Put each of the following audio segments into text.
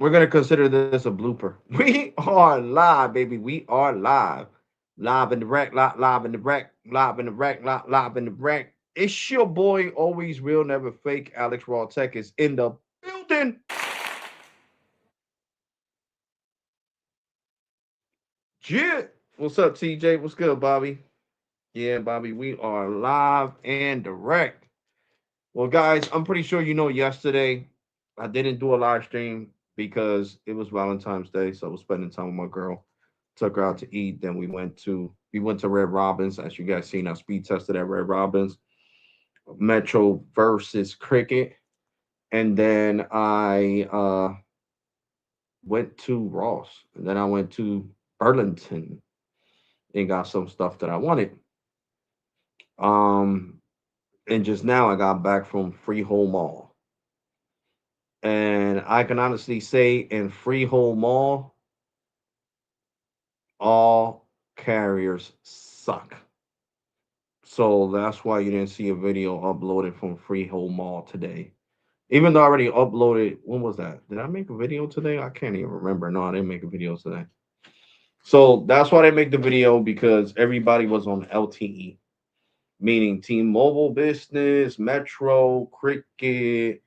We're gonna consider this a blooper. We are live, baby. We are live. Live in the wreck, live in the wreck, live in the wreck, live in the wreck. It's your boy, always real, never fake. Alex Rawtalk is in the building. Yeah. What's up, TJ? What's good, Bobby? Yeah, Bobby, we are live and direct. Well, guys, I'm pretty sure you know yesterday I didn't do a live stream because it was Valentine's Day, so I was spending time with my girl. Took her out to eat. Then we went to Red Robins. As you guys seen, I speed tested at Red Robins. Metro versus Cricket. And then I went to Ross. And then I went to Burlington and got some stuff that I wanted. Um and just now I got back from Freehold Mall. And I can honestly say in Freehold Mall, all carriers suck. So that's why you didn't see a video uploaded from Freehold Mall today. Even though I already uploaded, when was that? Did I make a video today? I can't even remember. No, I didn't make a video today. So that's why they make the video because everybody was on LTE, meaning T-Mobile Business, Metro, Cricket,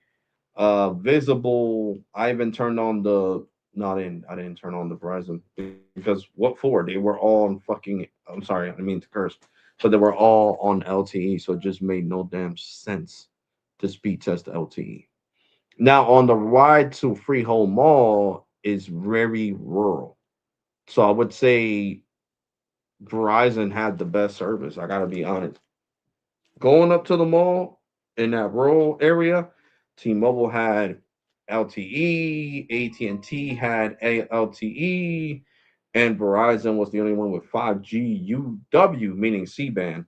Visible. I even turned on the not in. I didn't turn on the Verizon because what for? They were all on fucking. I'm sorry, I didn't mean to curse, but they were all on LTE, so it just made no damn sense to speed test LTE. Now on the ride to Freehold Mall is very rural, so I would say Verizon had the best service. I gotta be honest. Going up to the mall in that rural area, T-Mobile had LTE, AT&T had LTE, and Verizon was the only one with 5G UW, meaning C-band.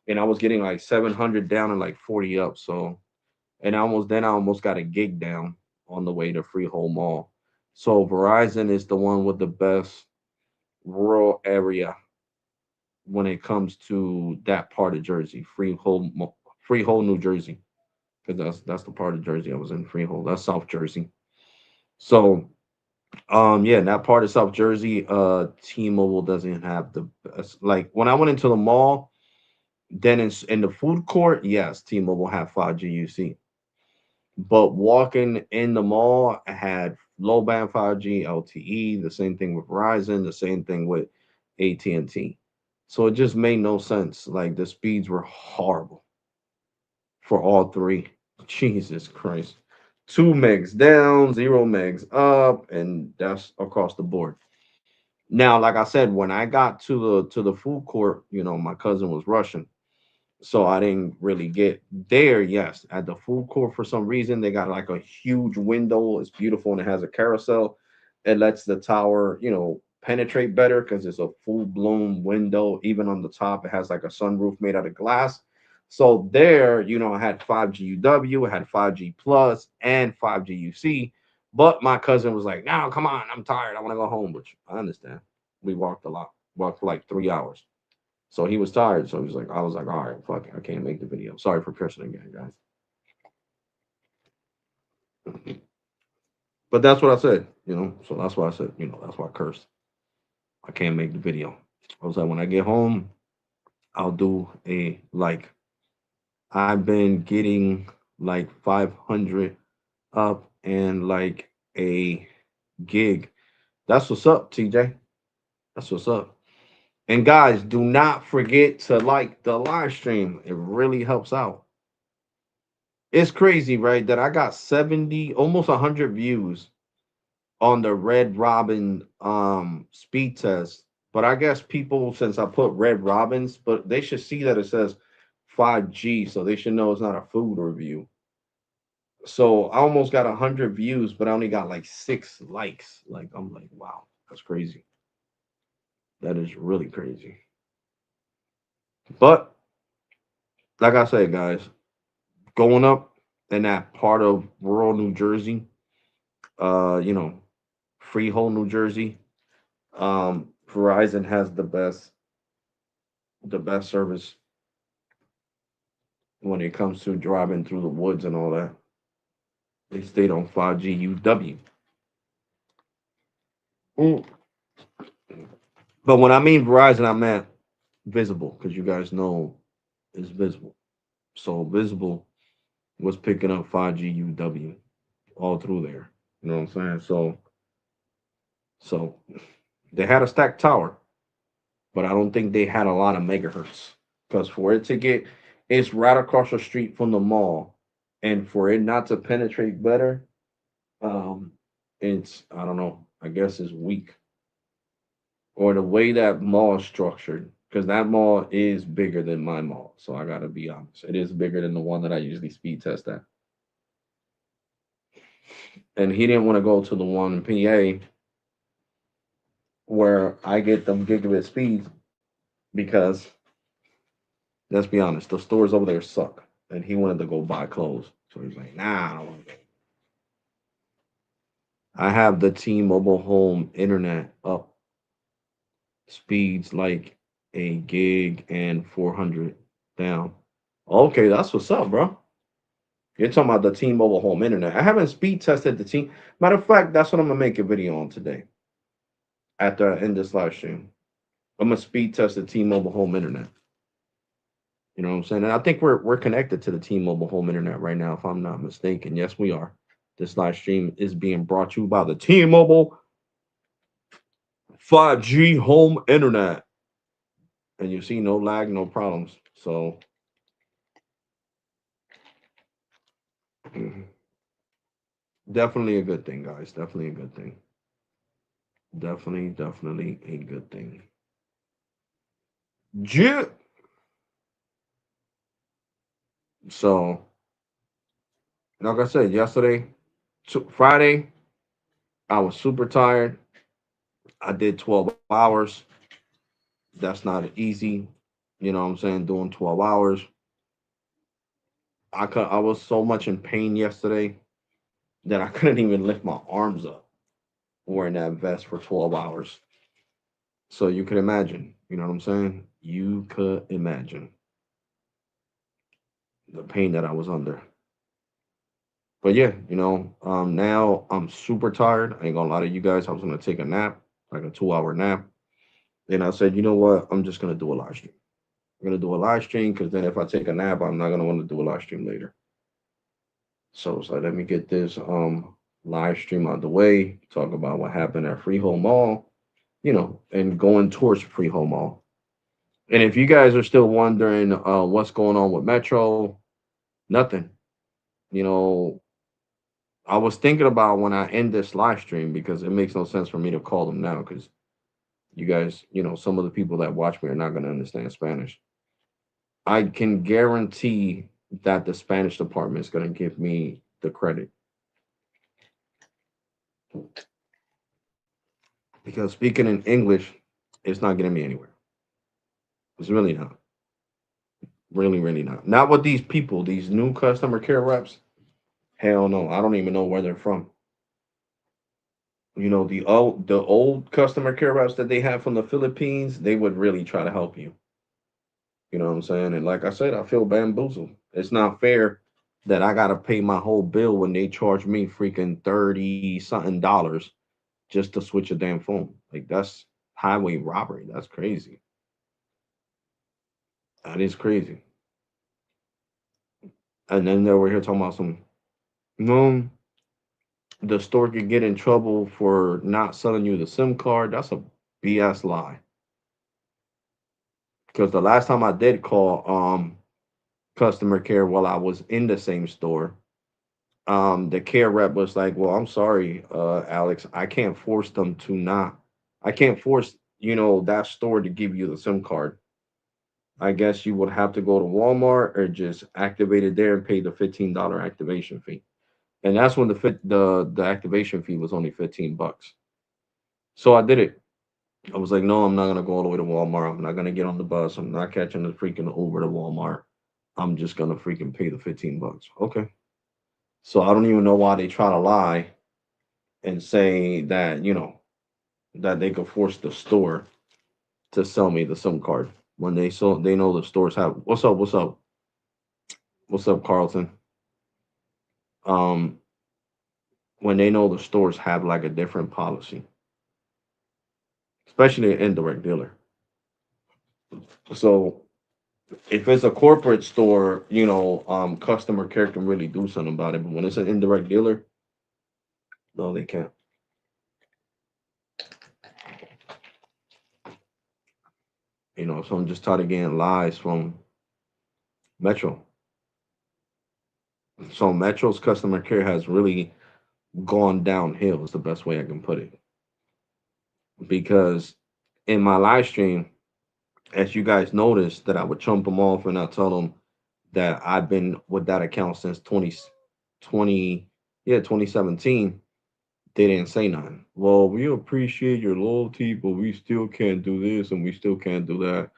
And I was getting like 700 down and like 40 up. So, and I almost got a gig down on the way to Freehold Mall. So Verizon is the one with the best rural area when it comes to that part of Jersey, Freehold, New Jersey, because that's the part of Jersey I was in. Freehold, that's South Jersey. So, yeah, in that part of South Jersey, T-Mobile doesn't have the best. Like when I went into the mall, then in the food court, yes, T-Mobile had 5G UC, but walking in the mall, I had low band 5G LTE. The same thing with Verizon. The same thing with AT&T. So it just made no sense. Like the speeds were horrible for all three. Jesus Christ. 2 megs down, 0 megs up, and that's across the board. Now, like I said, when I got to the food court, my cousin was rushing. So I didn't really get there. Yes, at the food court for some reason they got like a huge window. It's beautiful and it has a carousel. It lets the tower, penetrate better because it's a full blown window. Even on the top, it has like a sunroof made out of glass. So there, I had 5G UW, I had 5G plus and 5G UC. But my cousin was like, "No, come on, I'm tired. I want to go home." Which I understand. We walked a lot, walked for like 3 hours. So he was tired. So he was like, I was like, all right, fuck it. I can't make the video. Sorry for cursing again, guys. But that's what I said. So that's why I said, that's why I cursed. I can't make the video. I was like, when I get home, I'll do a like. I've been getting like 500 up and like a gig. That's what's up, TJ. That's what's up. And guys, do not forget to like the live stream. It really helps out. It's crazy, right? That I got 70, almost 100 views on the Red Robin speed test. But I guess people, since I put Red Robins, but they should see that it says 5G, so they should know it's not a food review. So I almost got 100 views, but I only got like 6 likes. Like I'm like, wow, that's crazy. That is really crazy. But like I said, guys, going up in that part of rural New Jersey, you know, Freehold, New Jersey, Verizon has the best service when it comes to driving through the woods and all that. They stayed on 5G UW. Mm. But when I mean Verizon, I meant visible because you guys know it's visible. So visible was picking up 5G UW all through there. You know what I'm saying? So they had a stacked tower, but I don't think they had a lot of megahertz. Because for it to get, it's right across the street from the mall, and for it not to penetrate better, um, it's I don't know. I guess it's weak or the way that mall is structured. Because that mall is bigger than my mall, so I gotta be honest. It is bigger than the one that I usually speed test at. And he didn't want to go to the one in PA where I get them gigabit speeds because let's be honest, the stores over there suck. And he wanted to go buy clothes. So he's like, nah, I don't want to go. I have the T-Mobile home internet up speeds like a gig and 400 down. Okay, that's what's up, bro. You're talking about the T-Mobile home internet. I haven't speed tested the T. Matter of fact, that's what I'm gonna make a video on today after I end this live stream. I'm gonna speed test the T-Mobile home internet. You know what I'm saying? And I think we're connected to the T-Mobile home internet right now, if I'm not mistaken. Yes, we are. This live stream is being brought to you by the T-Mobile 5G home internet. And you see no lag, no problems. So definitely a good thing, guys. Definitely a good thing. Definitely a good thing. Yeah. So, like I said yesterday, Friday, I was super tired. I did 12 hours. That's not easy. You know what I'm saying? Doing 12 hours. I was so much in pain yesterday that I couldn't even lift my arms up wearing that vest for 12 hours. So you could imagine, you know what I'm saying? You could imagine the pain that I was under. But yeah, now I'm super tired. I ain't gonna lie to you guys. I was gonna take a nap, like a 2 hour nap. Then I said, you know what? I'm just gonna do a live stream. I'm gonna do a live stream because then if I take a nap, I'm not gonna want to do a live stream later. So it's like, let me get this live stream out the way, talk about what happened at Freehold Mall, and going towards Freehold Mall. And if you guys are still wondering what's going on with Metro, nothing. You know, I was thinking about when I end this live stream because it makes no sense for me to call them now because you guys, some of the people that watch me are not going to understand Spanish. I can guarantee that the Spanish department is going to give me the credit because speaking in English, it's not getting me anywhere. It's really not. Really, really not. Not with these people, these new customer care reps. Hell no. I don't even know where they're from. The old customer care reps that they have from the Philippines, they would really try to help you. You know what I'm saying? And like I said, I feel bamboozled. It's not fair that I gotta pay my whole bill when they charge me freaking 30 something dollars just to switch a damn phone. Like that's highway robbery. That's crazy. That is crazy. And then they were here talking about some no, the store could get in trouble for not selling you the SIM card. That's a BS lie. Because the last time I did call customer care while I was in the same store, the care rep was like, "Well, I'm sorry, Alex, I can't force that store to give you the SIM card. I guess you would have to go to Walmart or just activate it there and pay the $15 activation fee." and that's when the activation fee was only $15. So I did it. I was like, no, I'm not gonna go all the way to Walmart. I'm not gonna get on the bus. I'm not catching the freaking Uber to Walmart. I'm just gonna freaking pay the $15. Okay. So I don't even know why they try to lie and say that, that they could force the store to sell me the SIM card when they know the stores have what's up, Carlton. Um, when they know the stores have like a different policy, especially an indirect dealer. So if it's a corporate store, customer care can really do something about it. But when it's an indirect dealer, no, they can't. So I'm just tired of getting lies from Metro. So Metro's customer care has really gone downhill. Is the best way I can put it. Because in my live stream, as you guys noticed, that I would chump them off and I tell them that I've been with that account since 20, yeah, 2017. They didn't say nothing. Well, we appreciate your loyalty, but we still can't do this and we still can't do that.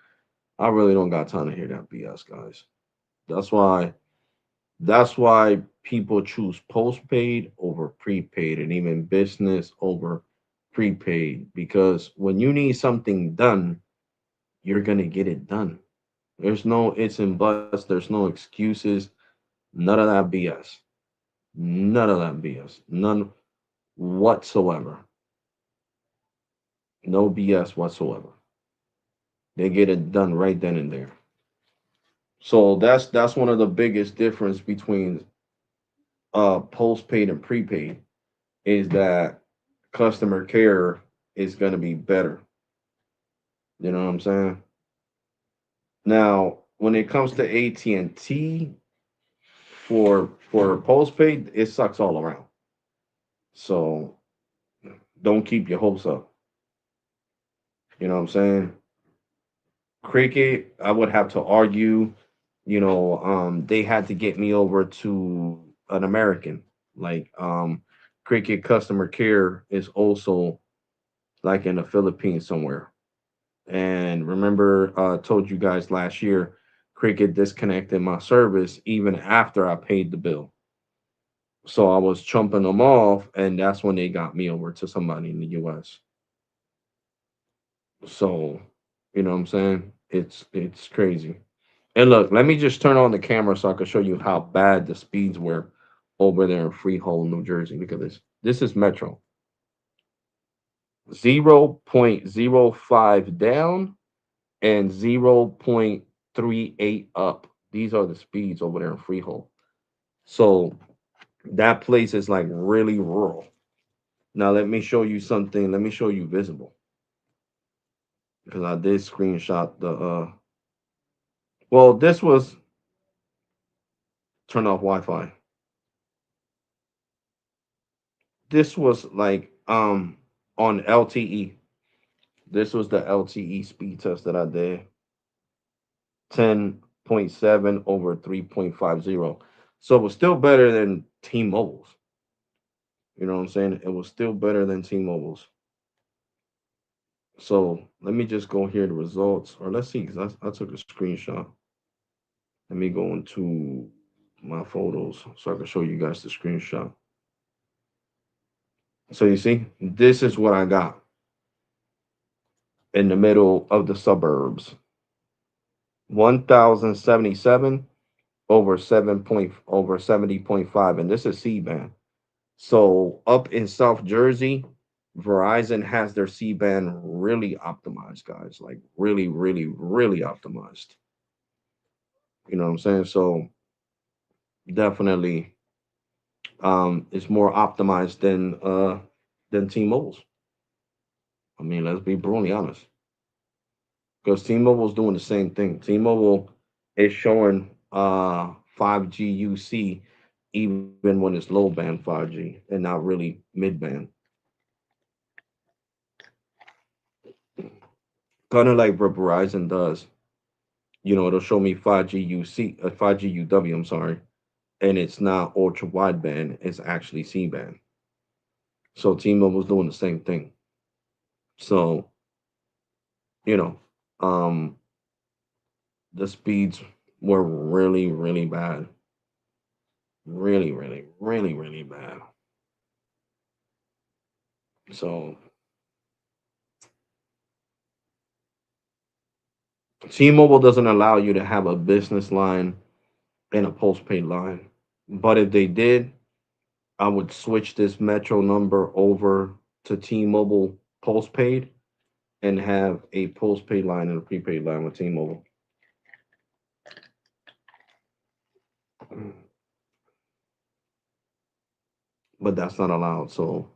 I really don't got time to hear that BS, guys. That's why that's why people choose postpaid over prepaid and even business over prepaid because when you need something done, you're gonna get it done. There's no ifs and buts, there's no excuses, none of that BS. None of that BS. None whatsoever. No BS whatsoever. They get it done right then and there. So that's one of the biggest difference between postpaid and prepaid is that customer care is going to be better. You know what I'm saying? Now, when it comes to AT&T for postpaid, it sucks all around. So don't keep your hopes up. You know what I'm saying? Cricket, I would have to argue. They had to get me over to an American. Like, Cricket customer care is also like in the Philippines somewhere. And remember, told you guys last year, Cricket disconnected my service even after I paid the bill. So I was chumping them off, and that's when they got me over to somebody in the US. So, you know what I'm saying? It's crazy. And look, let me just turn on the camera so I can show you how bad the speeds were over there in Freehold, New Jersey. Look at this. This is Metro. 0.05 down and 0.38 up. These are the speeds over there in Freehold. So that place is like really rural. Now let me show you something. Let me show you visible because I did screenshot the well, this was turn off Wi-Fi. This was like on LTE. This was the LTE speed test that I did. 10.7 over 3.50. So it was still better than T-Mobile's. You know what I'm saying? It was still better than T-Mobile's. So let me just go here to results, or let's see, because I took a screenshot. Let me go into my photos so I can show you guys the screenshot. So you see, this is what I got in the middle of the suburbs. 1077 over 70.5, and this is C band. So up in South Jersey, Verizon has their C band really optimized, guys. Like really, really, really optimized. You know what I'm saying? So definitely it's more optimized than T-Mobile's. I mean, let's be brutally honest. Because T-Mobile's doing the same thing. T-Mobile is showing 5G UC even when it's low band 5G and not really mid band. Kind of like what Verizon does. It'll show me 5G UC, 5G UW, I'm sorry, and it's not ultra wideband, it's actually C-band. So T-Mobile's doing the same thing. So, you know, um, the speeds were really, really bad. Really, really, really, really bad. So T-Mobile doesn't allow you to have a business line and a postpaid line. But if they did, I would switch this Metro number over to T-Mobile postpaid and have a postpaid line and a prepaid line with T-Mobile. But that's not allowed. So,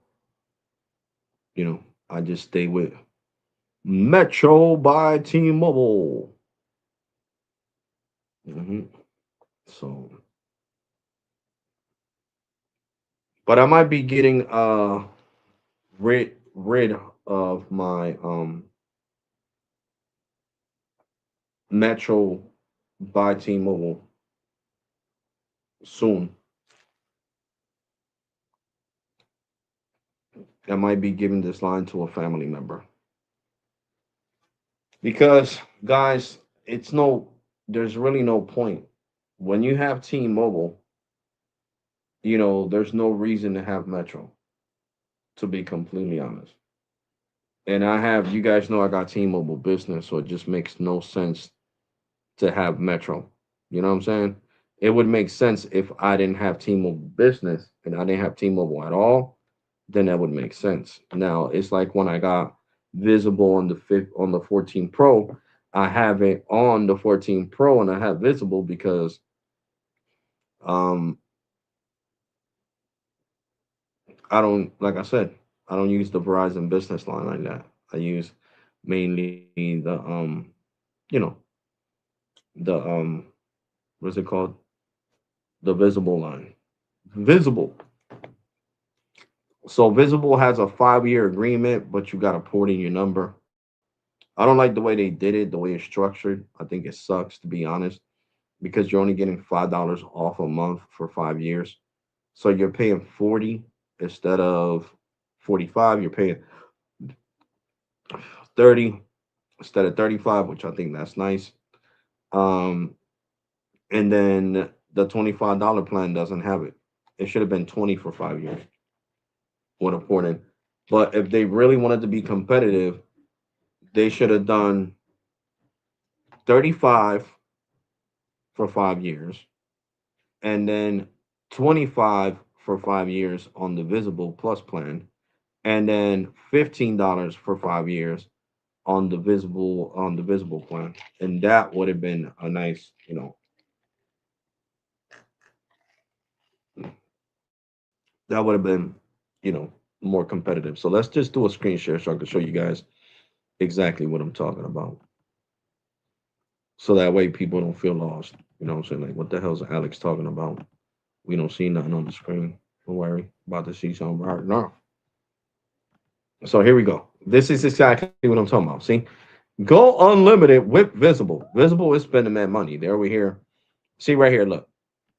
I just stay with Metro by T-Mobile. hmm So, but I might be getting rid of my Metro by T-Mobile soon. I might be giving this line to a family member because, guys, there's really no point when you have T-Mobile. There's no reason to have Metro, to be completely honest. And you guys know I got T-Mobile business, so it just makes no sense to have Metro. You know what I'm saying? It would make sense if I didn't have T-Mobile business and I didn't have T-Mobile at all, then that would make sense. Now it's like when I got Visible on the 14 Pro, I have it on the 14 Pro and I have Visible because um I don't, like I said, I don't use the Verizon business line like that. I use mainly you know, the what's it called? The Visible line. Visible. So Visible has a 5-year agreement, but you got to port in your number. I don't like the way they did it, the way it's structured. I think it sucks, to be honest, because you're only getting $5 off a month for 5 years. So you're paying 40 instead of 45. You're paying 30 instead of 35, which I think that's nice. Um, and then the $25 plan doesn't have it. It should have been 20 for 5 years. Would have poured in. But if they really wanted to be competitive, they should have done 35 for 5 years and then 25 for 5 years on the Visible Plus plan, and then $15 for 5 years on the Visible plan, and that would have been a nice, that would have been, you know, more competitive. So let's just do a screen share so I can show you guys exactly what I'm talking about, so that way people don't feel lost. You know what I'm saying? Like, what the hell's Alex talking about? We don't see nothing on the screen. Don't worry, about to see something right now. So here we go. This is exactly what I'm talking about. See, go unlimited with Visible. Visible is spending that money. There we here. See right here. Look,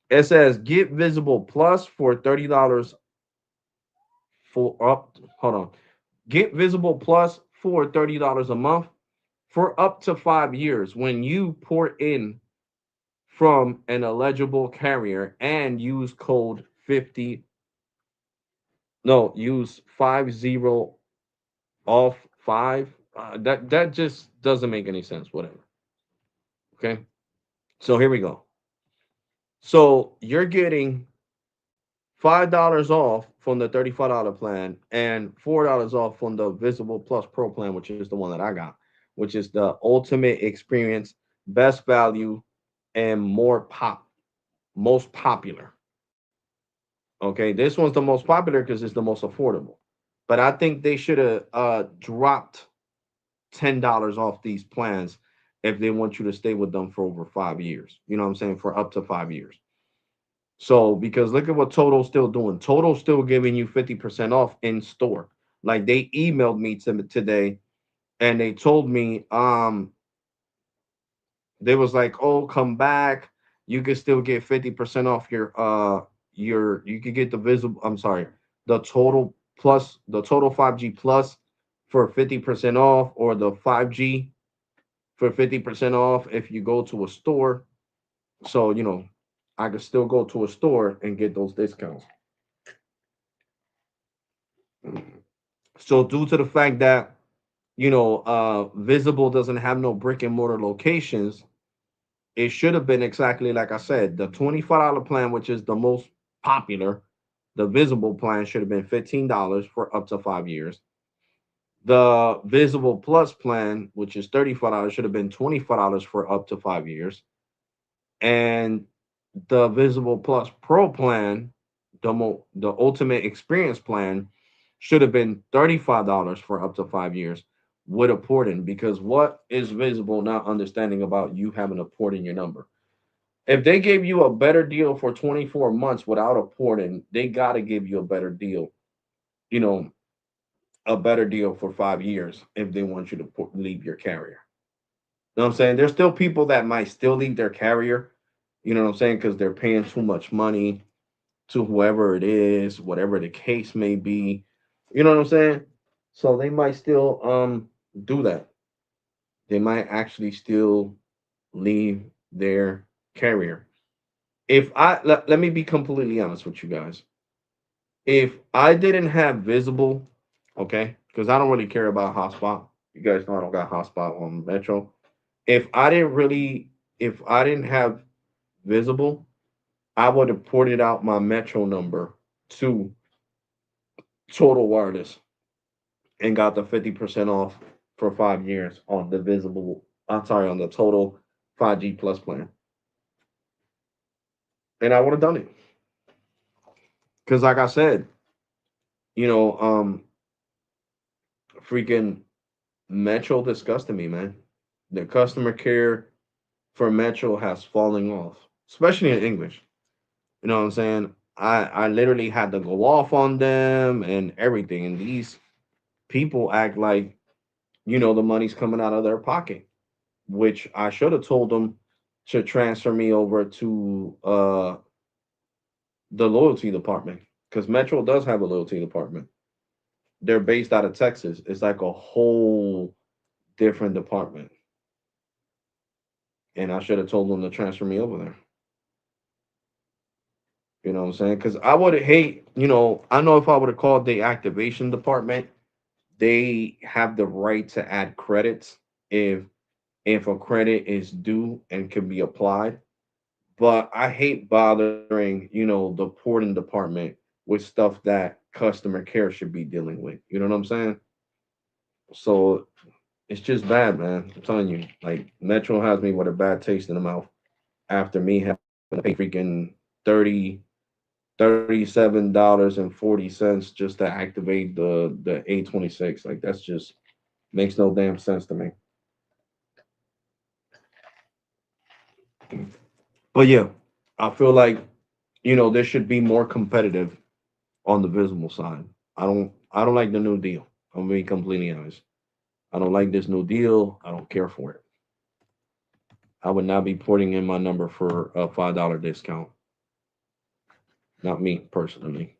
it says get Visible Plus for $30 for up. Hold on. Get Visible Plus for $30 a month for up to 5 years when you port in from an eligible carrier and use code 50. No, use 50 off five. That just doesn't make any sense. Whatever. Okay. So here we go. So you're getting $5 off from the $35 plan and $4 off from the Visible Plus Pro plan, which is the one that I got, which is the ultimate experience, best value, and most popular. Okay, this one's the most popular because it's the most affordable. But I think they should have dropped $10 off these plans if they want you to stay with them for over 5 years. You know what I'm saying? For up to 5 years. So because look at what Toto's still doing. Toto's still giving you 50% off in store. Like they emailed me today and they told me they was like, "Oh, come back. you could still get 50% off your you could get the visible, I'm sorry, the total plus, the total 5G plus for 50% off, or the 5G for 50% off if you go to a store. So, I could still go to a store and get those discounts. So due to the fact that, Visible doesn't have no brick and mortar locations, it should have been exactly like I said. The $25 plan, which is the most popular, the Visible plan should have been $15 for up to 5 years. The Visible Plus plan, which is $35, should have been $25 for up to 5 years. And the Visible Plus Pro plan, the Ultimate Experience plan, should have been $35 for up to 5 years with a port in. Because what is Visible not understanding about you having a port in your number? If they gave you a better deal for 24 months without a port in, they got to give you a better deal, you know, a better deal for 5 years if they want you to leave your carrier. You know what I'm saying? There's still people that might still leave their carrier, you know what I'm saying, because they're paying too much money to whoever it is, whatever the case may be. You know what I'm saying? So they might still do that. They might actually still leave their carrier. If let me be completely honest with you guys. If I didn't have Visible, okay, because I don't really care about hotspot. You guys know I don't got hotspot on Metro. If I didn't really, if I didn't have Visible, I would have ported out my Metro number to Total Wireless and got the 50% off for 5 years on the Visible. I'm sorry, on the Total 5G Plus plan, and I would have done it because, like I said, you know, freaking Metro disgusted me, man. The customer care for Metro has fallen off, especially in English. You know what I'm saying? I literally had to go off on them and everything. And these people act like, the money's coming out of their pocket, which I should have told them to transfer me over to the loyalty department, because Metro does have a loyalty department. They're based out of Texas. It's like a whole different department. And I should have told them to transfer me over there. You know what I'm saying? Because I would hate, I know if I would have called the activation department, they have the right to add credits if a credit is due and can be applied. But I hate bothering, the porting department with stuff that customer care should be dealing with. You know what I'm saying? So it's just bad, man. I'm telling you, like Metro has me with a bad taste in the mouth after me having to pay freaking 37.40 just to activate the A26. Like that's just makes no damn sense to me. But yeah, I feel like there should be more competitive on the Visible side. I don't like the new deal. I'm being completely honest. I don't like this new deal. I don't care for it. I would not be putting in my number for a $5 discount. Not me personally.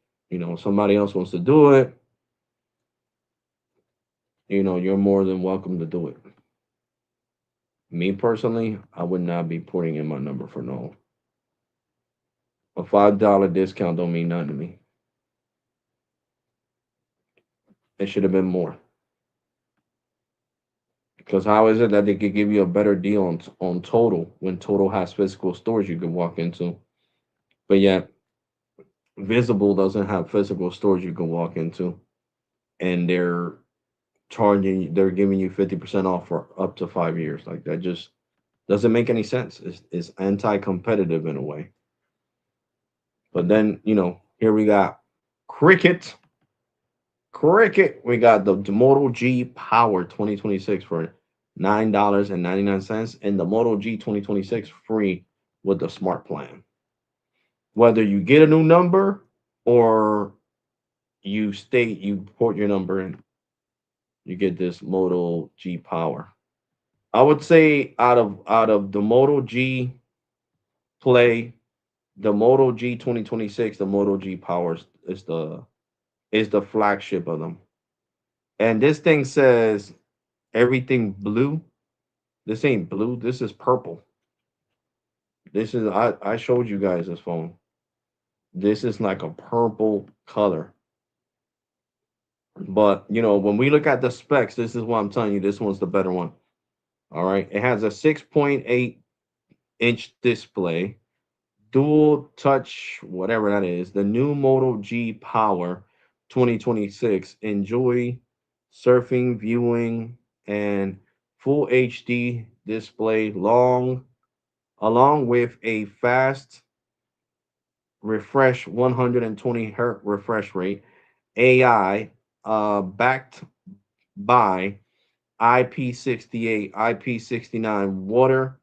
Somebody else wants to do it, you're more than welcome to do it. Me personally, I would not be putting in my number for no. A $5 discount don't mean nothing to me. It should have been more. Because how is it that they could give you a better deal on Total when Total has physical stores you can walk into, but yet Visible doesn't have physical stores you can walk into, and they're giving you 50% off for up to 5 years. Like that just doesn't make any sense. It's anti-competitive in a way. But then here we got Cricket. Cricket. We got the Moto G Power 2026 for $9.99, and the Moto G 2026 free with the smart plan. Whether you get a new number or you port your number in, you get this Moto G Power. I would say out of the Moto G display. The Moto G 2026, the Moto G Powers is the flagship of them. And this thing says everything blue. This ain't blue. This is purple. This is I showed you guys this phone. This is like a purple color. But when we look at the specs, this is what I'm telling you. This one's the better one. All right. It has a 6.8-inch display, dual touch, whatever that is. The new Moto G Power 2026. Enjoy surfing, viewing, and full HD display along with a fast refresh 120 hertz refresh rate, AI, backed by IP68, IP69 water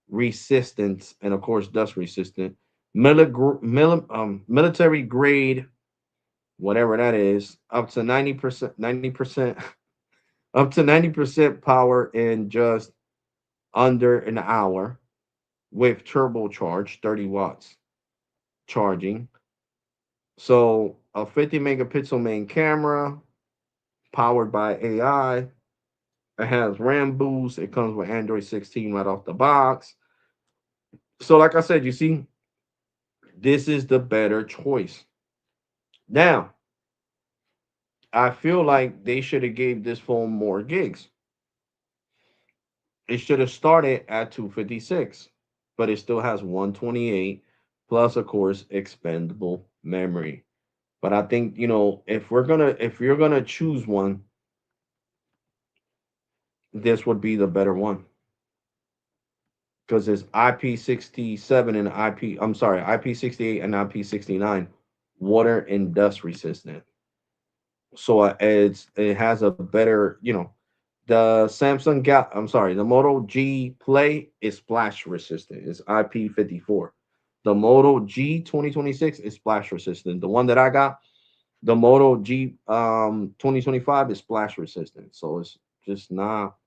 resistance, and of course dust resistant, military grade, whatever that is, up to 90%, 90%, up to 90% power in just under an hour with turbocharged 30 watts charging. So a 50 megapixel main camera powered by AI. It has RAM boost. It comes with Android 16 right off the box. So, like I said, you see, this is the better choice. Now, I feel like they should have gave this phone more gigs. It should have started at 256, but it still has 128 plus, of course, expendable memory. But I think if you're gonna choose one, this would be the better one because it's IP67 and IP68 and IP69 water and dust resistant. So it has a better, the Samsung Gal I'm sorry, the Moto G Play is splash resistant. It's IP54. The Moto G 2026 is splash resistant. The one that I got, the Moto G 2025 is splash resistant. So it's just not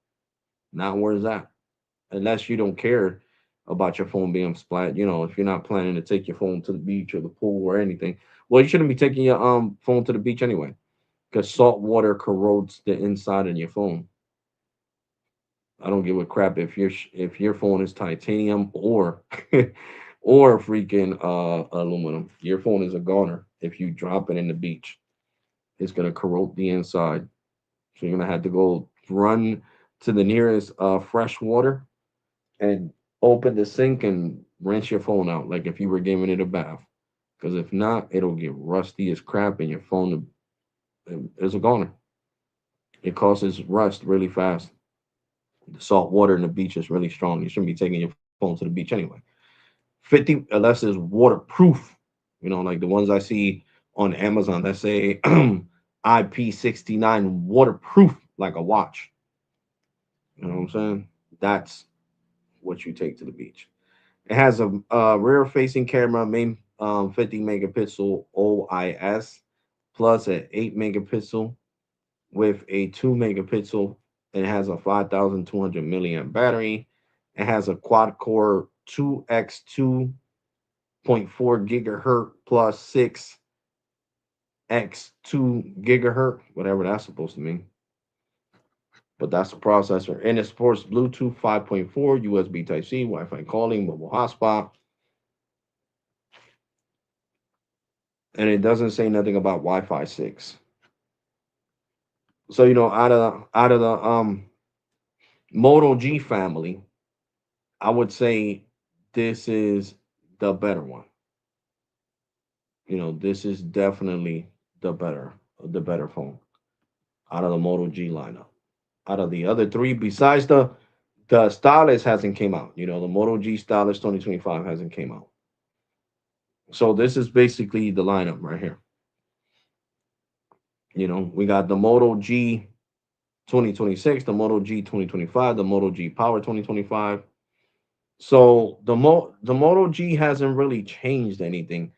where it's at. Unless you don't care about your phone being splat. If you're not planning to take your phone to the beach or the pool or anything, well, you shouldn't be taking your phone to the beach anyway, because salt water corrodes the inside of your phone. I don't give a crap if your phone is titanium or or freaking aluminum. Your phone is a goner. If you drop it in the beach, it's gonna corrode the inside. So you're gonna have to go run to the nearest fresh water and open the sink and rinse your phone out like if you were giving it a bath. Because if not, it'll get rusty as crap, and your phone is a goner. It causes rust really fast. The salt water in the beach is really strong. You shouldn't be taking your phone to the beach anyway. 50 unless it's waterproof. Like the ones I see on Amazon that say IP69 waterproof, like a watch. You know what I'm saying? That's what you take to the beach. It has a rear-facing camera, main 50 megapixel OIS, plus an 8 megapixel with a 2 megapixel. It has a 5,200 milliamp battery. It has a quad core 2x2.4 gigahertz plus 6x2 gigahertz, whatever that's supposed to mean. But that's the processor. And it supports Bluetooth 5.4, USB Type C, Wi Fi calling, mobile hotspot. And it doesn't say nothing about Wi-Fi 6. So out of the Moto G family, I would say this is the better one. This is definitely the better phone out of the Moto G lineup. Out of the other three, besides the Stylus hasn't came out. The Moto G Stylus 2025 hasn't came out. So this is basically the lineup right here. We got the Moto G 2026, the Moto G 2025, the Moto G Power 2025. So the Moto G hasn't really changed anything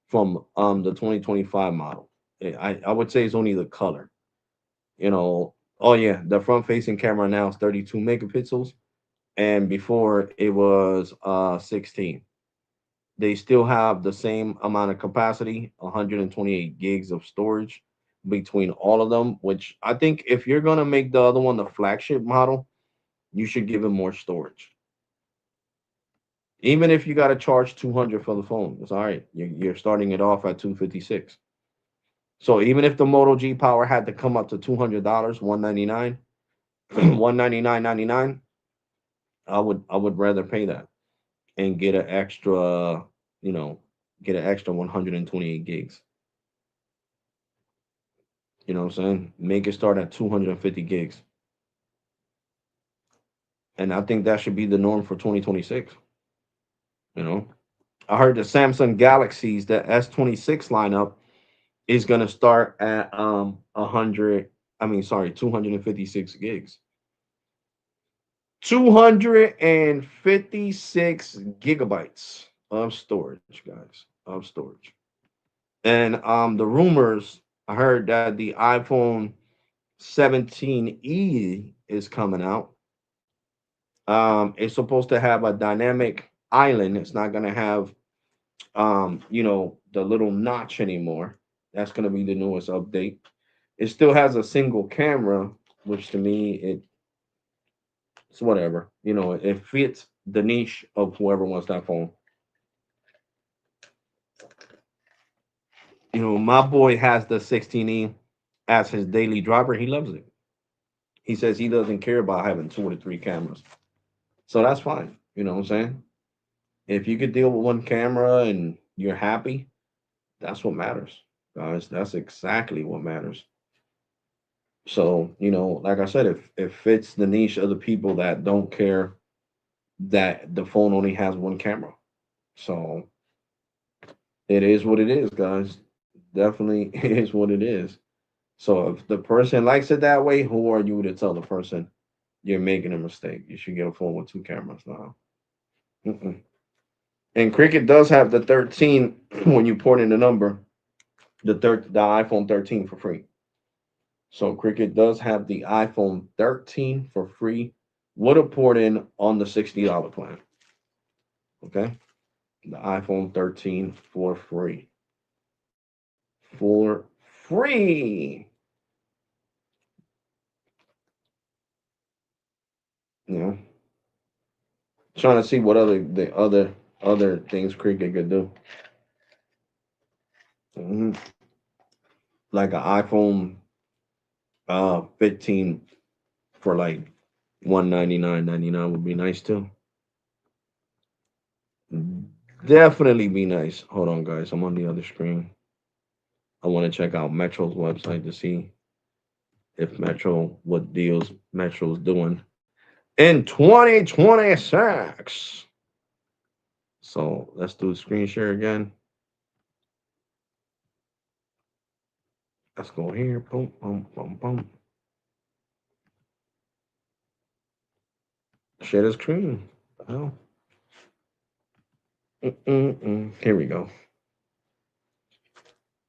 from the 2025 model. I would say it's only the color. Oh yeah, the front facing camera now is 32 megapixels, and before it was 16. They still have the same amount of capacity, 128 gigs of storage between all of them, which I think if you're going to make the other one the flagship model, you should give it more storage. Even if you got to charge 200 for the phone, it's all right. You're starting it off at 256. So even if the Moto G Power had to come up to $200, 199, 199.99, I would rather pay that and get an extra, you know, get an extra 128 gigs. You know what I'm saying? Make it start at 250 gigs. And I think that should be the norm for 2026. You know, I heard the Samsung Galaxies, the S26 lineup is going to start at 100, I mean, sorry, 256 gigs. 256 gigabytes of storage, guys, of storage. And the rumors, I heard that the iPhone 17e is coming out. It's supposed to have a dynamic island. It's not going to have the little notch anymore. That's going to be the newest update. It still has a single camera, which to me it's whatever. It fits the niche of whoever wants that phone. My boy has the 16e as his daily driver. He loves it. He says he doesn't care about having two or three cameras. So that's fine. You know what I'm saying? If you could deal with one camera and you're happy, that's what matters, guys. That's exactly what matters. So, like I said, if it fits the niche of the people that don't care that the phone only has one camera. So it is what it is, guys. Definitely is what it is. So if the person likes it that way, who are you to tell the person you're making a mistake? You should get a phone with two cameras now. Mm-mm. And Cricket does have the 13 when you port in the number, the iPhone 13 for free. So Cricket does have the iPhone 13 for free. Would have poured in on the $60 plan. Okay. The iPhone 13 for free. For free. You know, trying to see what other things Cricket could do. Mhm. Like an iPhone 15 for like 199.99 would be nice too. Definitely be nice. Hold on, guys. I'm on the other screen. I want to check out Metro's website to see if what deals Metro's doing in 2026. So let's do the screen share again. Let's go here. Boom, boom, boom, boom. Share the screen. Oh. Here we go.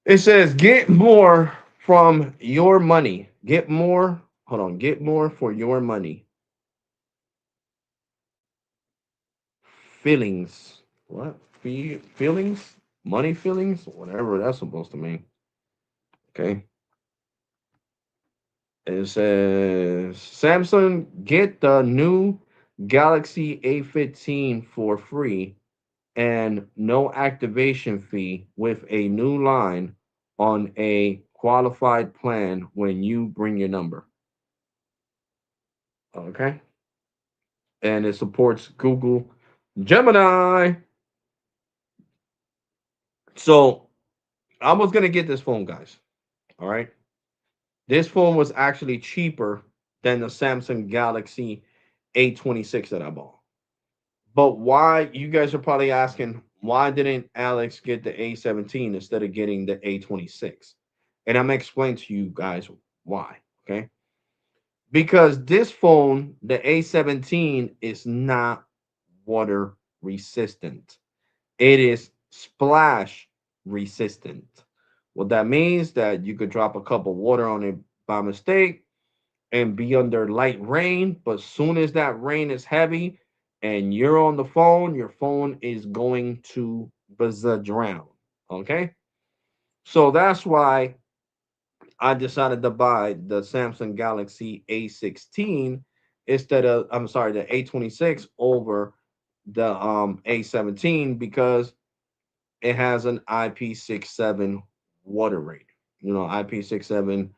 It says get more from your money. Get more. Hold on. Get more for your money. Feelings. What? Feelings? Money feelings? Whatever that's supposed to mean. Okay. It says Samsung get the new Galaxy A15 for free and no activation fee with a new line on a qualified plan when you bring your number. Okay. And it supports Google Gemini. So I was going to get this phone, guys. All right. This phone was actually cheaper than the Samsung Galaxy A26 that I bought. But why, you guys are probably asking, why didn't Alex get the A17 instead of getting the A26? And I'm going to explain to you guys why. Okay. Because this phone, the A17, is not water resistant, it is splash resistant. What that means that you could drop a cup of water on it by mistake and be under light rain, but soon as that rain is heavy and you're on the phone, your phone is going to Drown. Okay, so that's why I decided to buy the Samsung Galaxy A16 instead of, I'm sorry, the A26 over the A17 because it has an IP67 water rate. You know, IP67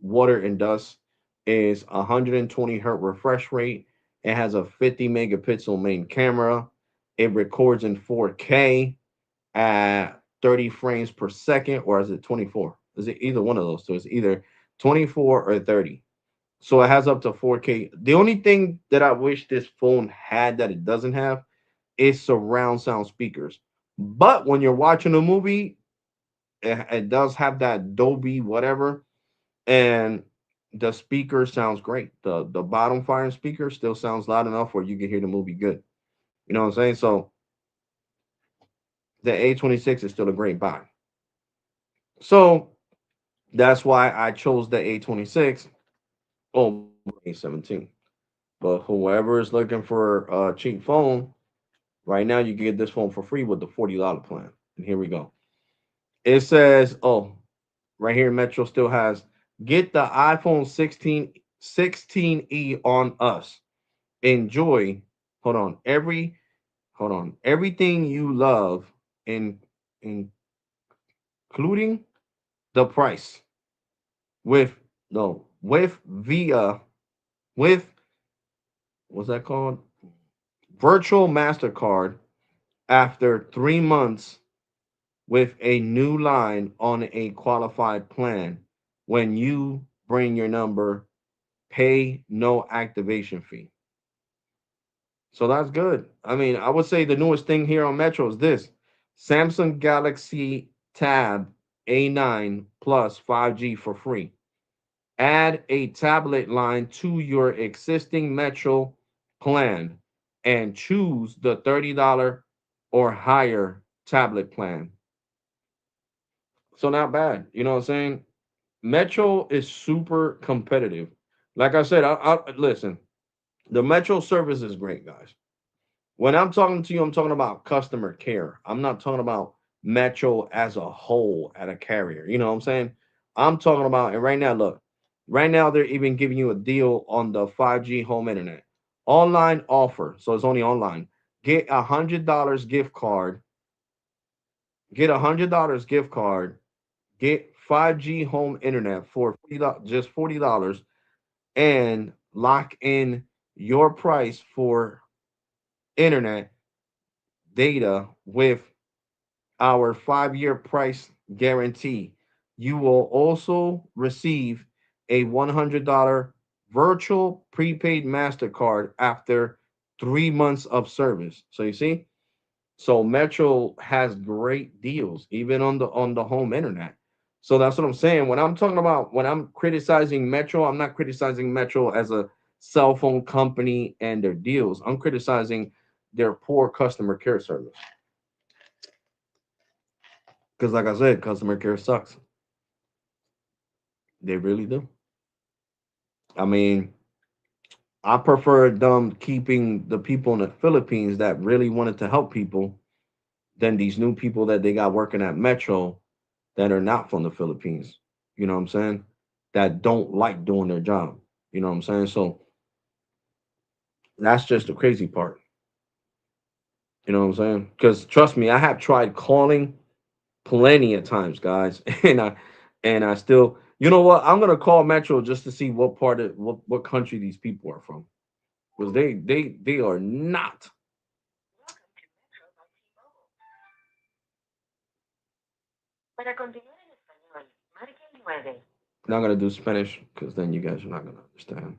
water and dust is 120 hertz refresh rate. It has a 50 megapixel main camera. It records in 4K at 30 frames per second, or is it 24? Is it either one of those two? It's either 24 or 30. So it has up to 4K. The only thing that I wish this phone had that it doesn't have is surround sound speakers. But when you're watching a movie, it does have that Dolby whatever, and the speaker sounds great. The bottom firing speaker still sounds loud enough where you can hear the movie good. You know what I'm saying? So the A26 is still a great buy. So that's why I chose the A26 over A17. But whoever is looking for a cheap phone, right now you can get this phone for free with the $40 plan. And here we go. It says, oh, right here, Metro still has get the iPhone 16e on us. Enjoy. Hold on. Everything you love in including the price with no with via with what's that called? Virtual MasterCard after 3 months with a new line on a qualified plan. When you bring your number, pay no activation fee. So that's good. I mean, I would say the newest thing here on Metro is this Samsung Galaxy Tab A9 plus 5G for free. Add a tablet line to your existing Metro plan and choose the $30 or higher tablet plan. So not bad. You know what I'm saying? Metro is super competitive. Like I said, I listen. The Metro service is great, guys. When I'm talking to you, I'm talking about customer care. I'm not talking about Metro as a whole at a carrier. You know what I'm saying? I'm talking about, and right now, look, right now they're even giving you a deal on the 5G home internet. Online offer. So it's only online. Get $100 gift card. Get $100 gift card. Get 5G home internet for $40, just $40, and lock in your price for internet data with our 5-year price guarantee. You will also receive a $100 virtual prepaid MasterCard after 3 months of service. So you see, so Metro has great deals even on the home internet. So that's what I'm saying. When I'm talking about when I'm criticizing Metro, I'm not criticizing Metro as a cell phone company and their deals. I'm criticizing their poor customer care service. Because, like I said, customer care sucks. They really do. I mean, I prefer them keeping the people in the Philippines that really wanted to help people than these new people that they got working at Metro that are not from the Philippines. You know what I'm saying? That don't like doing their job. You know what I'm saying? So that's just the crazy part. You know what I'm saying? Because trust me, I have tried calling plenty of times, guys, and I still, you know what? I'm gonna call Metro just to see what part of what country these people are from, because they are not. Not gonna do Spanish because then you guys are not gonna understand.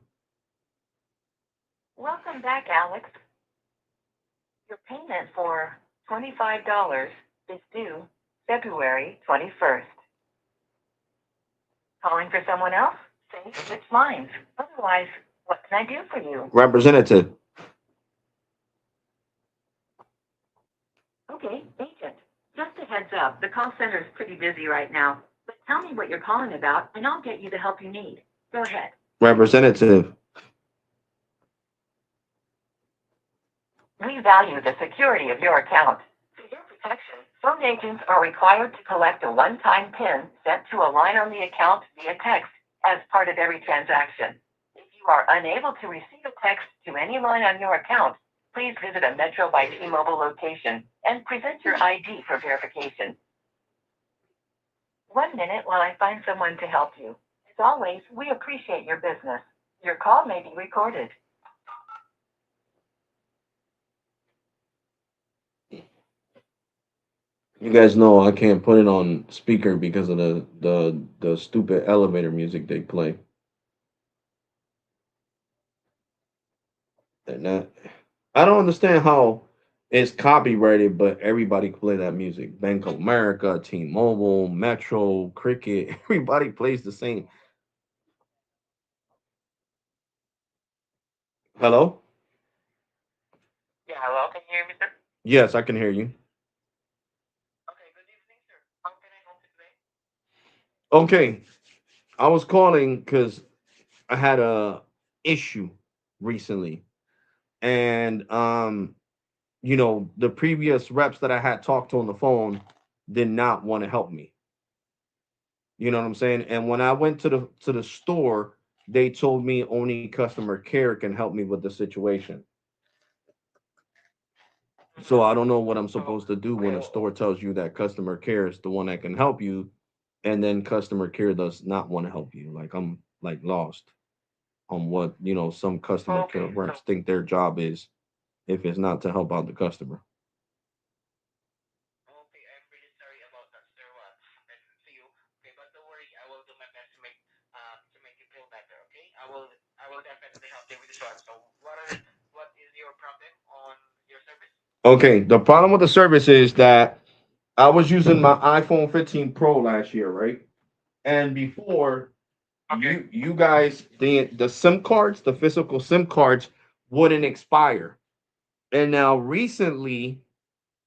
Representative. Representative. We value the security of your account. For your protection, phone agents are required to collect a one-time PIN sent to a line on the account via text as part of every transaction. If you are unable to receive a text to any line on your account, please visit a Metro by T-Mobile location and present your ID for verification. 1 minute while I find someone to help you. As always, we appreciate your business. Your call may be recorded. You guys know I can't put it on speaker because of the stupid elevator music they play. And that I don't understand how it's copyrighted, but everybody can play that music. Bank of America, T-Mobile, Metro, Cricket, everybody plays the same. Hello? Yeah, hello, can you hear me, sir? Yes, I can hear you. Okay, good evening, sir. How can I help you today? Okay, I was calling because I had a issue recently, and the previous reps that I had talked to on the phone did not want to help me. You know what I'm saying? And when I went to the store, they told me only customer care can help me with the situation. So I don't know what I'm So, supposed to do when a well, store tells you that customer care is the one that can help you, and then customer care does not want to help you. Like I'm like lost on what some customer care okay, so reps think their job is if it's not to help out the customer. okay, I'm really sorry about that, sir. What happened to you? Okay, but don't worry, I will do my best to make you feel better. Okay, I will definitely help you with this one. So, what is your problem on your service? Okay, the problem with the service is that I was using my iPhone 15 Pro last year, right? And before Okay. you guys the SIM cards, the physical SIM cards wouldn't expire. And now recently,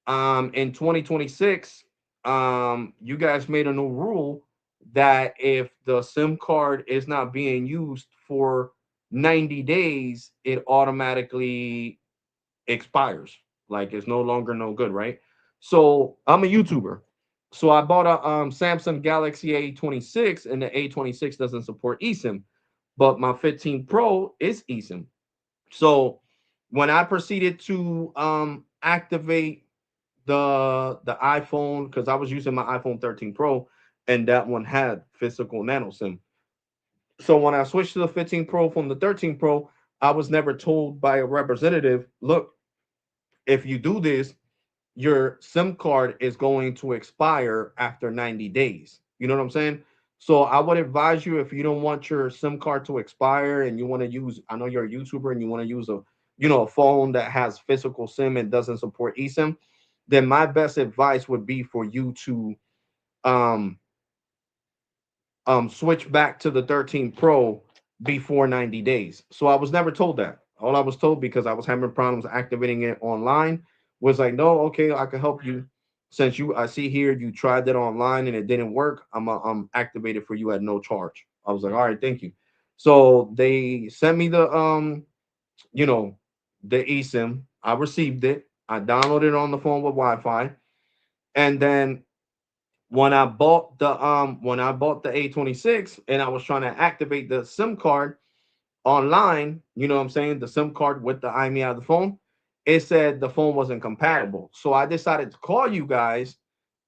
in 2026, you guys made a new rule that if the SIM card is not being used for 90 days, it automatically expires. Like it's no longer no good, right? So I'm a YouTuber. So I bought a Samsung Galaxy A26, and the A26 doesn't support eSIM, but my 15 Pro is eSIM. So when I proceeded to activate the iPhone, because I was using my iPhone 13 Pro, and that one had physical nano SIM. So when I switched to the 15 Pro from the 13 Pro, I was never told by a representative, look, if you do this, your SIM card is going to expire after 90 days. You know what I'm saying? So I would advise you, if you don't want your SIM card to expire and you want to use, I know you're a YouTuber and you want to use a phone that has physical SIM and doesn't support eSIM, then my best advice would be for you to um switch back to the 13 Pro before 90 days. So I was never told that. All I was told, because I was having problems activating it online, was like, no, okay, I can help you. Since I see here you tried that online and it didn't work, I'm activated for you at no charge. I was like, all right, thank you. So they sent me you know, the eSIM. I received it. I downloaded it on the phone with Wi-Fi, and then when I bought the A26 and I was trying to activate the SIM card online, you know what I'm saying, the SIM card with the IMEI of the phone, it said the phone wasn't Yeah. compatible. So I decided to call you guys,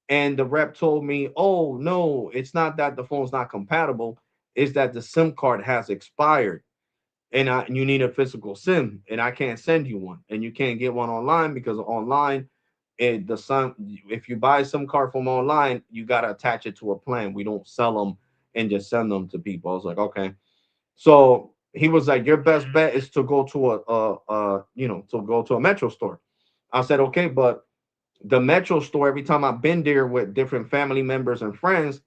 and the rep told me, "Oh, no, it's not that the phone's not compatible, it's that the SIM card has expired, and you need a physical SIM, and I can't send you one, and you can't get one online because online, the SIM, if you buy a SIM card from online, you gotta attach it to a plan. We don't sell them and just send them to people." I was like, okay. So he was like, "Your best Mm, bet is to go to a Metro store." I said, "Okay, but the Metro store, every time I've been there with different family members and friends,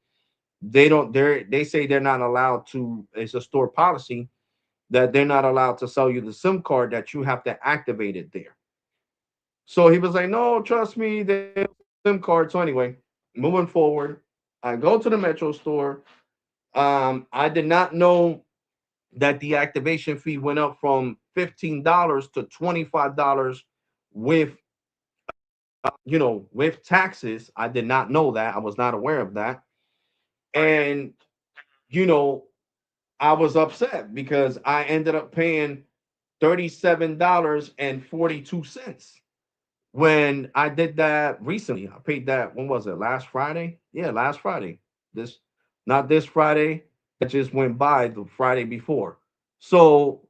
they say they're not allowed to. It's a store policy that they're not allowed to sell you the SIM card, that you have to activate it there." So he was like, "No, trust me, they don't sell SIM card." So anyway, moving forward, I go to the Metro store. I did not know that the activation fee went up from $15 to $25 with with taxes. I did not know that. I was not aware of that. And you know, I was upset because I ended up paying $37.42 when I did that recently. I paid that, when was it? Last Friday? Yeah, last Friday. This Not this Friday that just went by, the Friday before. So,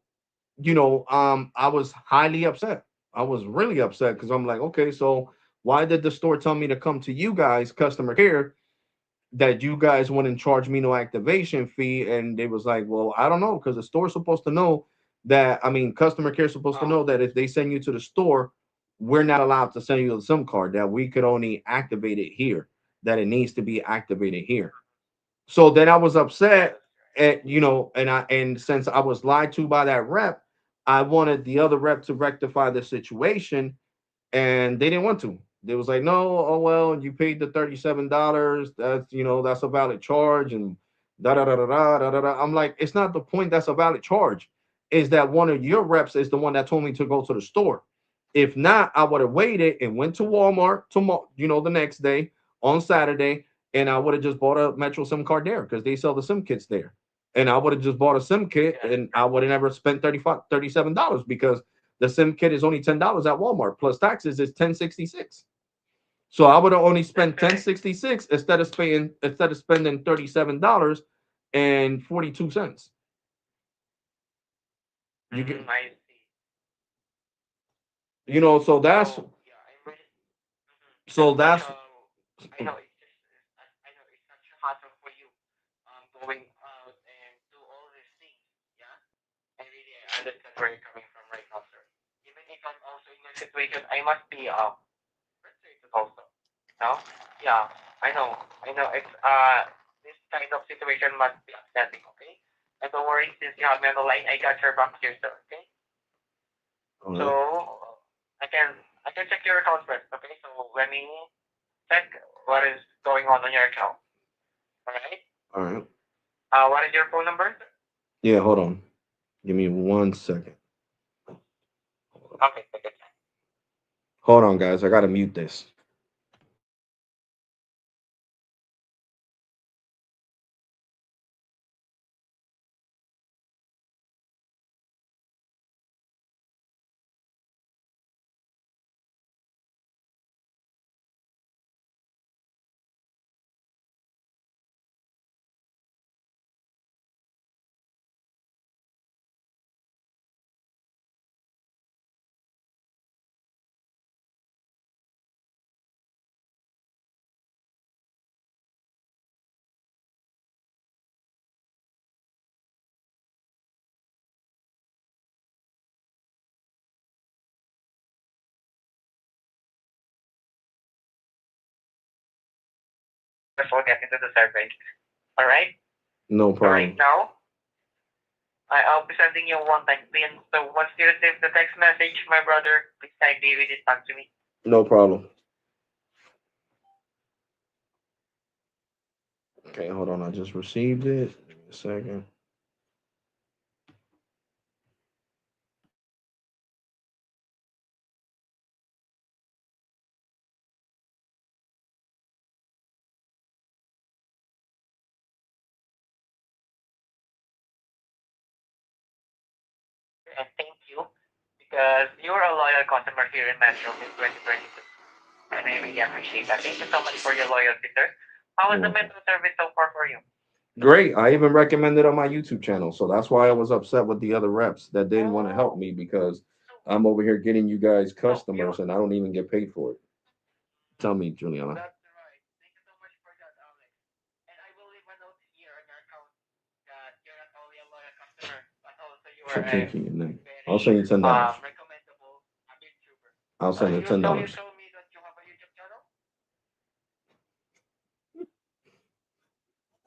I was highly upset. I was really upset because I'm like, okay, so why did the store tell me to come to you guys, customer care, that you guys wouldn't charge me no activation fee? And they was like, well, I don't know, because the store's supposed to know that, I mean, customer care is supposed to know that if they send you to the store, we're not allowed to send you the SIM card, that we could only activate it here, that it needs to be activated here. So then I was upset and since I was lied to by that rep, I wanted the other rep to rectify the situation, and they didn't want to. They was like, no, oh well, you paid the $37. That's a valid charge, and da da da da da da da. I'm like, it's not the point. That's a valid charge. Is that one of your reps is the one that told me to go to the store? If not, I would have waited and went to Walmart tomorrow, the next day on Saturday, and I would have just bought a Metro SIM card there because they sell the SIM kits there. And I would have just bought a SIM kit, and I would have never spent $37 because the SIM kit is only $10 at Walmart plus taxes is 1066. So I would have only spent 1066 instead of spending $37.42. You get I see. so that's So yeah, I'm really. so That's such that's a. I know it's just. I know it's such a hassle for you. Going out and do all these things. Yeah. I really understand where you're coming from right now, sir. Even if I'm also in your situation, I must be frustrated also. No? Yeah. I know. I know. It's this kind of situation must be upsetting. Okay. And don't worry, since you have me on the line, I got your back here, sir. Okay. all So right. I can check your account first. Okay. So let me check what is going on your account. All right. All right. What is your phone number? Yeah, hold on. Give me 1 second. Okay. Take it. Hold on, guys. I gotta mute this. Just we'll get into the survey. All right. No So right problem. now, I'll be sending you one text pin. So once you receive the text message, my brother, please kindly read it back to me. No problem. Okay, hold on. I just received it. Give me a second. And thank you because you're a loyal customer here in Metro since 2022. And I really appreciate that. Thank you so much for your loyalty, sir. How was You're the welcome. Metro service so far for you? Great. I even recommended on my YouTube channel. So that's why I was upset with the other reps that didn't want to help Oh, me, because I'm over here getting you guys so you. customers and I don't even get paid for it. Tell me, Juliana. That's right. Thank you so much for that, Alex. And I will leave a note here on your account that you're not only a loyal customer, but also you For are a kicking your neck. I'll very send you $10. recommendable YouTuber. I'll send you You ten so you dollars. told me that you have a YouTube channel.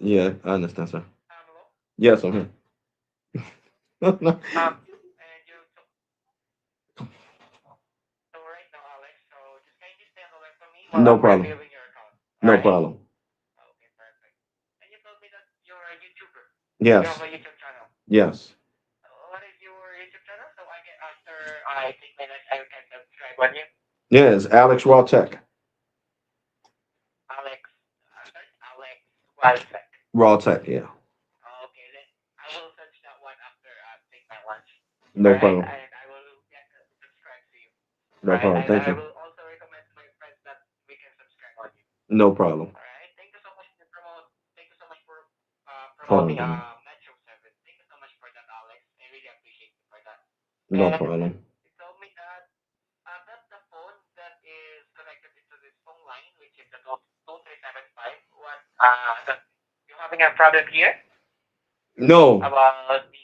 Yeah, I understand, sir. Hello. Yes, I'm here. No, And you so right now, Alex. So just kindly stay on the line for me while no I'm problem. reviewing your account. All No right. problem. Okay, perfect. And you told me that you're a YouTuber. You have Yes. a YouTube channel. Yes. What is your YouTube channel? So I can after I take my next, I can subscribe you? Yeah, it's Alex Rawtech. Alex, sorry, Alex Walsek. Rawtech, yeah. Okay, then I will search that one after I take my lunch. All No right, problem. and I will get subscribe to you. All No right, problem. and Thank I you. will also recommend to my friends that we can subscribe on you. No problem. All right, thank you so much for promote. Thank you so much for Hold on, promoting give me. Metro Seven. Thank you so much for that, Alex. I really appreciate you for that. No And problem. you told me that that's the phone that is connected into this phone line, which is the 2375. What that you having a problem here No, about the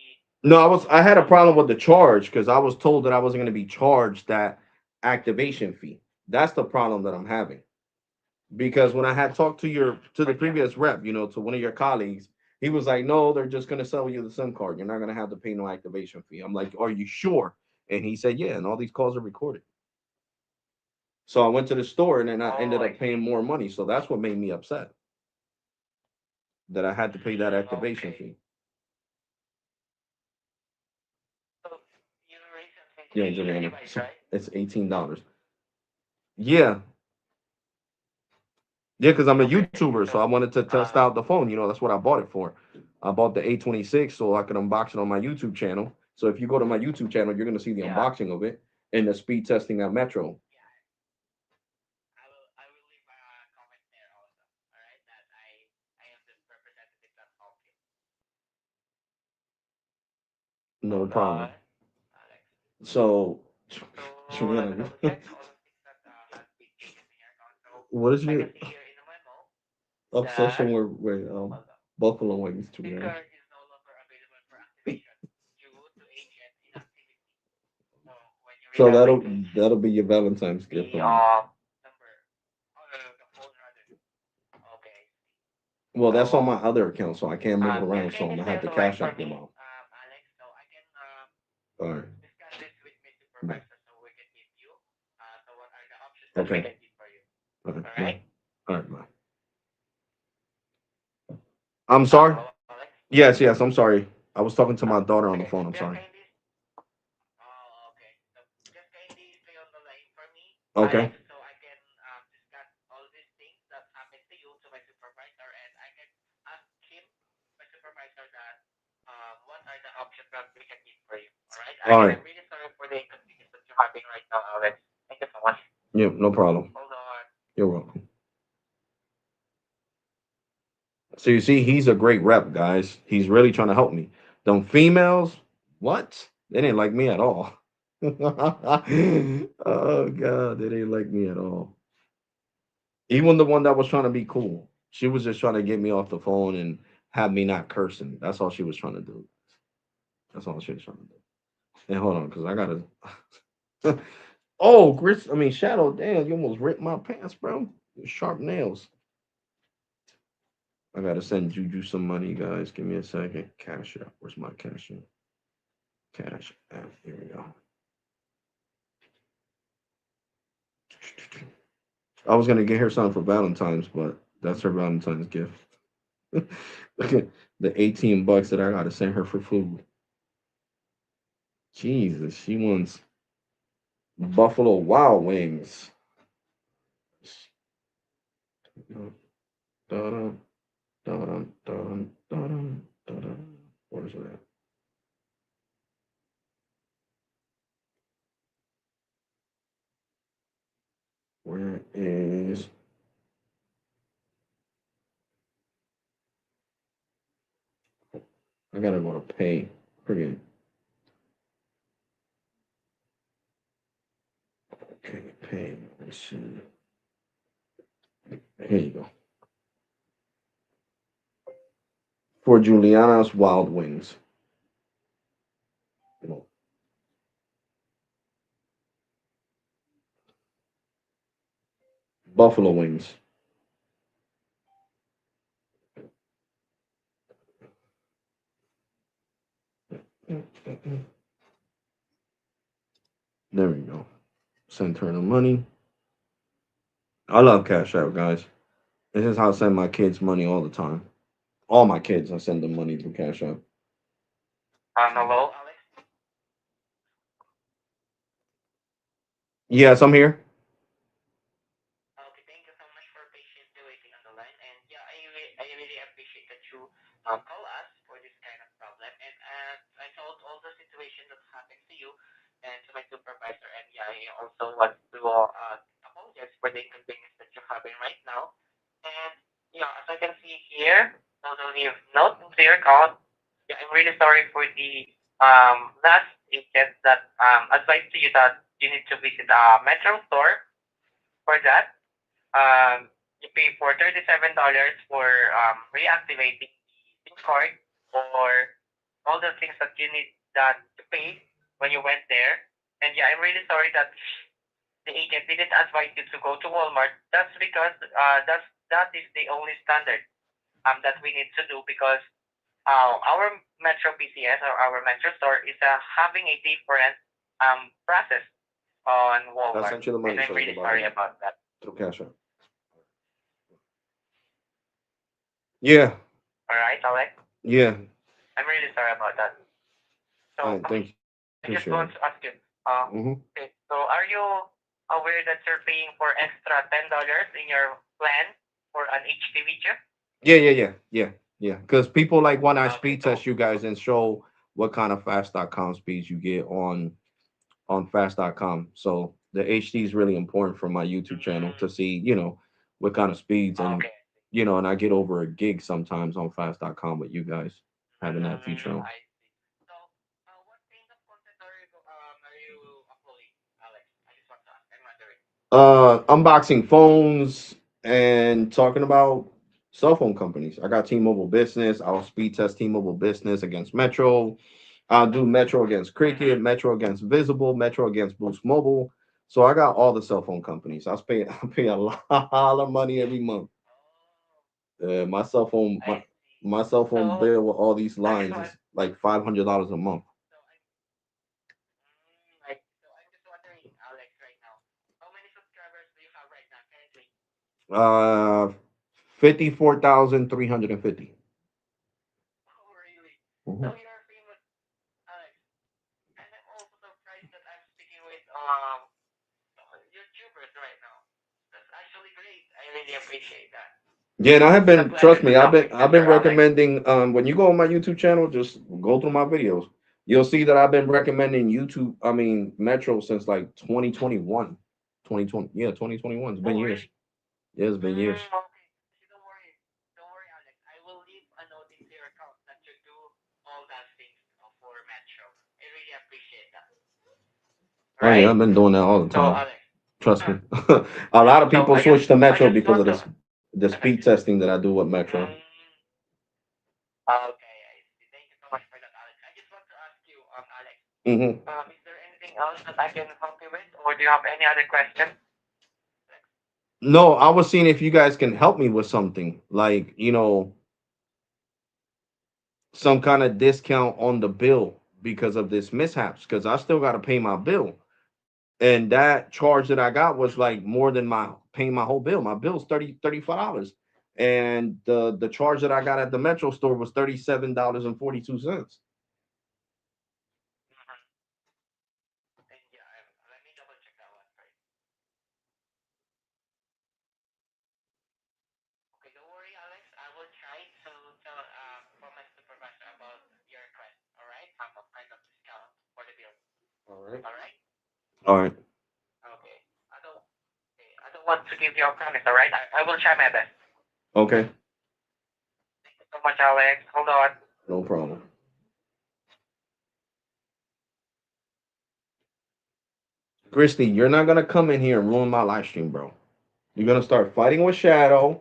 no, I had a problem with the charge because I was told that I wasn't going to be charged that activation fee. That's the problem that I'm having. Because when I had talked to the right here? previous rep, to one of your colleagues, he was like, "No, they're just going to sell you the SIM card. You're not going to have to pay no activation fee." I'm like, "Are you sure?" And he said, "Yeah." And all these calls are recorded. So I went to the store and then I Oh, ended I up paying see. more money. So that's what made me upset that I had to pay that activation Okay. fee. So you recently Yeah, changed your Juliana, device, right? it's $18. Yeah, yeah, because I'm a Okay. YouTuber, so So I wanted to test out the phone. That's what I bought it for. I bought the A26 so I could unbox it on my YouTube channel. So if you go to my YouTube channel, you're gonna see the yeah, unboxing of it and the speed testing at Metro. yeah. I will leave a comment there also. All right, that I am the representative that helped you. No Hold problem. on, Alex. So, So let me Juliana, double check all the things that has been taken in your account. So what is I your can see here in the memo obsession that with hold on, buffalo wings, SIM Juliana? card is no longer available for activation due to agent inactivity. So when you read So that that'll quickly, that'll be your Valentine's gift the for me. number, the phone rather. Okay, I see. Well, that's on my So other account, so I can't move it just around. So I'm kindly gonna stay have on to the line cash for out the me, amount. Alex, so I can All right. discuss this with my Bye. supervisor so we can give you. So what are the options that we Okay. can give for you? All right. All Bye. right. All right. Bye. I'm sorry. Hello, Alex. Yes. Yes. I'm sorry. I was talking to my daughter on the Okay. phone. I'm Just sorry. kindly. Oh, okay. So just kindly stay on the line for me, Okay. Alex, so I can discuss all these things that happened to you to my supervisor, and I can ask him, my supervisor, that what are the options that we can give for you. All right. All Again, right. I'm really sorry for the inconvenience that you're having right now, Alex. Thank you so much. Yeah. No problem. Hold on. You're welcome. So you see, he's a great rep, guys. He's really trying to help me. Them females, what? They didn't like me at all. Oh God, they didn't like me at all. Even the one that was trying to be cool, she was just trying to get me off the phone and have me not cursing. That's all she was trying to do. That's all she was trying to do. And hold on, because I gotta. Oh, Chris, I mean Shadow. Damn, you almost ripped my pants, bro. Sharp nails. I gotta send Juju some money, guys. Give me a second. Cash out. Where's my cash out? Cash app. Here we go. I was gonna get her something for Valentine's, but that's her Valentine's gift. Look at the 18 bucks that I gotta send her for food. Jesus, she wants Buffalo Wild Wings. Dun, dun, dun, dun, dun. Where's that? Where is? I gotta go to pay. Forget it. Okay, pay. Let's see. Here you go. For Juliana's Wild Wings. Buffalo Wings. There we go. Send her the money. I love Cash App, guys. This is how I send my kids money all the time. All my kids, I send them money through Cash App. Hello, Alex. Yes, I'm here. Okay, thank you so much for patiently waiting on the line. And yeah, I really appreciate that you call us for this kind of problem. And I told all the situation that happened to you and to my supervisor. And yeah, I also want to apologize for the inconvenience that you're having right now. And yeah, as I can see here, although you've not clear call, yeah, I'm really sorry for the last agent that advised to you that you need to visit a Metro store for that. You pay for $37 for reactivating the SIM card or all the things that you need that to pay when you went there. And yeah, I'm really sorry that the agent didn't advise you to go to Walmart. That's because that is the only standard that we need to do because our Metro PCS or our Metro store is having a different process on I Walmart, sent you the and money, I'm so it's really about sorry it about that. through Cash App. Yeah, All right, Alex. yeah. I'm really sorry about that. All So right, thank you. I just Appreciate want it. to ask you, Hmm. okay, so are you aware that you're paying for extra $10 in your plan for an HD video? Yeah, yeah, yeah, yeah, yeah. Because people like when I Okay, speed test so you guys and show what kind of fast.com speeds you get on fast.com. So the HD is really important for my YouTube channel to see, what kind of speeds and okay, and I get over a gig sometimes on fast.com with you guys having that feature on. I see. So, what kind of content are you uploading, Alex? I just want to ask. I'm wondering. Unboxing phones and talking about cell phone companies. I got T-Mobile Business. I'll speed test T-Mobile Business against Metro. I'll do Metro against Cricket, Metro against Visible, Metro against Boost Mobile. So I got all the cell phone companies. I pay a lot of money every month. Oh, My cell phone I my see. my cell phone So, bill with all these I just lines want. is like $500 a month. So I'm just wondering, Alex, right now, how many subscribers do you have right now currently? Uh 54,350. Oh, really? Mhm. So you're famous, Alex. And I'm also surprised that I'm speaking with YouTubers right now. That's actually great. I really appreciate that. Yeah, and I have It's a been, pleasure trust to me, talk with you, I've been Sir Alex. recommending when you go on my YouTube channel, just go through my videos. You'll see that I've been recommending Metro since like 2021. 2020. Yeah, 2021. It's been Oh, years. really? Yeah, it's been years. Okay. See, don't worry. Don't worry, Alex. I will leave a note into your account that you do all that things for Metro. I really appreciate that. Oh yeah, Right? I've been doing that all the So, time. Alex. Trust me. A lot of So people switch to I Metro just because want of to. this the speed testing that I do with Metro. Mm, okay, I see. Thank you so much for that, Alex. I just want to ask you, Alex, Hmm. is there anything else that I can help you with, or do you have any other question? No, I was seeing if you guys can help me with something like, some kind of discount on the bill because of this mishaps because I still got to pay my bill. And that charge that I got was like more than my paying my whole bill. My bill's $35. And the charge that I got at the Metro store was $37.42. Mm-hmm. And yeah, let me double check that one first. Okay, don't worry, Alex. I will try to tell for my supervisor about your request. All right, have a kind of discount for the bill. All right. All right. All right. Okay. I don't. Okay, I don't want to give you a promise. All right. I will try my best. Okay. Thank you so much, Alex. Hold on. No problem. Christy, you're not gonna come in here and ruin my live stream, bro. You're gonna start fighting with Shadow,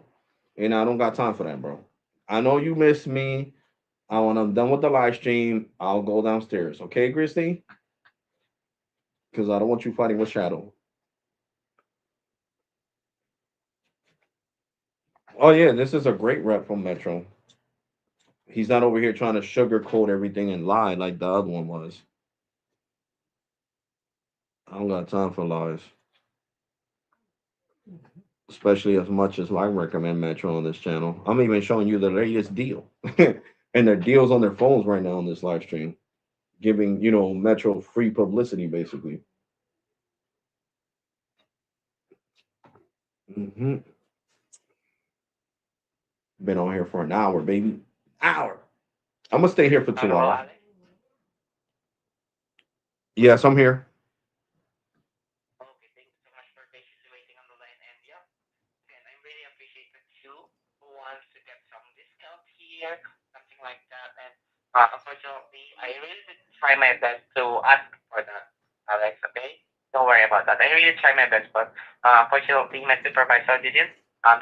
and I don't got time for that, bro. I know you miss me. When I'm done with the live stream, I'll go downstairs. Okay, Christy? Because I don't want you fighting with Shadow. Oh yeah, this is a great rep from Metro. He's not over here trying to sugarcoat everything and lie like the other one was. I don't got time for lies, especially as much as I recommend Metro on this channel. I'm even showing you the latest deal, and their deals on their phones right now on this live stream, giving Metro free publicity basically. Hmm. Been on here for an hour, baby. Hour. I'm gonna stay here for two Hello, hours. Alex. Yes, I'm here. Okay, thank you so much for patiently waiting on the line. And yeah, again, I really appreciate that you who wants to get some discount here, something like that. And unfortunately, I really did try my best to ask for that, Alex. Okay, don't worry about that. I really try my best, but unfortunately, my supervisor didn't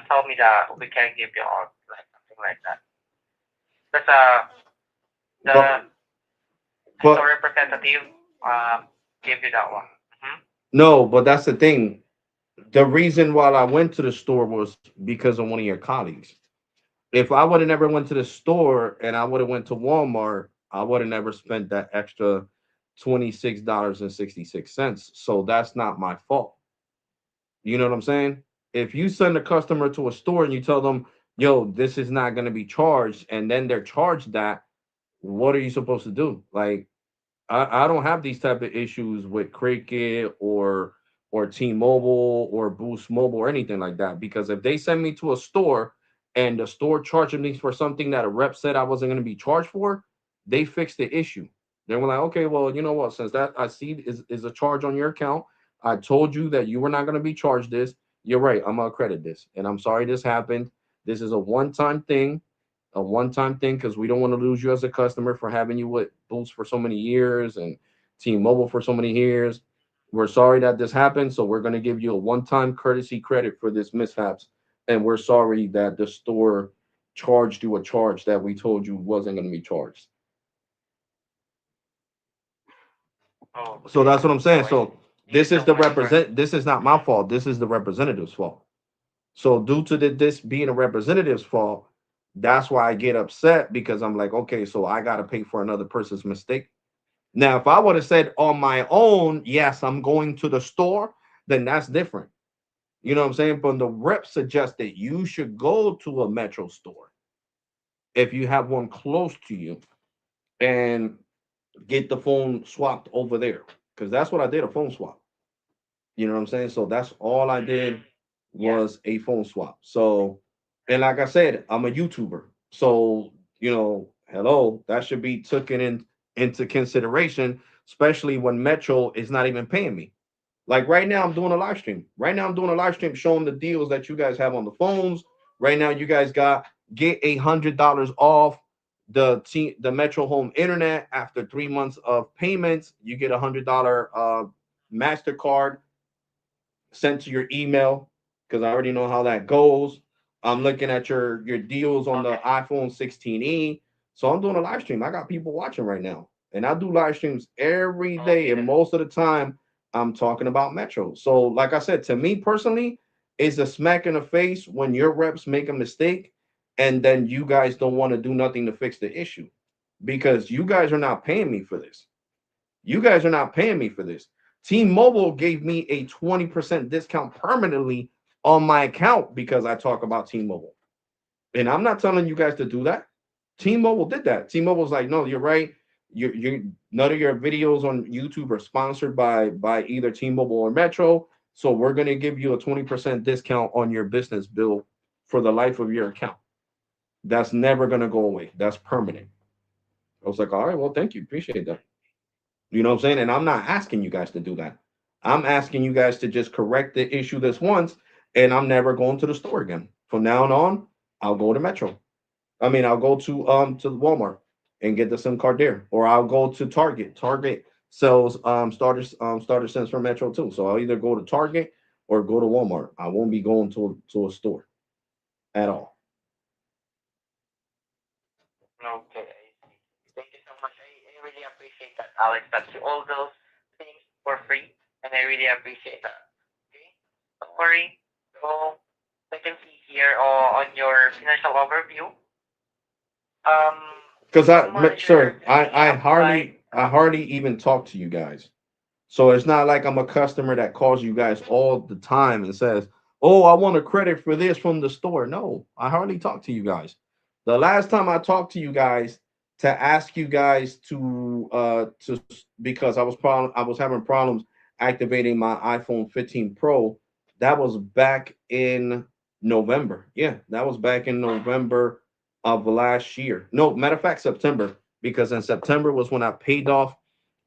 tell me that we can give you all like something like that. Because the But store but representative gave you that one. Mm-hmm. no, but that's the thing. The reason why I went to the store was because of one of your colleagues. If I would have never went to the store and I would have went to Walmart, I would have never spent that extra $26.66. So that's not my fault. You know what I'm saying? If you send a customer to a store and you tell them, yo, this is not going to be charged, and then they're charged that, what are you supposed to do? Like, I don't have these type of issues with Cricket or T-Mobile or Boost Mobile or anything like that. Because if they send me to a store and the store charging me for something that a rep said I wasn't going to be charged for, they fixed the issue. They were like, okay, well, you know what? Since that I see is a charge on your account, I told you that you were not going to be charged this. You're right. I'm gonna credit this, and I'm sorry this happened. This is a one-time thing because we don't want to lose you as a customer for having you with Boost for so many years and T-Mobile for so many years. We're sorry that this happened, so we're going to give you a one-time courtesy credit for this mishaps, and we're sorry that the store charged you a charge that we told you wasn't going to be charged. So Okay. that's what I'm So saying. I So thank you so much for. this is not my Mhm. fault. This is the representative's fault. So due to this being a representative's fault, that's why I get upset because I'm like, okay, so I got to pay for another person's mistake. Now, if I would have said on my own, yes, I'm going to the store, then that's different. You know what I'm saying? But the rep suggested you should go to a Metro store if you have one close to you and get the phone swapped over there. Because that's what I did, a phone swap. You know what I'm saying? So that's all I Mhm. did Yeah. was a phone swap. So, and like I said, I'm a YouTuber. So, hello, that should be taken into consideration, especially when Metro is not even paying me. Like right now, I'm doing a live stream. Right now, I'm doing a live stream showing the deals that you guys have on the phones. Right now, you guys get $100 off the Metro Home Internet after 3 months of payments. You get $100 Mastercard sent to your email because I already know how that goes. I'm looking at your deals on the Okay. iPhone 16e. So I'm doing a live stream. I got people watching right now. And I do live streams every day. Okay. And most of the time, I'm talking about Metro. So, like I said, to me personally, it's a smack in the face when your reps make a mistake and then you guys don't want to do nothing to fix the issue because you guys are not paying me for this. You guys are not paying me for this. T-Mobile gave me a 20% discount permanently on my account because I talk about T-Mobile. And I'm not telling you guys to do that. T-Mobile did that. T-Mobile's like, no, you're right. You none of your videos on YouTube are sponsored by either T-Mobile or Metro. So we're gonna give you a 20% discount on your business bill for the life of your account. That's never gonna go away. That's permanent. I was like, all right, well, thank you. Appreciate that. You know what I'm saying? And I'm not asking you guys to do that. I'm asking you guys to just correct the issue this once, and I'm never going to the store again. From now on, I'll go to Metro. I mean, I'll go to Walmart and get the SIM card there, or I'll go to Target. Target sells starter SIMs for Metro too. So I'll either go to Target or go to Walmart. I won't be going to a store at all. Okay. I see. Thank you so much. I really appreciate that, Alex. That's all those things for free, and I really appreciate that. Okay. Don't worry. So I can see here on your financial overview. Um, Because the sir, manager actually applied. I hardly even talk to you guys. So it's not like I'm a customer that calls you guys all the time and says, "Oh, I want a credit for this from the store." No, I hardly talk to you guys. The last time I talked to you guys to ask you guys because I was having problems activating my iPhone 15 Pro. That was back in November. Yeah, that was back in November of last year. No, matter of fact, September, because in September was when I paid off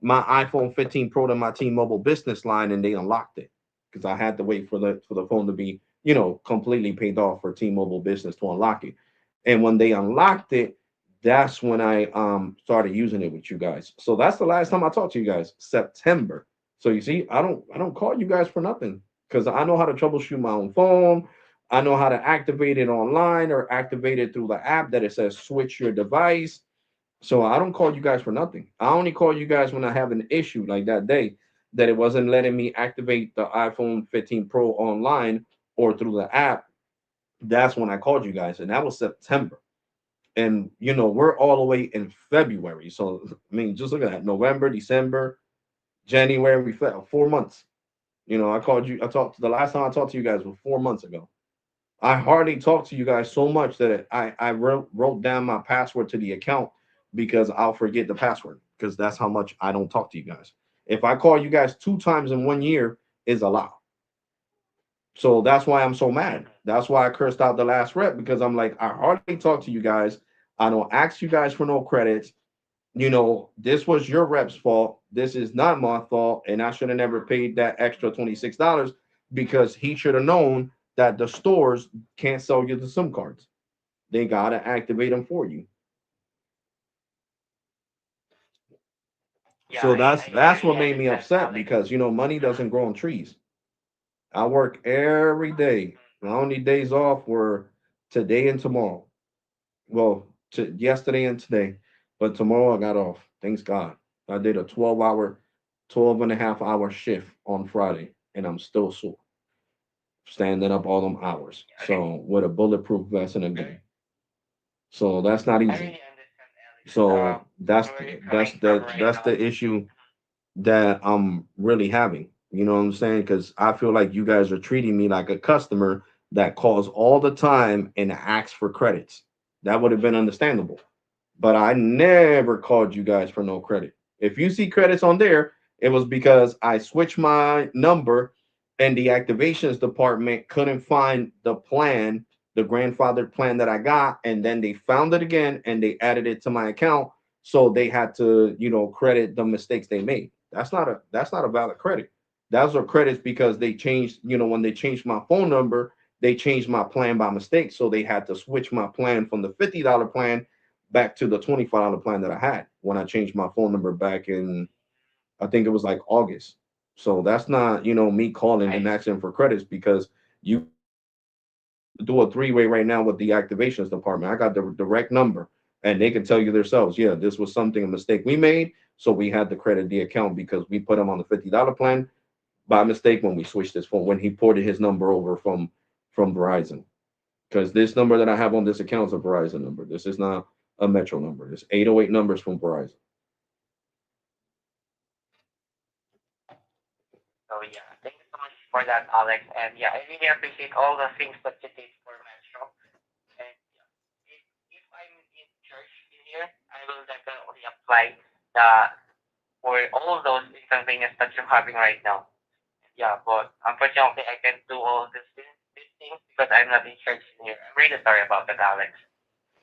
my iPhone 15 Pro to my T-Mobile business line, and they unlocked it because I had to wait for the phone to be, completely paid off for T-Mobile business to unlock it. And when they unlocked it, that's when I started using it with you guys. So that's the last time I talked to you guys, September. So you see, I don't call you guys for nothing because I know how to troubleshoot my own phone. I know how to activate it online or activate it through the app that it says switch your device. So I don't call you guys for nothing. I only call you guys when I have an issue like that day that it wasn't letting me activate the iPhone 15 Pro online or through the app. That's when I called you guys, and that was September. And we're all the way in February. So I mean, just look at that: November, December, January, 4 months. I called you. I talked the last time I talked to you guys was 4 months ago. I hardly talk to you guys so much that I wrote down my password to the account because I'll forget the password because that's how much I don't talk to you guys. If I call you guys 2 times in 1 year is a lot. So that's why I'm so mad. That's why I cursed out the last rep because I'm like, I hardly talk to you guys. I don't ask you guys for no credits. This was your rep's fault. This is not my fault. And I should have never paid that extra $26 because he should have known that the stores can't sell you the SIM cards. They got to activate them for you. Yeah, So that's I that's what really made me understand, upset Alex. because money doesn't grow on trees. I work every day. My only days off were today and tomorrow. Well, yesterday and today, but tomorrow I got off. Thanks God. I did a 12 and a half hour shift on Friday, and I'm still sore, standing up all them hours. Okay. So with a bulletproof vest and a gun. So that's not I easy. really understand, Alex. So that's Where you're that's coming from the right that's now. the issue that I'm really having. You know what I'm saying? Because I feel like you guys are treating me like a customer that calls all the time and asks for credits. That would have been understandable. But I never called you guys for no credit. If you see credits on there, it was because I switched my number and the activations department couldn't find the plan, the grandfathered plan that I got, and then they found it again and they added it to my account. So they had to, credit the mistakes they made. That's not a valid credit. Those are credits because they changed, when they changed my phone number, they changed my plan by mistake. So they had to switch my plan from the $50 plan back to the $25 plan that I had when I changed my phone number back in, I think it was like August. So that's not, me calling and I asking for credits because you guys can do a three-way right now with the activations department. I got the direct number and they can tell you themselves, yeah, this was something, a mistake we made. So we had to credit the account because we put him on the $50 plan by mistake when we switched his phone, when he ported his number over from Verizon. Because this number that I have on this account is a Verizon number. This is not a Metro number. It's 808 numbers from Verizon. so yeah. Thank you so much for that, Alex. And yeah, I really appreciate all the things that you did for Metro. And yeah, if I'm in church in here, I will definitely apply the for all of those inconveniences that you're having right now. Yeah, but unfortunately, I can't do all of these things because I'm not in church in here. I'm really sorry about that, Alex.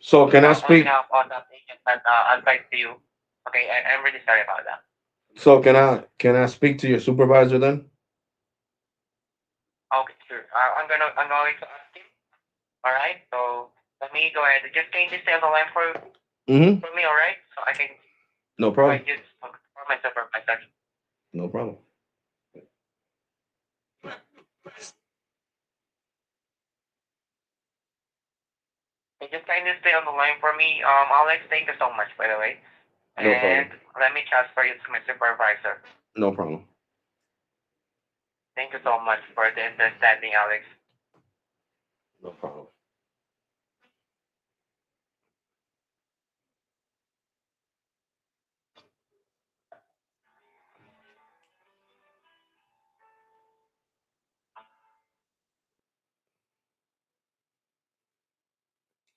So can I On speak? behalf of that agent that advised to you, okay, I'm really sorry about that. So can I speak to your supervisor then? Okay, sure. I'm going to ask him. All right. So let me go ahead. Just can you stay on the line Mm-hmm. for me? All right. So I can No provide problem. you for my supervisor. No problem. Can you just kindly stay on the line for me, Alex? Thank you so much, by the way. No problem. And let me transfer you to my supervisor. No problem. Thank you so much for the understanding, Alex. No problem.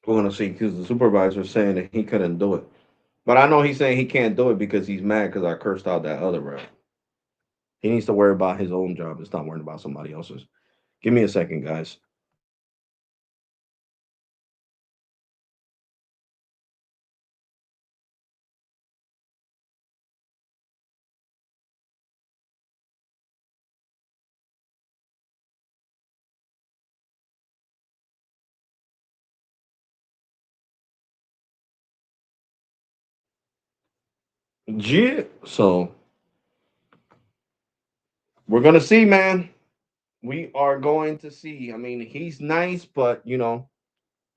We're gonna see because the supervisor is saying that he couldn't do it. But I know he's saying he can't do it because he's mad because I cursed out that other rep. He needs to worry about his own job and stop worrying about somebody else's. Give me a second, guys. Yeah. So we're gonna see, man. We are going to see. I mean, he's nice, but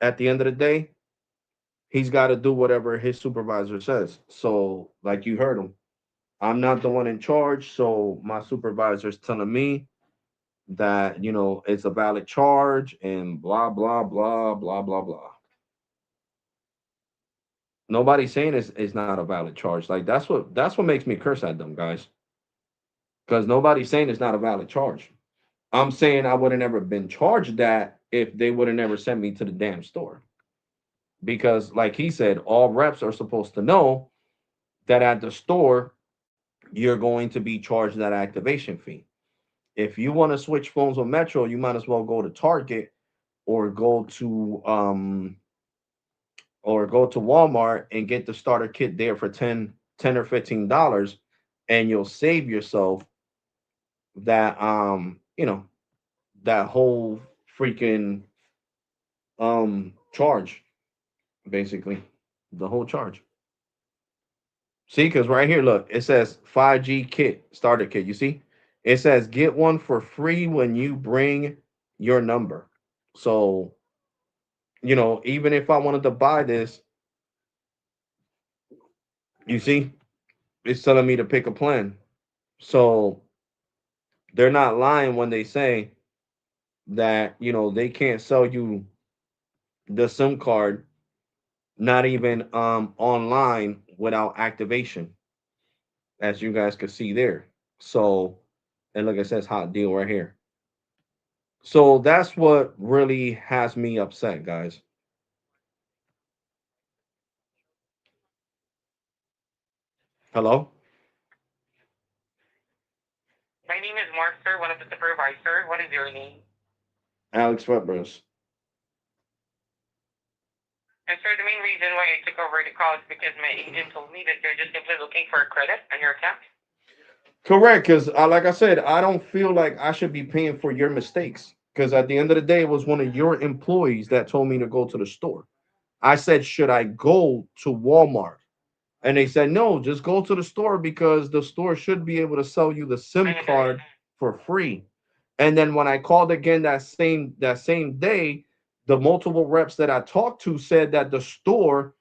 at the end of the day, he's got to do whatever his supervisor says. So, like you heard him, I'm not the one in charge. So my supervisor's telling me that it's a valid charge and blah blah blah blah blah blah. Nobody's saying it's not a valid charge. Like that's what makes me curse at them guys, because nobody's saying it's not a valid charge. I'm saying I would have never been charged that if they would have never sent me to the damn store. Because, like he said, all reps are supposed to know that at the store you're going to be charged that activation fee. If you want to switch phones with Metro, you might as well go to Target or go to Walmart and get the starter kit there for 10 or $15, and you'll save yourself that that whole freaking charge, basically. The whole charge. See, because right here, look, it says 5G kit, starter kit. You see? It says get one for free when you bring your number. So, even if I wanted to buy this, you see, it's telling me to pick a plan. So they're not lying when they say that, they can't sell you the SIM card, not even online without activation, as you guys can see there. So, and look, it says hot deal right here. So that's what really has me upset, guys. Hello? My name is Mark, sir, one of the supervisor. What is your name? Alex Webbers. And sir, the main reason why I took over the call is because my agent told me that you're just simply looking for a credit on your account. Correct, because like I said, I don't feel like I should be paying for your mistakes. Because at the end of the day, it was one of your employees that told me to go to the store. I said, should I go to Walmart? And they said, no, just go to the store because the store should be able to sell you the SIM card for free. And then when I called again that same day, the multiple reps that I talked to said that the store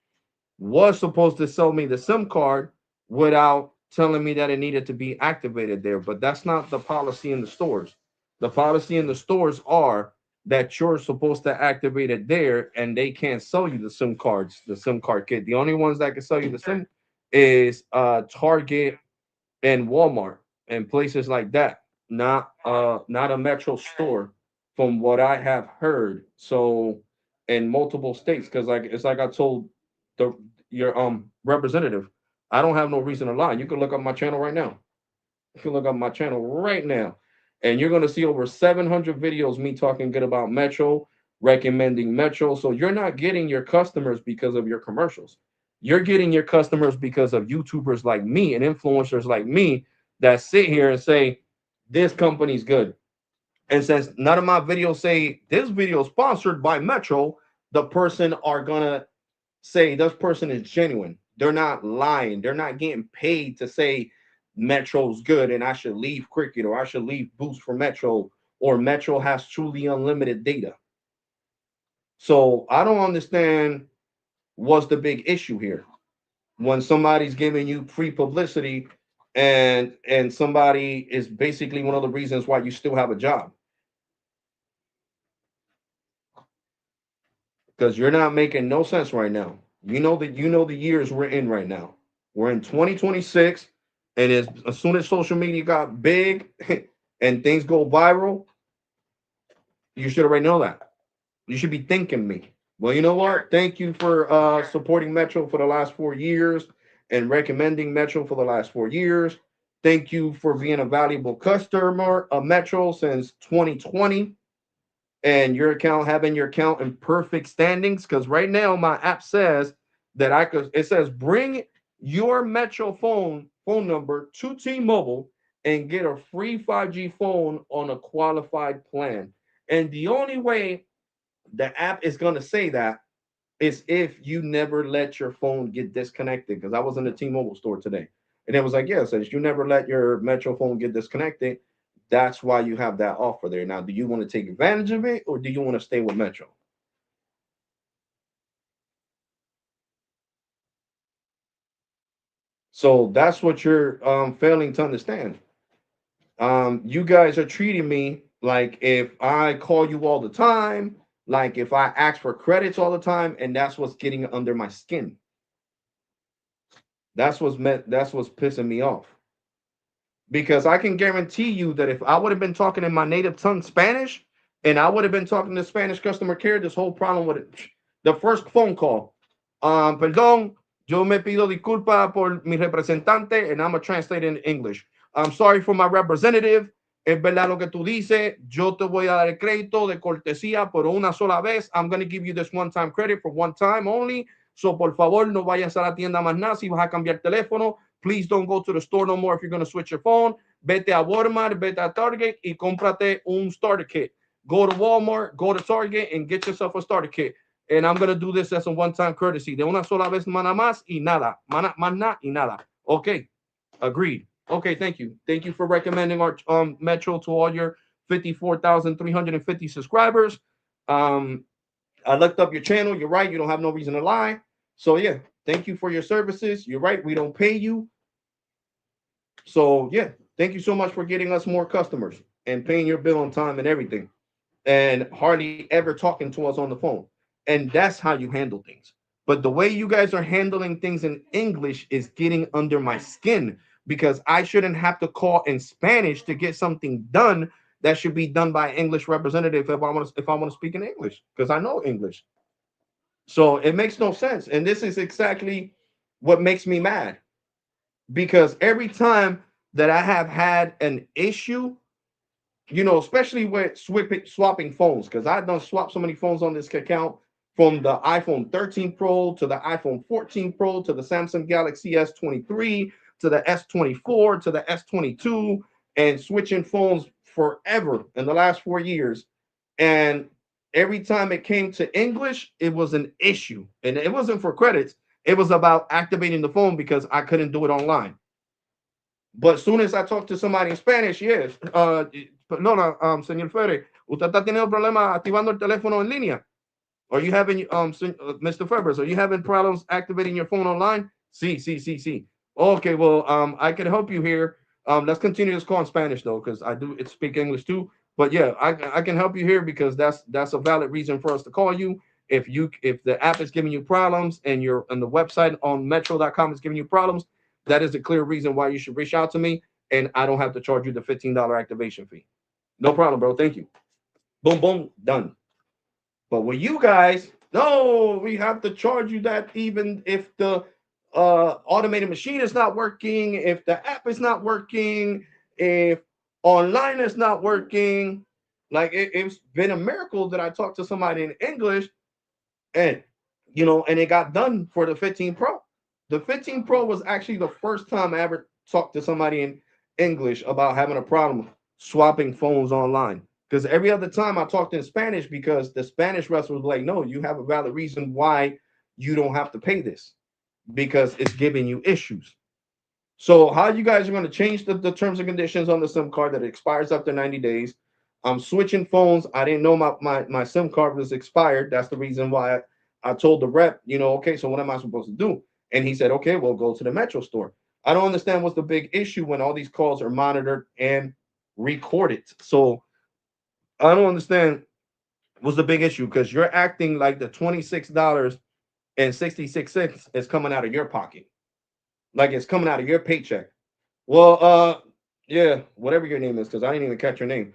was supposed to sell me the SIM card without telling me that it needed to be activated there. But that's not the policy in the stores. The policy in the stores are that you're supposed to activate it there, and they can't sell you the SIM cards, the SIM card kit. The only ones that can sell you the SIM is Target and Walmart and places like that. Not a Metro store, from what I have heard. So in multiple states, because like I told the your representative, I don't have no reason to lie. You can look up my channel right now. You can look up my channel right now, and you're gonna see over 700 videos me talking good about Metro, recommending Metro. So you're not getting your customers because of your commercials. You're getting your customers because of YouTubers like me and influencers like me that sit here and say this company's good. And since none of my videos say this video is sponsored by Metro, the person are gonna say this person is genuine. They're not lying. They're not getting paid to say Metro's good and I should leave Cricket or I should leave Boost for Metro or Metro has truly unlimited data. So I don't understand what's the big issue here when somebody's giving you free publicity and somebody is basically one of the reasons why you still have a job, because you're not making no sense right now. The years we're in right now. We're in 2026, and as soon as social media got big and things go viral, you should already know that. You should be thanking me. Well, you know what? Thank you for supporting Metro for the last 4 years and recommending Metro for the last 4 years. Thank you for being a valuable customer of Metro since 2020. and your account having your account in perfect standings. Because right now my app says that I could. It says bring your Metro phone number to T-Mobile and get a free 5G phone on a qualified plan. And the only way the app is going to say that is if you never let your phone get disconnected. Because I was in the T-Mobile store today, and it was like, yeah, it says you never let your Metro phone get disconnected. That's why you have that offer there. Now, do you want to take advantage of it, or do you want to stay with Metro? So that's what you're failing to understand. You guys are treating me like if I call you all the time, like if I ask for credits all the time, and that's what's getting under my skin. That's what's pissing me off. Because I can guarantee you that if I would have been talking in my native tongue Spanish and I would have been talking to Spanish customer care, this whole problem would have the first phone call. Perdón, yo me pido disculpa por mi representante, and I'm gonna translate in English. I'm sorry for my representative. Es verdad lo que tú dices. Yo te voy a dar el crédito de cortesía por una sola vez. I'm going to give you this one time credit for one time only. So, por favor, no vayas a la tienda más nada si vas a cambiar teléfono. Please don't go to the store no more if you're going to switch your phone. Vete a Walmart, vete a Target y cómprate un starter kit. Go to Walmart, go to Target, and get yourself a starter kit. And I'm going to do this as a one-time courtesy. De una sola vez más y nada. Más nada y nada. Okay. Agreed. Okay, thank you. Thank you for recommending our Metro to all your 54,350 subscribers. Um, I looked up your channel. You're right. You don't have no reason to lie. So yeah, thank you for your services. You're right. We don't pay you. So yeah, thank you so much for getting us more customers and paying your bill on time and everything, and hardly ever talking to us on the phone. And that's how you handle things. But the way you guys are handling things in English is getting under my skin, because I shouldn't have to call in Spanish to get something done that should be done by an English representative if I want to speak in English, because I know English. So it makes no sense. And this is exactly what makes me mad, because every time that I have had an issue, especially with swapping phones, because I've done swap so many phones on this account, from the iPhone 13 Pro to the iPhone 14 Pro to the Samsung Galaxy S23 to the S24 to the S22, and switching phones forever in the last 4 years. And every time it came to English, it was an issue. And it wasn't for credits, it was about activating the phone because I couldn't do it online. But as soon as I talk to somebody in Spanish, yes, perdona, señor Ferre, usted está teniendo problemas activando el teléfono en línea. Are you having, Mr. Febres, are you having problems activating your phone online? Sí. Okay, well, I can help you here. Let's continue this call in Spanish though, because I do speak English too. But yeah, I can help you here because that's a valid reason for us to call you. If the app is giving you problems and the website on metro.com is giving you problems, that is a clear reason why you should reach out to me, and I don't have to charge you the $15 activation fee. No problem, bro. Thank you. Boom, boom, done. But with you guys, no, we have to charge you that even if the automated machine is not working, if the app is not working, if online is not working. Like it's been a miracle that I talked to somebody in English, and and it got done for the 15 Pro. The 15 Pro was actually the first time I ever talked to somebody in English about having a problem swapping phones online. Because every other time I talked in Spanish, because the Spanish rest was like, no, you have a valid reason why you don't have to pay this, because it's giving you issues. So how you guys are going to change the terms and conditions on the SIM card that expires after 90 days? I'm switching phones. I didn't know my SIM card was expired. That's the reason why I told the rep, okay, so what am I supposed to do? And he said, okay, well, go to the Metro store. I don't understand what's the big issue when all these calls are monitored and recorded. So I don't understand what's the big issue, because you're acting like the $26.66 is coming out of your pocket, like it's coming out of your paycheck. Well, yeah, whatever your name is, because I didn't even catch your name.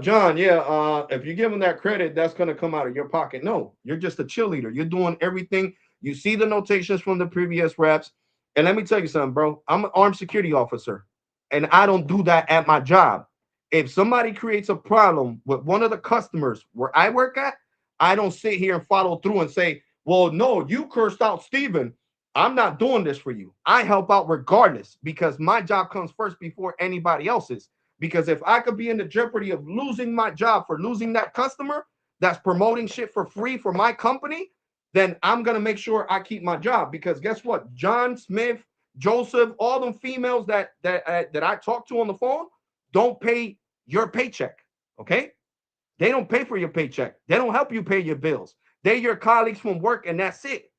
John, yeah, if you give them that credit, that's gonna come out of your pocket. No, you're just a cheerleader. You're doing everything. You see the notations from the previous reps. And let me tell you something, bro. I'm an armed security officer, and I don't do that at my job. If somebody creates a problem with one of the customers where I work at, I don't sit here and follow through and say, well, no, you cursed out Steven. I'm not doing this for you. I help out regardless because my job comes first before anybody else's. Because if I could be in the jeopardy of losing my job for losing that customer that's promoting shit for free for my company, then I'm gonna make sure I keep my job. Because guess what? John Smith, Joseph, all them females that I talk to on the phone don't pay your paycheck. Okay? They don't pay for your paycheck. They don't help you pay your bills. They're your colleagues from work, and that's it.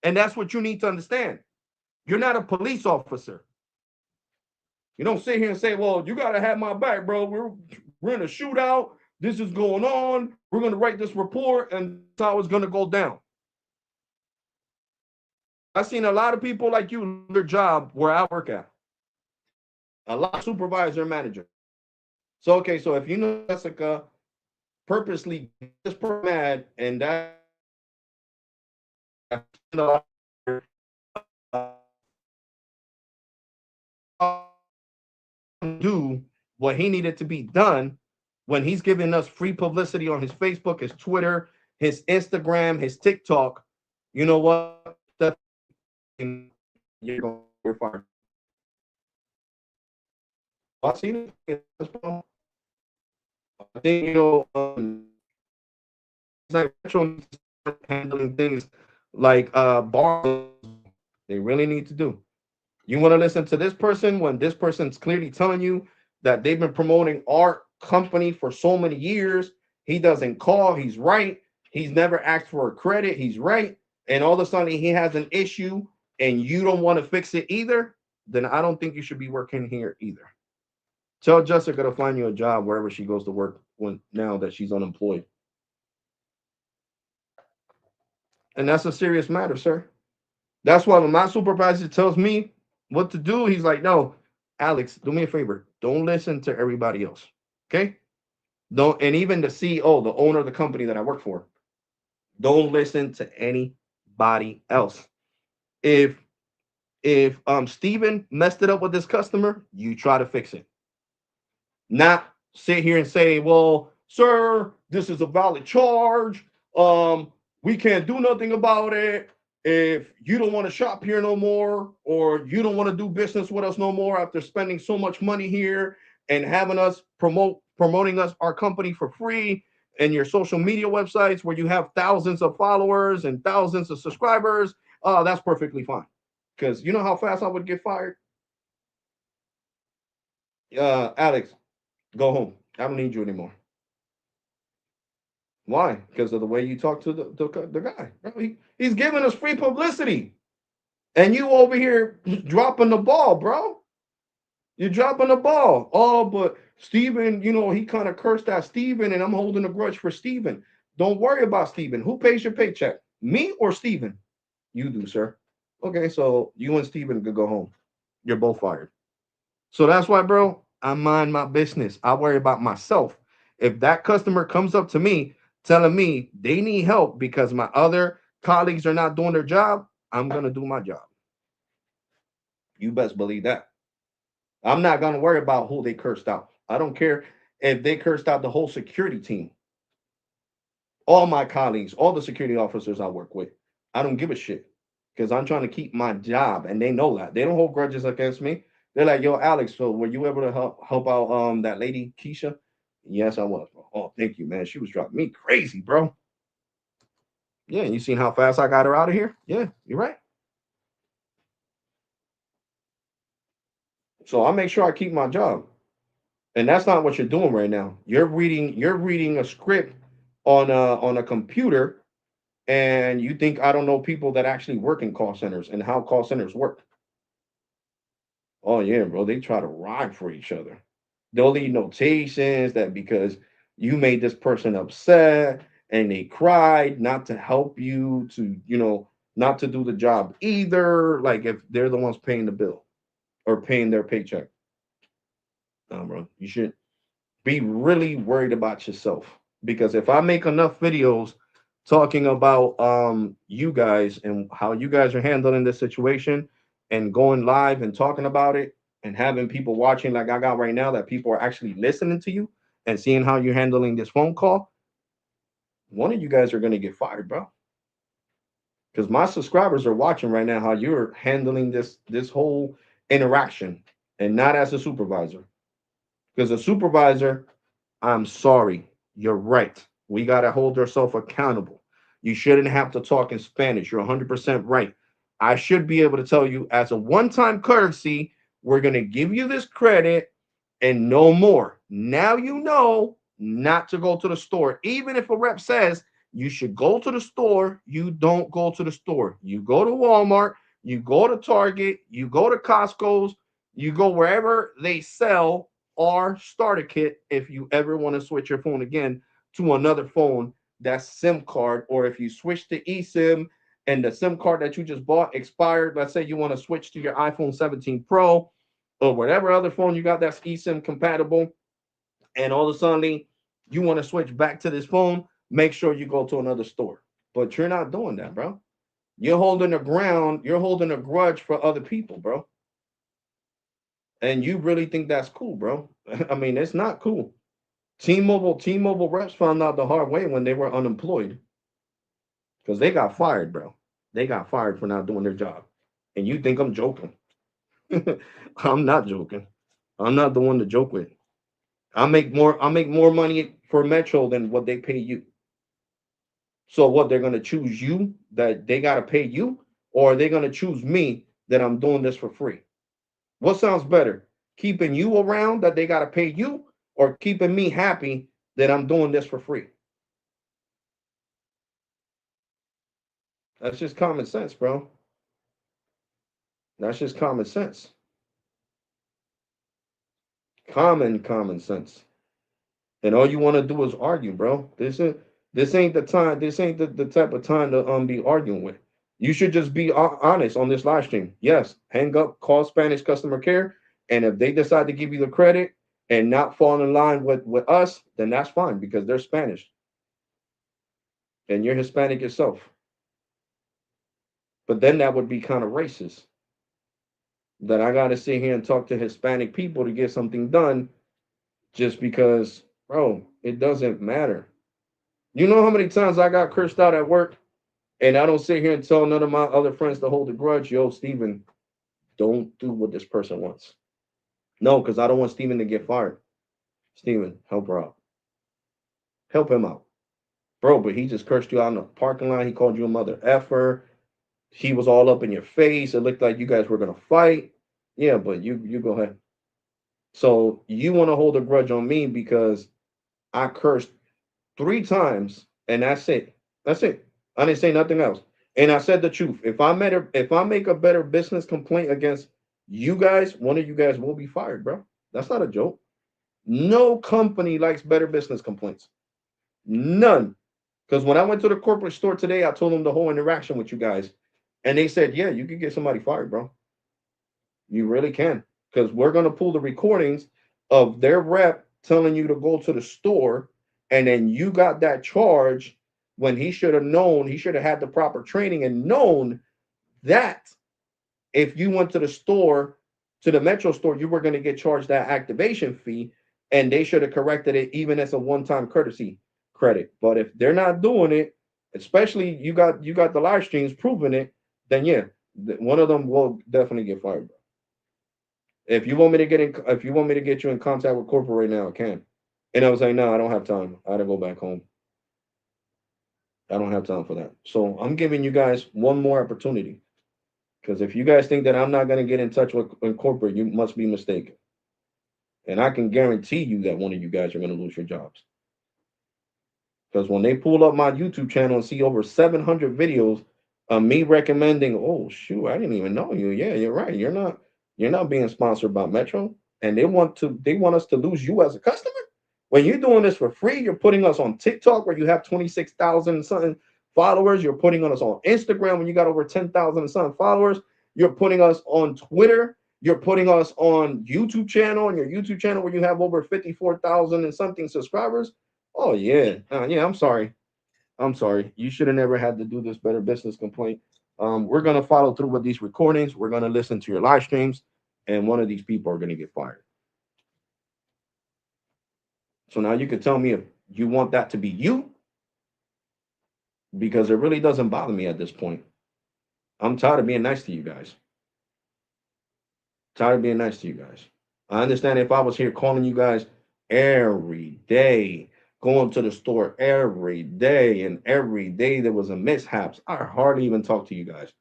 And that's what you need to understand. You're not a police officer. You don't sit here and say, well, you got to have my back, bro. We're in a shootout. This is going on. We're going to write this report, and that's how it's going to go down. I've seen a lot of people like you lose their job where I work at. A lot of supervisor and manager. So, okay, so if you know Jessica purposely this person mad and that do what he needed to be done when he's giving us free publicity on his Facebook, his Twitter, his Instagram, his TikTok. You know what? You're going to fire. I seen it. I think like handling things like bars. They really need to do. You want to listen to this person when this person's clearly telling you that they've been promoting our company for so many years. He doesn't call. He's right. He's never asked for a credit. He's right. And all of a sudden he has an issue and you don't want to fix it either. Then I don't think you should be working here either. Tell Jessica to find you a job wherever she goes to work when now that she's unemployed. And that's a serious matter, sir. That's why when my supervisor tells me what to do, he's like, no, Alex, do me a favor. Don't listen to everybody else. Okay? Don't, and even the CEO, the owner of the company that I work for, don't listen to anybody else. If Steven messed it up with this customer, you try to fix it. Not sit here and say, well, sir, this is a valid charge. We can't do nothing about it. If you don't want to shop here no more, or you don't want to do business with us no more after spending so much money here and having us promoting us our company for free and your social media websites where you have thousands of followers and thousands of subscribers, that's perfectly fine. Because you know how fast I would get fired? Alex, go home. I don't need you anymore. Why? Because of the way you talk to the guy. He's giving us free publicity. And you over here dropping the ball, bro. You're dropping the ball. Oh, but Steven, he kind of cursed at Steven, and I'm holding a grudge for Steven. Don't worry about Steven. Who pays your paycheck? Me or Steven? You do, sir. Okay, so you and Steven could go home. You're both fired. So that's why, bro, I mind my business. I worry about myself. If that customer comes up to me telling me they need help because my other colleagues are not doing their job, I'm going to do my job. You best believe that. I'm not going to worry about who they cursed out. I don't care if they cursed out the whole security team, all my colleagues, all the security officers I work with. I don't give a shit because I'm trying to keep my job, and they know that. They don't hold grudges against me. They're like, yo, Alex, so were you able to help out that lady Keisha? Yes, I was, bro. Oh, thank you, man. She was driving me crazy, bro. Yeah, you seen how fast I got her out of here? Yeah, you're right. So I make sure I keep my job. And that's not what you're doing right now. You're reading a script on a computer, and you think I don't know people that actually work in call centers and how call centers work. Oh yeah, bro. They try to rhyme for each other. They'll leave notations that because you made this person upset and they cried not to help you to, not to do the job either. Like if they're the ones paying the bill or paying their paycheck. No, bro. You should be really worried about yourself. Because if I make enough videos talking about you guys and how you guys are handling this situation and going live and talking about it, and having people watching like I got right now, that people are actually listening to you and seeing how you're handling this phone call, one of you guys are going to get fired, bro. Because my subscribers are watching right now how you're handling this whole interaction, and not as a supervisor. Because a supervisor, I'm sorry, you're right. We got to hold ourselves accountable. You shouldn't have to talk in Spanish. You're 100% right. I should be able to tell you, as a one-time courtesy, we're going to give you this credit and no more. Now you know not to go to the store. Even if a rep says you should go to the store, you don't go to the store. You go to Walmart, you go to Target, you go to Costco's, you go wherever they sell our starter kit if you ever want to switch your phone again to another phone that's SIM card, or if you switch to eSIM and the SIM card that you just bought expired, let's say you want to switch to your iPhone 17 Pro or whatever other phone you got that's eSIM compatible, and all of a sudden you want to switch back to this phone, make sure you go to another store. But you're not doing that, bro. You're holding the ground, you're holding a grudge for other people, bro. And you really think that's cool, bro. I mean, it's not cool. T-Mobile reps found out the hard way when they were unemployed because they got fired, bro. They got fired for not doing their job. And you think I'm joking? I'm not joking. I'm not the one to joke with. I make more money for Metro than what they pay you. So what, they're gonna choose you that they gotta pay you, or are they gonna choose me that I'm doing this for free? What sounds better? Keeping you around that they gotta pay you, or keeping me happy that I'm doing this for free? That's just common sense, bro. That's just common sense. Common sense. And all you want to do is argue, bro. This ain't the time. This ain't the type of time to be arguing with. You should just be honest on this live stream. Yes, hang up, call Spanish customer care, and if they decide to give you the credit and not fall in line with us, then that's fine because they're Spanish and you're Hispanic yourself. But then that would be kind of racist. That I got to sit here and talk to Hispanic people to get something done just because, bro, it doesn't matter. You know how many times I got cursed out at work, and I don't sit here and tell none of my other friends to hold a grudge. Yo, Steven, don't do what this person wants. No, because I don't want Steven to get fired. Steven, help her out. Help him out. Bro, but he just cursed you out in the parking lot. He called you a mother effer. He was all up in your face. It looked like you guys were gonna fight. Yeah, but you go ahead. So you want to hold a grudge on me because I cursed 3 times, and that's it. That's it. I didn't say nothing else. And I said the truth. If I make a better business complaint against you guys, one of you guys will be fired, bro. That's not a joke. No company likes better business complaints. None. Because when I went to the corporate store today, I told them the whole interaction with you guys. And they said, yeah, you could get somebody fired, bro. You really can. Because we're going to pull the recordings of their rep telling you to go to the store, and then you got that charge when he should have known, he should have had the proper training and known that if you went to the store, to the Metro store, you were going to get charged that activation fee, and they should have corrected it even as a one-time courtesy credit. But if they're not doing it, especially you got the live streams proving it, then yeah, one of them will definitely get fired. If you want me to get you in contact with corporate right now, I can. And I was like, no, I don't have time. I gotta go back home. I don't have time for that. So I'm giving you guys one more opportunity. Because if you guys think that I'm not gonna get in touch with corporate, you must be mistaken. And I can guarantee you that one of you guys are gonna lose your jobs. Because when they pull up my YouTube channel and see over 700 videos of me recommending, oh shoot, I didn't even know you. Yeah, you're right. You're not being sponsored by Metro, and they want us to lose you as a customer. When you're doing this for free, you're putting us on TikTok where you have 26,000 something followers. You're putting us on Instagram when you got over 10,000 something followers. You're putting us on Twitter. You're putting us on YouTube channel, and your YouTube channel where you have over 54,000 and something subscribers. Oh yeah, yeah. I'm sorry. I'm sorry. You should have never had to do this better business complaint. We're gonna follow through with these recordings. We're gonna listen to your live streams, and one of these people are going to get fired. So now you can tell me if you want that to be you, because it really doesn't bother me at this point. I'm tired of being nice to you guys. Tired of being nice to you guys. I understand if I was here calling you guys every day, going to the store every day, and every day there was a mishaps, I hardly even talk to you guys.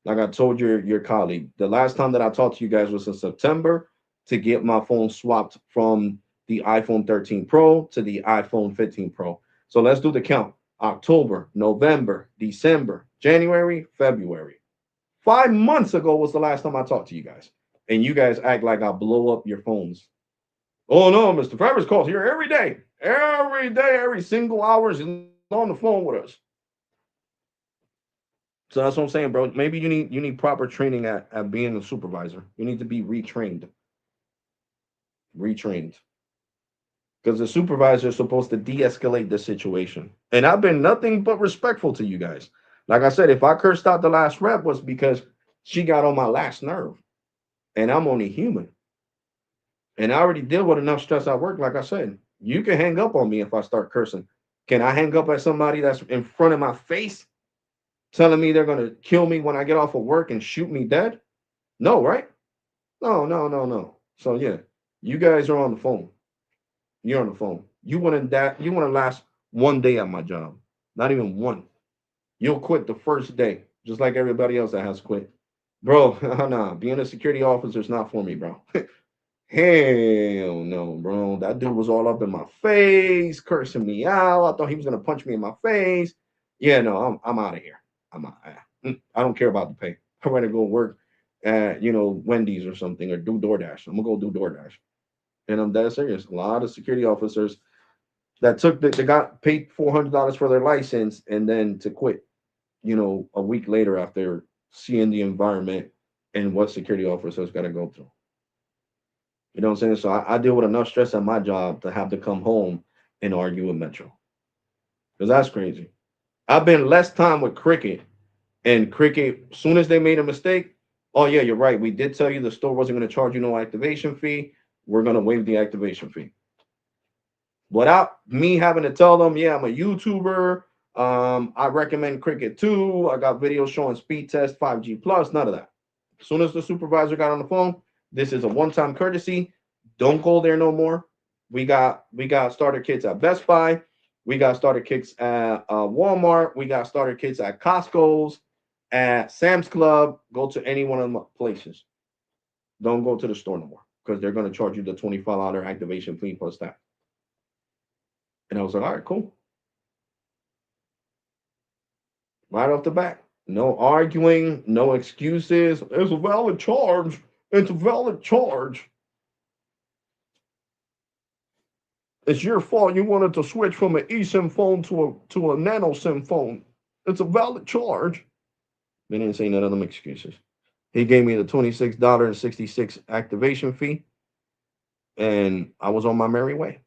Like I told your colleague, the last time that I talked to you guys was in September to get my phone swapped from the iPhone 13 Pro to the iPhone 15 Pro. So let's do the count. October, November, December, January, February. 5 months ago was the last time I talked to you guys. And you guys act like I blow up your phones. Oh no, Mr. Travers calls here every day. Every day, every single hour is on the phone with us. So that's what I'm saying, bro. Maybe you need proper training at being a supervisor. You need to be retrained. Retrained. Because the supervisor is supposed to de-escalate the situation. And I've been nothing but respectful to you guys. Like I said, if I cursed out the last rep was because she got on my last nerve. And I'm only human. And I already deal with enough stress at work. Like I said, you can hang up on me if I start cursing. Can I hang up at somebody that's in front of my face telling me they're going to kill me when I get off of work and shoot me dead? No, right? No, no, no, no. So yeah, you guys are on the phone. You're on the phone. You want to last one day at my job. Not even one. You'll quit the first day, just like everybody else that has quit. Bro, nah, being a security officer is not for me, bro. Hell no, bro. That dude was all up in my face, cursing me out. I thought he was gonna punch me in my face. Yeah, no, I'm out of here. I'm out. I don't care about the pay. I'm ready to go work at Wendy's or something, or do DoorDash. I'm gonna go do DoorDash. And I'm dead serious. A lot of security officers that they got paid $400 for their license and then to quit, a week later after seeing the environment and what security officers got to go through. You know what I'm saying? So I deal with enough stress at my job to have to come home and argue with Metro. Because that's crazy. I've been less time with Cricket. And Cricket, as soon as they made a mistake, oh yeah, you're right. We did tell you the store wasn't going to charge you no activation fee. We're going to waive the activation fee. Without me having to tell them, yeah, I'm a YouTuber. I recommend Cricket too. I got videos showing speed test 5G plus, none of that. As soon as the supervisor got on the phone, this is a one-time courtesy. Don't go there no more. We got starter kits at Best Buy. We got starter kits at Walmart. We got starter kits at Costco's, at Sam's Club. Go to any one of the places. Don't go to the store no more because they're going to charge you the $25 activation fee plus that. And I was like, all right, cool. Right off the bat. No arguing, no excuses. It's a valid charge. It's a valid charge. It's your fault you wanted to switch from an eSIM phone to a nano SIM phone. It's a valid charge. They didn't say none of them excuses. He gave me the $26.66 activation fee, and I was on my merry way.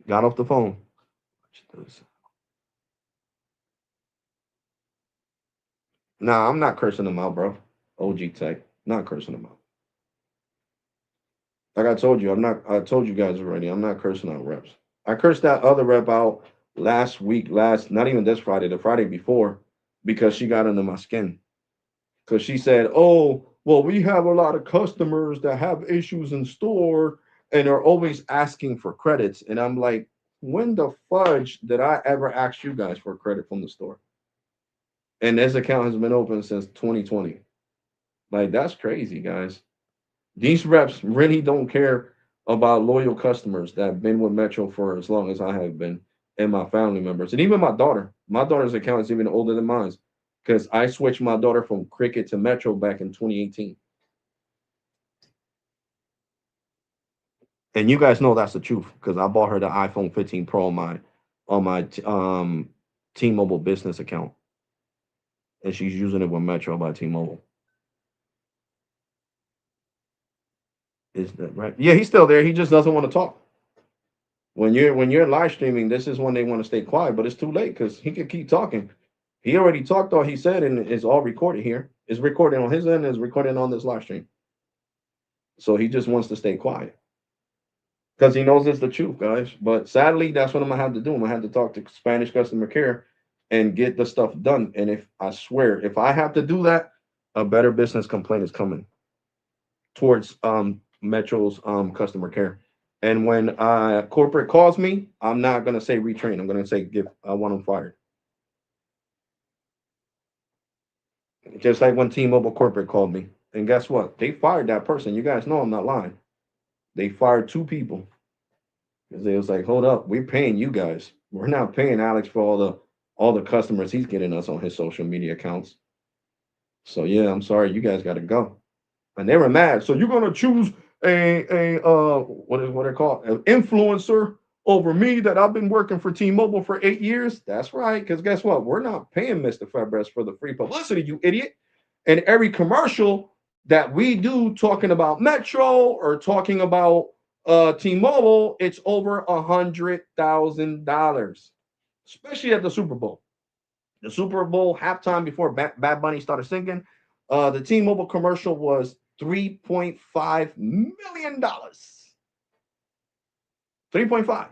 Got off the phone. Nah, I'm not cursing them out, bro. OG Tech. Not cursing them out. Like I told you, I told you guys already, I'm not cursing out reps. I cursed that other rep out last week, not even this Friday, the Friday before, because she got under my skin. Because she said, oh, well, we have a lot of customers that have issues in store and are always asking for credits. And I'm like, when the fudge did I ever ask you guys for credit from the store? And this account has been open since 2020. Like, that's crazy, guys. These reps really don't care about loyal customers that have been with Metro for as long as I have been, and my family members. And even my daughter. My daughter's account is even older than mine because I switched my daughter from Cricket to Metro back in 2018. And you guys know that's the truth because I bought her the iPhone 15 Pro on my T-Mobile business account, and she's using it with Metro by T-Mobile. Is that right? Yeah, he's still there. He just doesn't want to talk. When you're live streaming, this is when they want to stay quiet, but it's too late because he could keep talking. He already talked all he said, and it's all recorded here. It's recording on his end, it's recording on this live stream. So he just wants to stay quiet because he knows it's the truth, guys. But sadly, that's what I'm gonna have to do. I'm gonna have to talk to Spanish customer care and get the stuff done. And if I swear, if I have to do that, a better business complaint is coming towards Metro's customer care. And when corporate calls me, I'm not gonna say retrain. I'm gonna say give I want them fired. Just like when T-Mobile corporate called me. And guess what? They fired that person. You guys know I'm not lying. They fired two people because they was like, hold up, we're paying you guys. We're not paying Alex for all the customers he's getting us on his social media accounts. So yeah, I'm sorry, you guys got to go. And they were mad. So you're gonna choose a what they call an influencer over me that I've been working for T-Mobile for 8 years? That's right. Because guess what? We're not paying Mr. Fabres for the free publicity, you idiot. And every commercial that we do talking about Metro or talking about T-Mobile, it's over $100,000, especially at the Super Bowl. The Super Bowl halftime before Bad Bunny started singing, the T-Mobile commercial was $3.5 million. 3.5.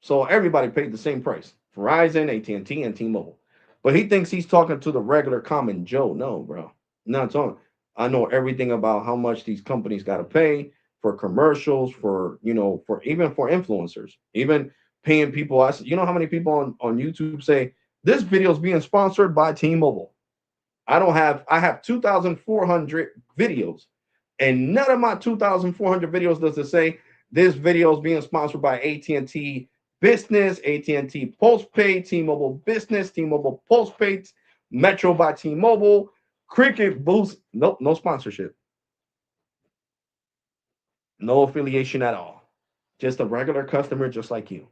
So everybody paid the same price: Verizon, AT&T, and T-Mobile. But he thinks he's talking to the regular common Joe. No, bro, not talking. I know everything about how much these companies got to pay for commercials, for for even for influencers, even paying people. You know how many people on YouTube say this video is being sponsored by T-Mobile? I have 2,400 videos, and none of my 2,400 videos does it say this video is being sponsored by AT&T Business, AT&T Postpaid, T-Mobile Business, T-Mobile Postpaid, Metro by T-Mobile, Cricket Boost. Nope, no sponsorship, no affiliation at all. Just a regular customer, just like you.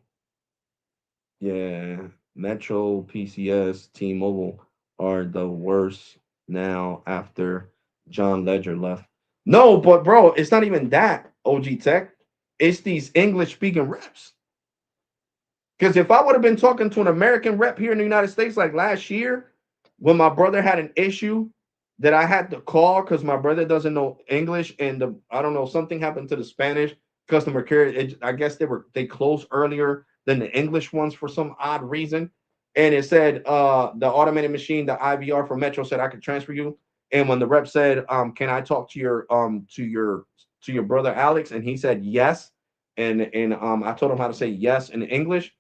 Yeah, Metro, PCS, T-Mobile are the worst now after John Ledger left. No, but bro, it's not even that, OG Tech. It's these English speaking reps. Because if I would have been talking to an American rep here in the United States like last year, when my brother had an issue that I had to call because my brother doesn't know English and I don't know, something happened to the Spanish customer care. I guess they closed earlier than the English ones for some odd reason. And it said the automated machine, the IVR for Metro said I could transfer you. And when the rep said, can I talk to your brother Alex? And he said yes. And I told him how to say yes in English.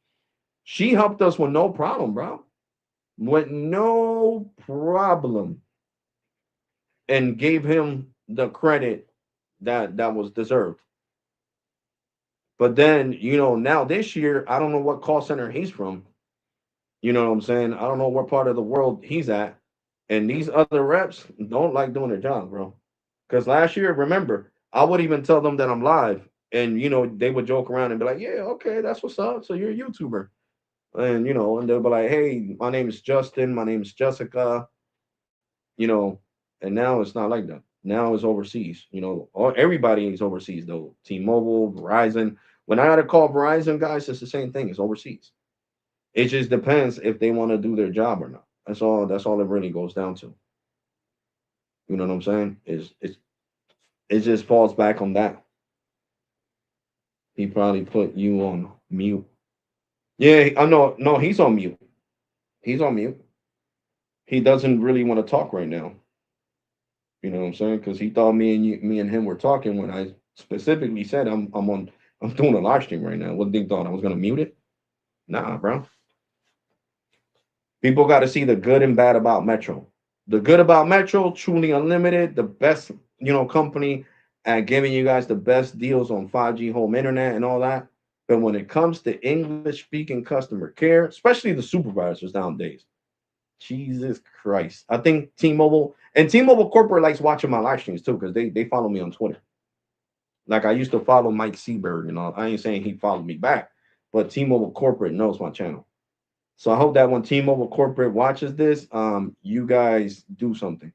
She helped us with no problem, bro. With no problem. And gave him the credit that was deserved. But then, now this year, I don't know what call center he's from. You know what I'm saying? I don't know what part of the world he's at. And these other reps don't like doing their job, bro. Because last year, remember, I would even tell them that I'm live. And, they would joke around and be like, yeah, okay, that's what's up. So you're a YouTuber. And they'll be like, hey, my name is Justin. My name is Jessica. you know, and now it's not like that. Now it's overseas. Everybody is overseas though. T-Mobile, Verizon. When I got to call Verizon guys, it's the same thing. It's overseas. It just depends if they want to do their job or not. That's all. That's all it really goes down to. You know what I'm saying? It just falls back on that. He probably put you on mute. Yeah, I know. No, he's on mute. He's on mute. He doesn't really want to talk right now. You know what I'm saying? Because he thought me and him were talking when I specifically said I'm doing a live stream right now. What they thought I was gonna mute it? Nah, bro. People got to see the good and bad about Metro. The good about Metro, truly unlimited, the best company at giving you guys the best deals on 5G home internet and all that. But when it comes to English speaking customer care, especially the supervisors nowadays, Jesus Christ. I think T-Mobile corporate likes watching my live streams too because they follow me on Twitter. Like I used to follow Mike Seberg and all. I ain't saying he followed me back, but T-Mobile corporate knows my channel. So I hope that when T-Mobile corporate watches this, you guys do something.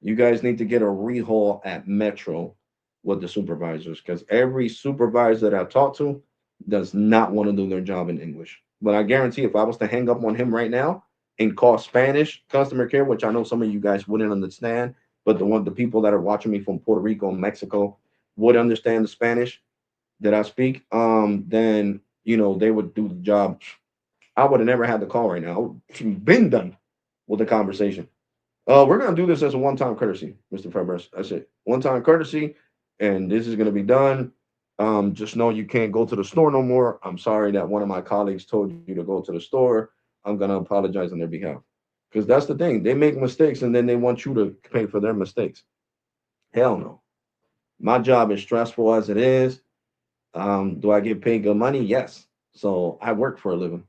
You guys need to get a rehaul at Metro with the supervisors because every supervisor that I talk to does not want to do their job in English. But I guarantee if I was to hang up on him right now and call Spanish customer care, which I know some of you guys wouldn't understand, but the people that are watching me from Puerto Rico and Mexico would understand the Spanish that I speak, then they would do the job. I would have never had the call right now. I would been done with the conversation. We're gonna do this as a one-time courtesy, Mr. Febres. That's it. One-time courtesy, and this is gonna be done. Just know you can't go to the store no more. I'm sorry that one of my colleagues told you to go to the store. I'm gonna apologize on their behalf. Because that's the thing. They make mistakes and then they want you to pay for their mistakes. Hell no. My job is stressful as it is. Do I get paid good money? Yes. So I work for a living.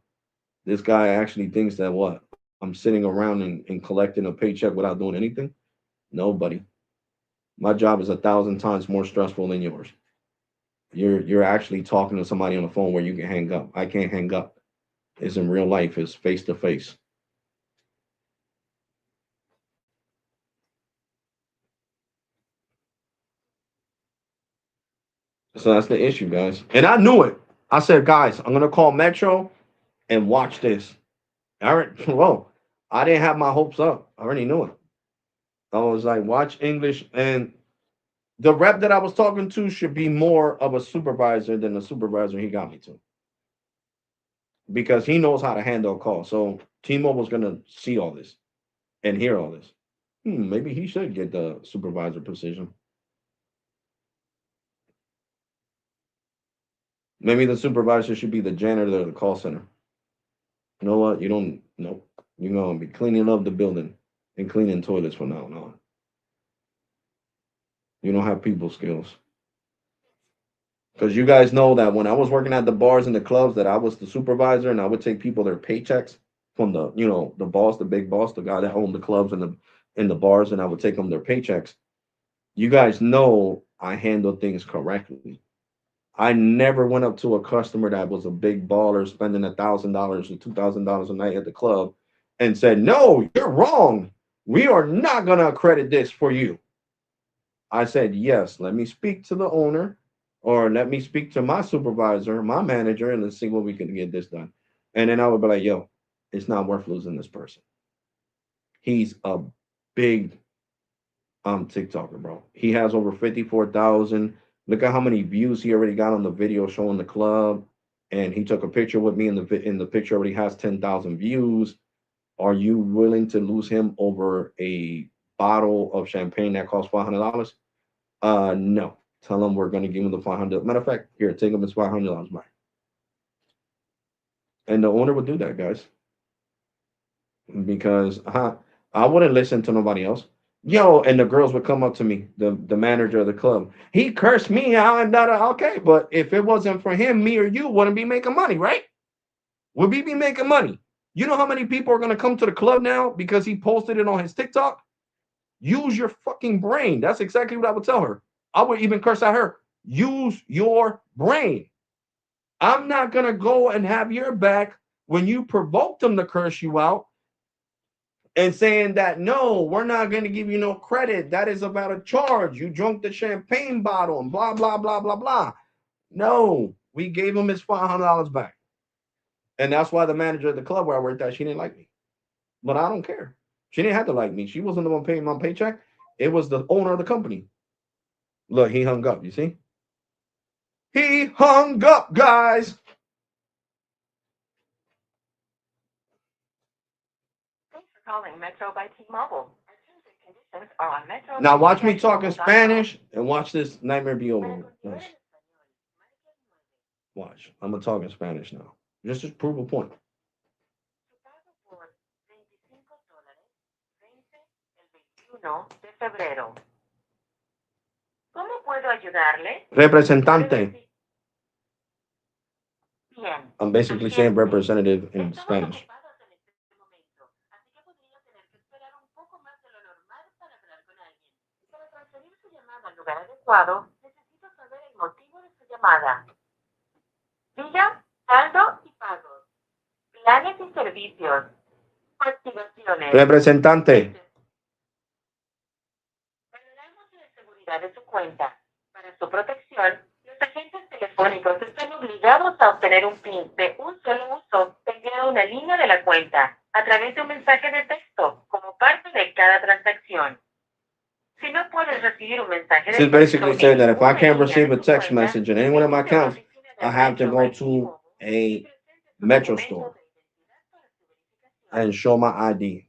This guy actually thinks that what? I'm sitting around and collecting a paycheck without doing anything? Nobody. My job is 1,000 times more stressful than yours. You're actually talking to somebody on the phone where you can hang up. I can't hang up. It's in real life, it's face to face. So that's the issue, guys. And I knew it. I said, guys, I'm gonna call Metro and watch this. All right, well, I didn't have my hopes up. I already knew it. I was like, watch English, and the rep that I was talking to should be more of a supervisor than the supervisor he got me to, because he knows how to handle a call. So T-Mobile's gonna see all this and hear all this. Maybe he should get the supervisor position. Maybe the supervisor should be the janitor of the call center. You know what? You don't. Nope. You're gonna be cleaning up the building and cleaning toilets from now on. You don't have people skills. Because you guys know that when I was working at the bars and the clubs, that I was the supervisor and I would take people their paychecks from the boss, the big boss, the guy that owned the clubs and the bars, and I would take them their paychecks. You guys know I handle things correctly. I never went up to a customer that was a big baller spending $1,000 or $2,000 a night at the club and said, "No, you're wrong. We are not going to accredit this for you." I said, "Yes, let me speak to the owner or let me speak to my supervisor, my manager, and let's see what we can get this done." And then I would be like, "Yo, it's not worth losing this person. He's a big TikToker, bro. He has over 54,000. Look at how many views he already got on the video showing the club. And he took a picture with me, in the picture already has 10,000 views. Are you willing to lose him over a bottle of champagne that costs $500? No. Tell him we're gonna give him the 500. Matter of fact, here, take him his $500 back. And the owner would do that, guys, because I wouldn't listen to nobody else. Yo, and the girls would come up to me, the manager of the club. He cursed me out and that. Okay, but if it wasn't for him, me or you wouldn't be making money, right? Would we be making money? You know how many people are gonna come to the club now because he posted it on his TikTok? Use your fucking brain. That's exactly what I would tell her. I would even curse at her. Use your brain. I'm not gonna go and have your back when you provoke them to curse you out and saying that no, we're not going to give you no credit. That is about a charge. You drunk the champagne bottle and blah blah blah blah blah. No, we gave him his $500 back, and that's why the manager at the club where I worked at, she didn't like me, but I don't care. She didn't have to like me. She wasn't the one paying my paycheck. It was the owner of the company. Look, he hung up. You see, he hung up, guys. Thanks for calling Metro by T-Mobile. Our terms and conditions are on Metro. Now watch me talk in Spanish and watch this nightmare be over. Watch. I'm gonna talk in Spanish now. Just to prove a point. De febrero. ¿Cómo puedo ayudarle? Representante. Bien. I'm basically saying representative in Spanish. Al lugar adecuado, necesito saber el motivo de su llamada. Diga, saldo y pagos. Planes y servicios. Activaciones. Representante. Valoramos la seguridad de su cuenta. Para su protección, los agentes telefónicos están obligados a obtener un PIN de un solo uso enviado a una línea de la cuenta a través de un mensaje de texto como parte de cada transacción. Si no puedes recibir un mensaje de This is texto basically saying that if I en can't ninguna línea receive de a tu text cuenta, message in any one of my visite una accounts, oficina de I have to Metro go by to T-Mobile y a presente sus Metro documentos store de identidad para su verificación. and show my ID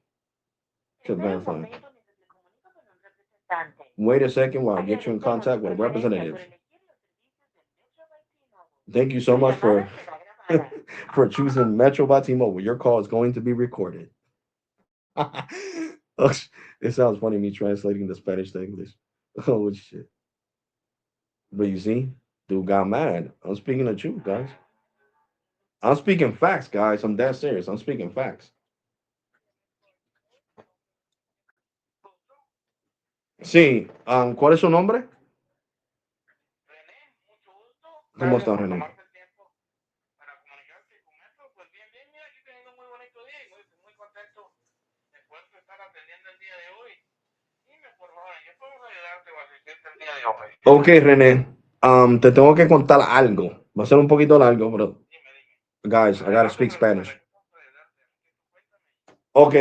to Espera un verify. momento mientras me comunico con un representante. Wait a second while I get you in Agradecemos contact su with a preferencia por representative. elegir los servicios de Metro by T-Mobile. Thank you Su so much llamada será grabada. for choosing Metro by T-Mobile. Your call is going to be recorded. It sounds funny me translating the Spanish to English. Oh shit! But you see, dude got mad. I'm speaking the truth, guys. I'm speaking facts, guys. I'm that serious. I'm speaking facts. Sí, ¿cuál es su nombre? ¿Cómo está, René? Ok, René, te tengo que contar algo. Va a ser un poquito largo, pero guys, I gotta speak Spanish. Ok,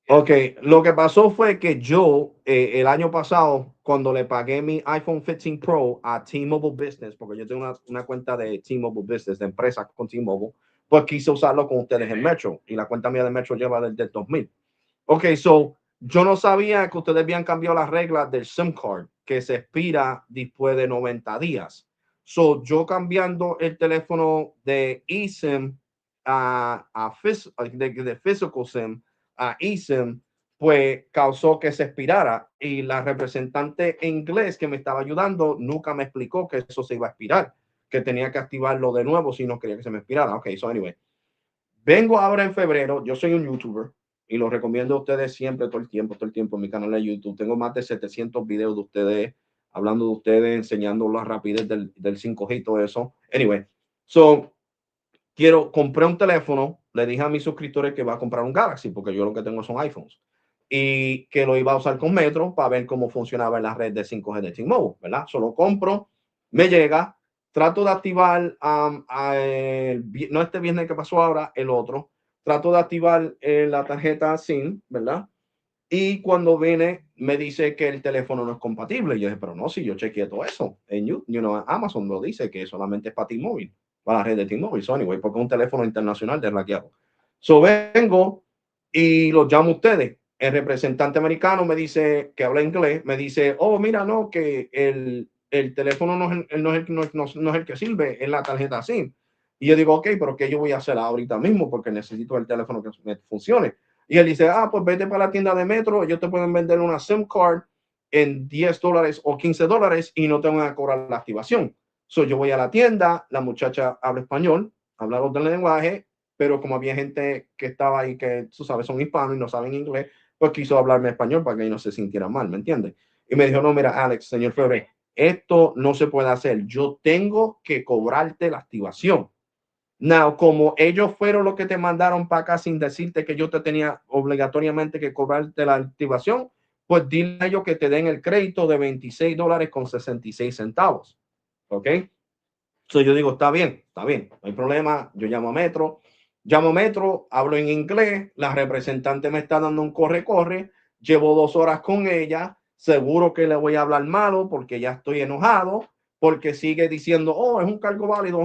ok. Lo que pasó fue que yo el año pasado, cuando le pagué mi iPhone 15 Pro a T-Mobile Business, porque yo tengo una cuenta de T-Mobile Business, de empresa con T-Mobile, pues quise usarlo con ustedes en Metro y la cuenta mía de Metro lleva desde 2000. Ok, so yo no sabía que ustedes habían cambiado las reglas del SIM card que se expira después de 90 días. So yo cambiando el teléfono de eSIM de physical SIM a eSIM, pues causó que se expirara y la representante en inglés que me estaba ayudando nunca me explicó que eso se iba a expirar, que tenía que activarlo de nuevo si no quería que se me expirara. Ok, so anyway, vengo ahora en febrero, yo soy un youtuber y lo recomiendo a ustedes siempre, todo el tiempo en mi canal de YouTube. Tengo más de 700 videos de ustedes, hablando de ustedes, enseñando la rapidez del 5G y todo eso. Anyway, so compré un teléfono, le dije a mis suscriptores que va a comprar un Galaxy, porque yo lo que tengo son iPhones, y que lo iba a usar con Metro para ver cómo funcionaba en la red de 5G de T-Mobile, ¿verdad? Solo compro, me llega, trato de activar, no este viernes que pasó ahora, el otro, trato de activar la tarjeta SIM, ¿verdad? Y cuando viene, me dice que el teléfono no es compatible. Y yo dije, pero no, si yo chequeé todo eso. En Amazon lo dice que solamente es para T-Mobile, para la red de T-Mobile. So anyway, porque es un teléfono internacional desbloqueado. So vengo y los llamo a ustedes. El representante americano me dice, que habla inglés, me dice, oh, mira, no, que el teléfono no es el que sirve, es la tarjeta SIM. Y yo digo, ok, pero ¿qué yo voy a hacer ahorita mismo? Porque necesito el teléfono que me funcione. Y él dice, pues vete para la tienda de Metro, ellos te pueden vender una SIM card en $10 o $15 y no te van a cobrar la activación. So yo voy a la tienda, la muchacha habla español, habla otro lenguaje, pero como había gente que estaba ahí que, tú sabes, son hispanos y no saben inglés, pues quiso hablarme español para que no se sintiera mal, ¿me entiendes? Y me dijo, no, mira, Alex, señor Febre, esto no se puede hacer. Yo tengo que cobrarte la activación. Now, como ellos fueron los que te mandaron para acá sin decirte que yo te tenía obligatoriamente que cobrarte la activación, pues dile a ellos que te den el crédito de $26.66. ¿Ok? So yo digo, está bien, no hay problema. Yo llamo a Metro, hablo en inglés, la representante me está dando un corre, llevo 2 horas con ella, seguro que le voy a hablar malo porque ya estoy enojado, porque sigue diciendo, oh, es un cargo válido,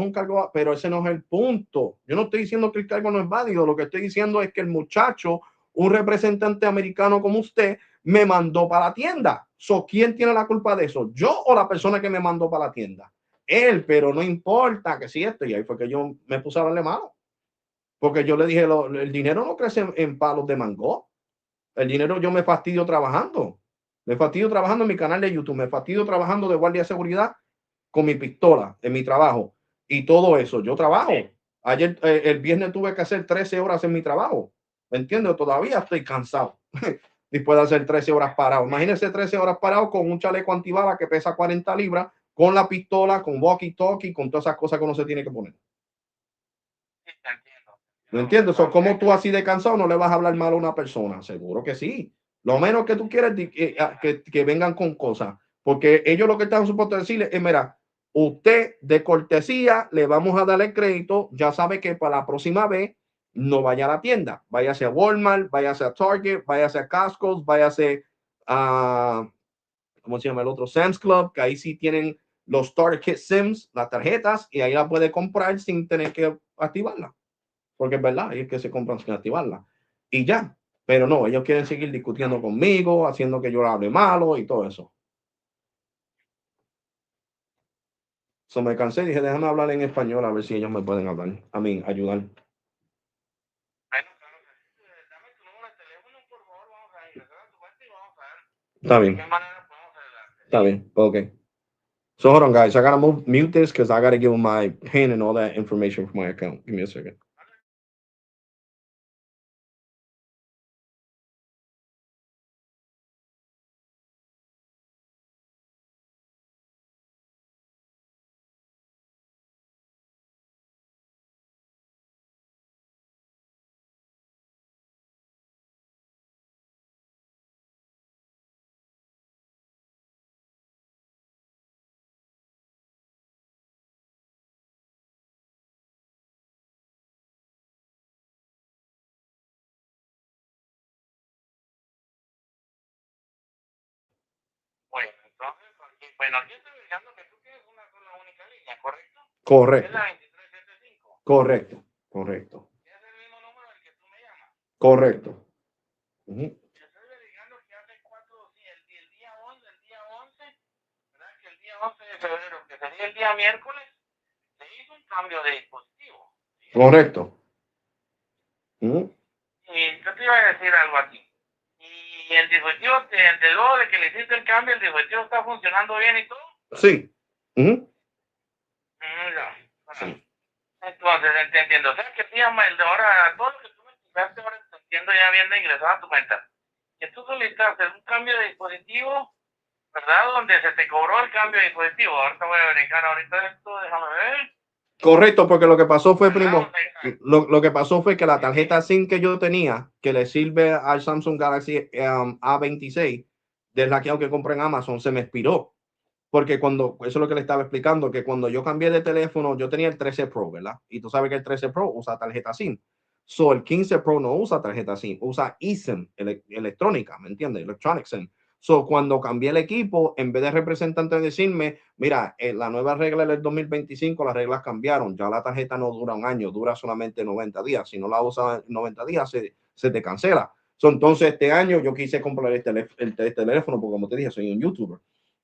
pero ese no es el punto. Yo no estoy diciendo que el cargo no es válido, lo que estoy diciendo es que el muchacho, un representante americano como usted, me mandó para la tienda. So, ¿quién tiene la culpa de eso? ¿Yo o la persona que me mandó para la tienda? Él, pero no importa que si esto, y ahí fue que yo me puse a darle malo, porque yo le dije, el dinero no crece en palos de mango, el dinero yo me fastidio trabajando, en mi canal de YouTube, me fastidio trabajando de guardia de seguridad con mi pistola en mi trabajo y todo eso, yo trabajo. Ayer, el viernes tuve que hacer 13 horas en mi trabajo, ¿me entiendes? Todavía estoy cansado después de hacer 13 horas parado. Imagínense 13 horas parado con un chaleco antibala que pesa 40 libras, con la pistola, con walkie-talkie, con todas esas cosas que uno se tiene que poner. ¿Me entiendes? O ¿cómo tú así de cansado no le vas a hablar mal a una persona? Seguro que sí. Lo menos que tú quieres que vengan con cosas. Porque ellos lo que están supuestos decirle es, mira, Usted de cortesía le vamos a dar el crédito, ya sabe que para la próxima vez no vaya a la tienda, váyase a Walmart, váyase a Target, váyase a Costco, váyase a, ¿cómo se llama el otro? Sam's Club, que ahí sí tienen los Starter Kit Sims, las tarjetas, y ahí la puede comprar sin tener que activarla. Porque es verdad, es que se compran sin activarla. Y ya, pero no, ellos quieren seguir discutiendo conmigo, haciendo que yo hable malo y todo eso. So me cansé y dije, déjame hablar en español a ver si ellos me pueden hablar, a mí, ayudar. Bueno, claro que sí. Dame tu número de teléfono, por favor, vamos a ingresar a tu cuenta y vamos a ver Está de bien, qué manera podemos ayudarte. está bien, okay. So hold on, guys. I gotta mute this because I gotta give them my PIN and all that information for my account. Give me a second. Bueno, entonces, aquí estoy verificando que tú tienes una sola única línea, ¿correcto? Es Correcto, la 2375. correcto, correcto, Es el mismo número del que tú me llamas. correcto. Ujú. Estoy verificando que hace sí, el día 11, ¿verdad? Que el día 11 de febrero, que sería el día miércoles, se hizo un cambio de dispositivo. ¿Sí? Correcto. Ujú. Y yo te iba a decir algo aquí. Y el dispositivo, de luego de que le hiciste el cambio, el dispositivo está funcionando bien y todo. Sí. Ujú. No. Sí. Entonces, te entiendo. O sea, que sí, ahora, todo lo que tú me explicaste, ahora te entiendo ya viendo ingresado a tu cuenta. Que tú solicitaste un cambio de dispositivo, ¿verdad? Donde se te cobró el cambio de dispositivo. Ahorita voy a verificar ahorita esto, déjame ver. Correcto, porque lo que pasó fue, ¿Verdad? primo, lo que pasó fue que la tarjeta SIM que yo tenía, que le sirve al Samsung Galaxy A26, deslaqueado que compré en Amazon, se me expiró. Porque eso es lo que le estaba explicando, que cuando yo cambié de teléfono, yo tenía el 13 Pro, ¿verdad? Y tú sabes que el 13 Pro usa tarjeta SIM. So, el 15 Pro no usa tarjeta SIM, usa eSIM, electrónica, ¿me entiendes? Electronic SIM. So, cuando cambié el equipo, en vez de representante decirme, mira, la nueva regla del 2025, las reglas cambiaron, ya la tarjeta no dura un año, dura solamente 90 días. Si no la usas 90 días, se te cancela. So, entonces, este año yo quise comprar el teléfono, porque como te dije, soy un YouTuber.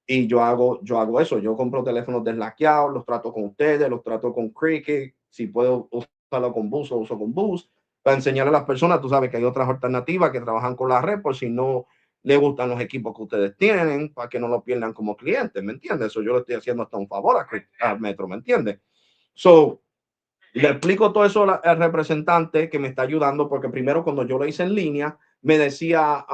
Y yo hago eso, yo compro teléfonos deslaqueados, los trato con ustedes, los trato con Cricket, si puedo usarlo con Boost, lo uso con Boost, para enseñarle a las personas, tú sabes que hay otras alternativas que trabajan con la red, por si no le gustan los equipos que ustedes tienen, para que no lo pierdan como clientes, ¿me entiendes? Eso yo le estoy haciendo hasta un favor a Metro, ¿me entiendes? So, le explico todo eso al representante que me está ayudando, porque primero cuando yo lo hice en línea, me decía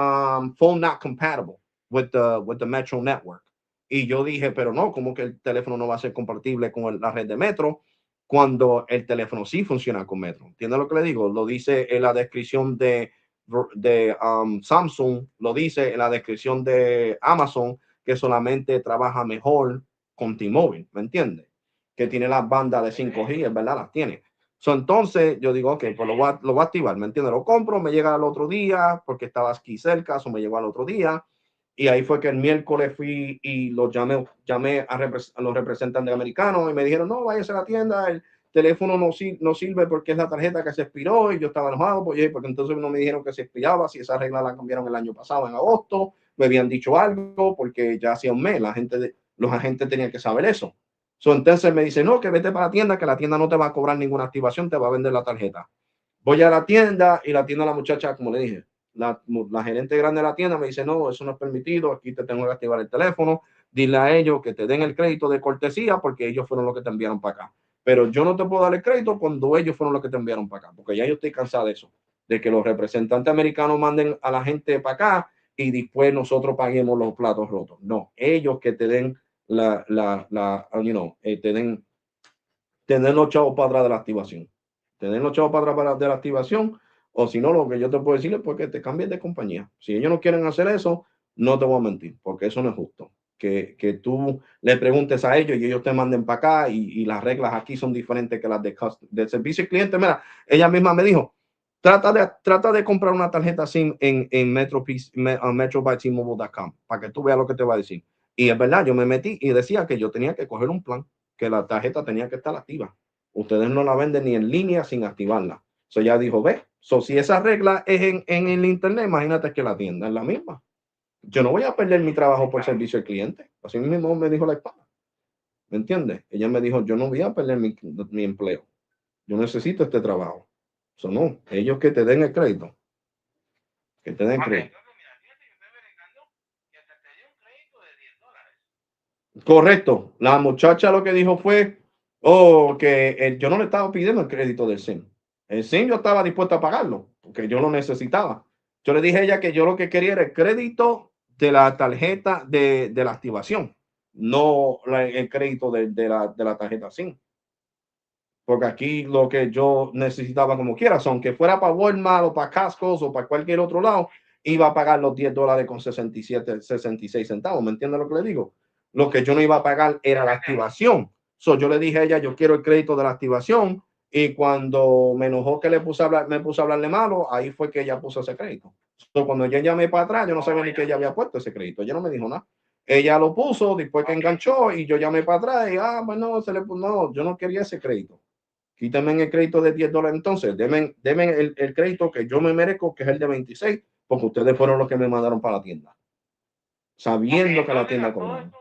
phone not compatible with the Metro network. Y yo dije, pero no, ¿cómo que el teléfono no va a ser compatible con la red de Metro cuando el teléfono sí funciona con Metro? ¿Entiendes lo que le digo? Lo dice en la descripción de Samsung, lo dice en la descripción de Amazon, que solamente trabaja mejor con T-Mobile, ¿me entiendes? Que tiene las bandas de 5G, es verdad, las tiene. So, entonces yo digo, ok, pues lo voy a activar, ¿me entiendes? Lo compro, me llega al otro día porque estaba aquí cerca, o me llegó al otro día. Y ahí fue que el miércoles fui y llamé a los representantes americanos y me dijeron, no, váyase a la tienda, el teléfono no sirve porque es la tarjeta que se expiró. Y yo estaba enojado porque entonces no me dijeron que se expiraba, si esa regla la cambiaron el año pasado, en agosto, me habían dicho algo porque ya hacía un mes, los agentes tenían que saber eso. So, entonces me dice, no, que vete para la tienda, que la tienda no te va a cobrar ninguna activación, te va a vender la tarjeta. Voy a la tienda y la tienda, la muchacha, como le dije, la gerente grande de la tienda me dice, no, eso no es permitido, aquí te tengo que activar el teléfono, dile a ellos que te den el crédito de cortesía porque ellos fueron los que te enviaron para acá. Pero yo no te puedo dar el crédito cuando ellos fueron los que te enviaron para acá, porque ya yo estoy cansado de eso, de que los representantes americanos manden a la gente para acá y después nosotros paguemos los platos rotos. No, ellos que te den tener los chavos para atrás de la activación. Tener los chavos para atrás de la activación, o si no, lo que yo te puedo decir es porque te cambies de compañía. Si ellos no quieren hacer eso, no te voy a mentir, porque eso no es justo. que tú le preguntes a ellos y ellos te manden para acá y las reglas aquí son diferentes que las de servicio al cliente. Mira, ella misma me dijo, trata de comprar una tarjeta SIM en Metro by T-Mobile.com para que tú veas lo que te va a decir. Y es verdad, yo me metí y decía que yo tenía que coger un plan, que la tarjeta tenía que estar activa. Ustedes no la venden ni en línea sin activarla. So ya dijo, ve, si esa regla es en el internet, imagínate que la tienda es la misma. Yo no voy a perder mi trabajo por servicio al cliente. Así mismo me dijo la hispana. ¿Me entiendes? Ella me dijo, yo no voy a perder mi empleo. Yo necesito este trabajo. Eso no, ellos que te den el crédito. Que te den crédito. Correcto. La muchacha lo que dijo fue, oh, que yo no le estaba pidiendo el crédito del SIM. El SIM yo estaba dispuesto a pagarlo, porque yo lo necesitaba. Yo le dije a ella que yo lo que quería era el crédito de la tarjeta de la activación, no el crédito de la tarjeta SIM. Porque aquí lo que yo necesitaba como quiera, son que fuera para Walmart o para Cascos o para cualquier otro lado, iba a pagar los $10 con 66 centavos. ¿Me entiende lo que le digo? Lo que yo no iba a pagar era la activación. Yo le dije a ella, yo quiero el crédito de la activación. Y cuando me enojó que me puse a hablarle malo, ahí fue que ella puso ese crédito. Cuando yo llamé para atrás, yo no sabía ni que ella había puesto ese crédito. Ella no me dijo nada. Ella lo puso después que enganchó y yo llamé para atrás y, bueno, no, yo no quería ese crédito. Quítame el crédito de $10 entonces, denme el crédito que yo me merezco, que es el de 26, porque ustedes fueron los que me mandaron para la tienda, sabiendo que la tienda cobraba.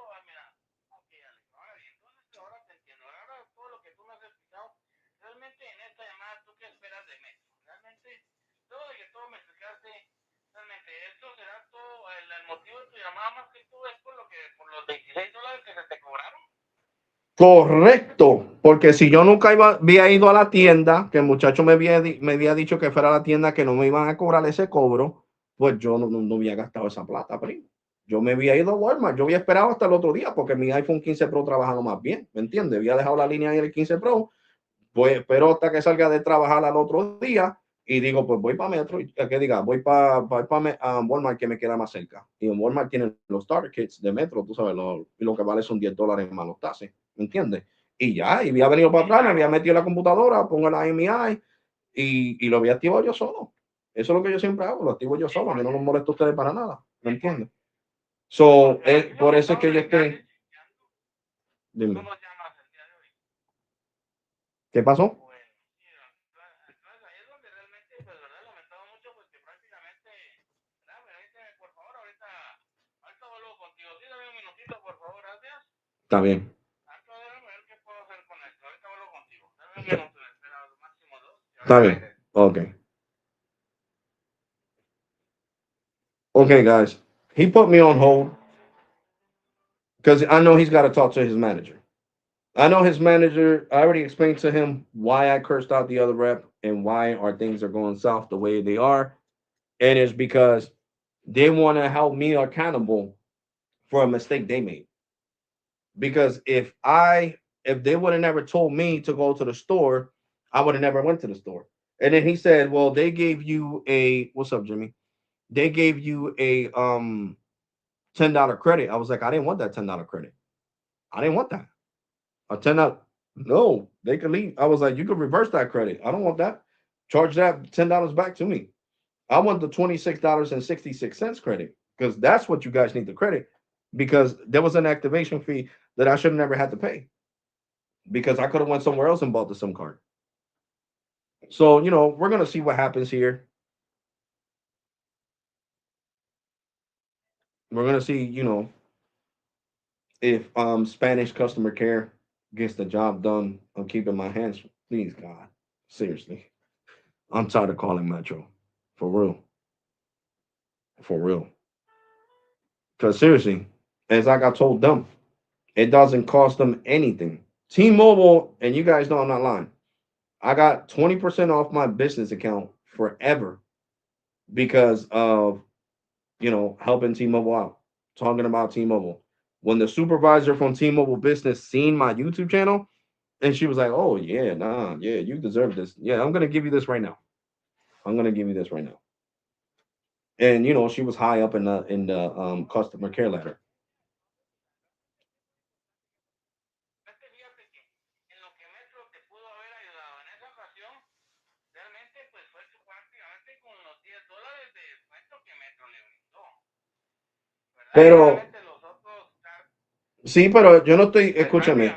Correcto, porque si yo nunca había ido a la tienda, que el muchacho me había dicho que fuera a la tienda que no me iban a cobrar ese cobro, pues yo no había gastado esa plata, primo. Yo me había ido a Walmart, yo había esperado hasta el otro día porque mi iPhone 15 Pro trabajando más bien, ¿me entiendes? Había dejado la línea ahí en el 15 Pro, pues espero hasta que salga de trabajar al otro día y digo, pues voy para Metro, que diga, voy pa Walmart que me queda más cerca. Y en Walmart tienen los starter kits de Metro, tú sabes, lo que vale son $10 más los taxes, ¿me entiendes? Y ya, y había venido para atrás, me había metido en la computadora, pongo la IMI y lo había activado yo solo. Eso es lo que yo siempre hago, lo activo yo solo, a mí no los molesto a ustedes para nada, ¿me entiendes? Por eso es que yo estoy... Dime, ¿qué pasó? Está bien. Está bien. Okay. Okay, guys. He put me on hold because I know he's got to talk to his manager. I know his manager. I already explained to him why I cursed out the other rep and why our things are going south the way they are. And it's because they want to help me accountable for a mistake they made. Because if they would have never told me to go to the store, I would have never went to the store. And then he said, "Well, they gave you a what's up, Jimmy? They gave you a $10 credit." I was like, I didn't want that $10 credit. I didn't want that. A $10. No, they could leave. I was like, you could reverse that credit. I don't want that. Charge that $10 back to me. I want the $26.66 credit because that's what you guys need the credit because there was an activation fee that I should have never had to pay because I could have went somewhere else and bought the SIM card. So, we're gonna see what happens here. We're gonna see, if Spanish customer care gets the job done. I'm keeping my hands. Please, God, seriously, I'm tired of calling Metro, for real, for real. Because seriously, as I got told them, it doesn't cost them anything. T-Mobile, and you guys know I'm not lying. I got 20% off my business account forever because of helping T-Mobile out, talking about T-Mobile. When the supervisor from T-Mobile Business seen my YouTube channel, and she was like, "Oh yeah, nah, yeah, you deserve this. Yeah, I'm gonna give you this right now. I'm gonna give you this right now." And she was high up in the customer care ladder. Pero sí, pero yo no estoy, escúchame,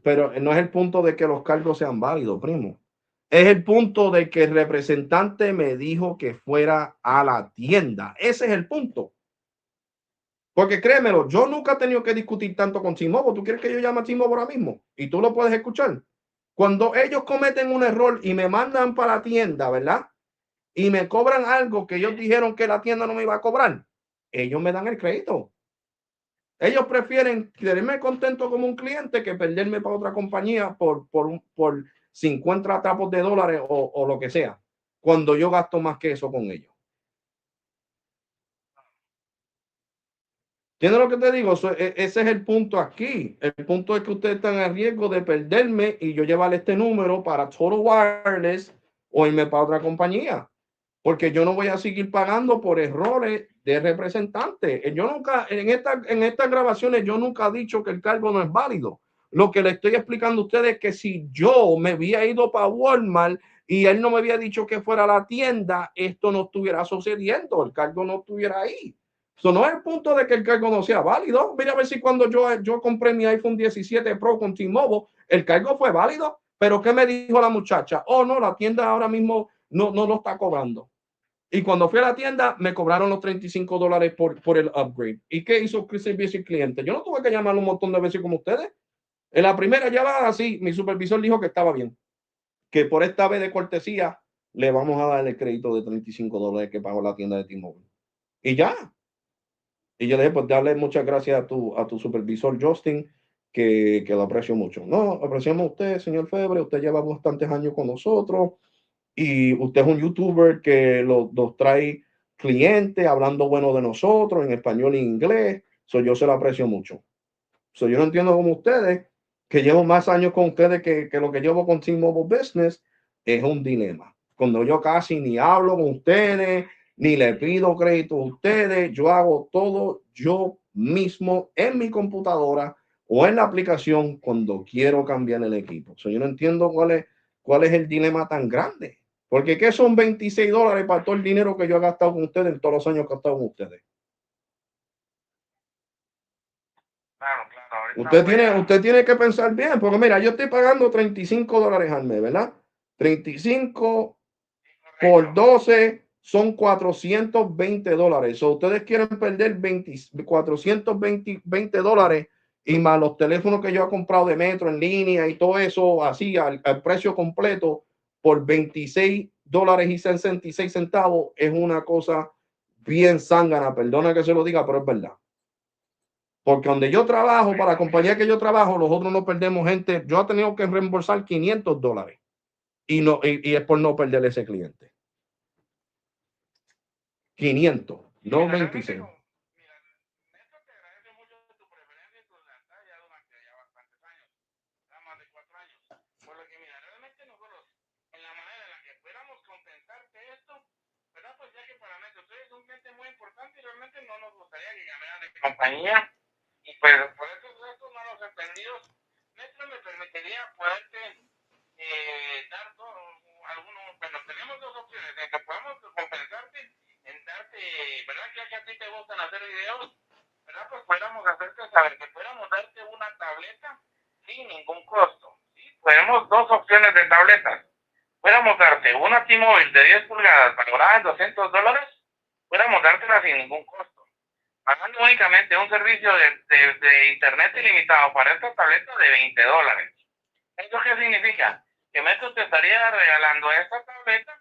pero no es el punto de que los cargos sean válidos, primo. Es el punto de que el representante me dijo que fuera a la tienda. Ese es el punto. Porque créemelo, yo nunca he tenido que discutir tanto con T-Mobile. ¿Tú quieres que yo llame a T-Mobile ahora mismo? Y tú lo puedes escuchar. Cuando ellos cometen un error y me mandan para la tienda, ¿verdad? Y me cobran algo que ellos dijeron que la tienda no me iba a cobrar, ellos me dan el crédito. Ellos prefieren tenerme contento como un cliente que perderme para otra compañía por 50 trapos de dólares o lo que sea, cuando yo gasto más que eso con ellos. ¿Entiendes lo que te digo? Ese es el punto aquí. El punto es que ustedes están a riesgo de perderme y yo llevarle este número para Total Wireless o irme para otra compañía. Porque yo no voy a seguir pagando por errores de representantes. Yo nunca, en estas grabaciones, yo nunca he dicho que el cargo no es válido. Lo que le estoy explicando a ustedes es que si yo me había ido para Walmart y él no me había dicho que fuera a la tienda, esto no estuviera sucediendo, el cargo no estuviera ahí. Eso no es el punto de que el cargo no sea válido. Mira a ver si cuando yo compré mi iPhone 17 Pro con T-Mobile, el cargo fue válido. Pero ¿qué me dijo la muchacha? Oh, no, la tienda ahora mismo no lo está cobrando. Y cuando fui a la tienda, me cobraron los $35 por el upgrade. ¿Y qué hizo el servicio al cliente? Yo no tuve que llamar un montón de veces como ustedes. En la primera llamada, así, mi supervisor dijo que estaba bien. Que por esta vez de cortesía, le vamos a dar el crédito de $35 que pagó la tienda de T-Mobile. Y ya. Y yo le dije, pues darle muchas gracias a tu supervisor Justin, que lo aprecio mucho. No, apreciamos a usted, señor Febre. Usted lleva bastantes años con nosotros y usted es un youtuber que los trae clientes hablando bueno de nosotros en español e inglés. Yo se lo aprecio mucho. Yo no entiendo como ustedes, que llevo más años con ustedes que lo que llevo con T-Mobile Business, es un dilema. Cuando yo casi ni hablo con ustedes, ni le pido crédito a ustedes, yo hago todo yo mismo en mi computadora o en la aplicación cuando quiero cambiar el equipo. Yo no entiendo cuál es el dilema tan grande. Porque ¿qué son $26 para todo el dinero que yo he gastado con ustedes en todos los años que he estado con ustedes? Claro, claro. Usted tiene que pensar bien, porque mira, yo estoy pagando $35 al mes, ¿verdad? 35 por 12 son $420. O ustedes quieren perder 420 dólares y más los teléfonos que yo he comprado de metro en línea y todo eso así al precio completo por $26.66 es una cosa bien zángana. Perdona que se lo diga, pero es verdad. Porque donde yo trabajo, para la compañía que yo trabajo, nosotros no perdemos gente. Yo he tenido que reembolsar $500 y es por no perder ese cliente. 500, no 26. Compañía y pues por estos malos entendidos Metro me permitiría poderte dar algunos, bueno, tenemos dos opciones, de que podemos compensarte en darte, ¿verdad? Que a ti te gustan hacer videos, ¿verdad? Pues pudiéramos hacerte saber que pudiéramos darte una tableta sin ningún costo, ¿sí? Tenemos dos opciones de tabletas, pudiéramos darte una T-Mobile de 10 pulgadas valorada en $200, pudiéramos dártela sin ningún costo pagando únicamente un servicio de internet ilimitado para esta tableta de $20. ¿Esto qué significa? Que Metro te estaría regalando esta tableta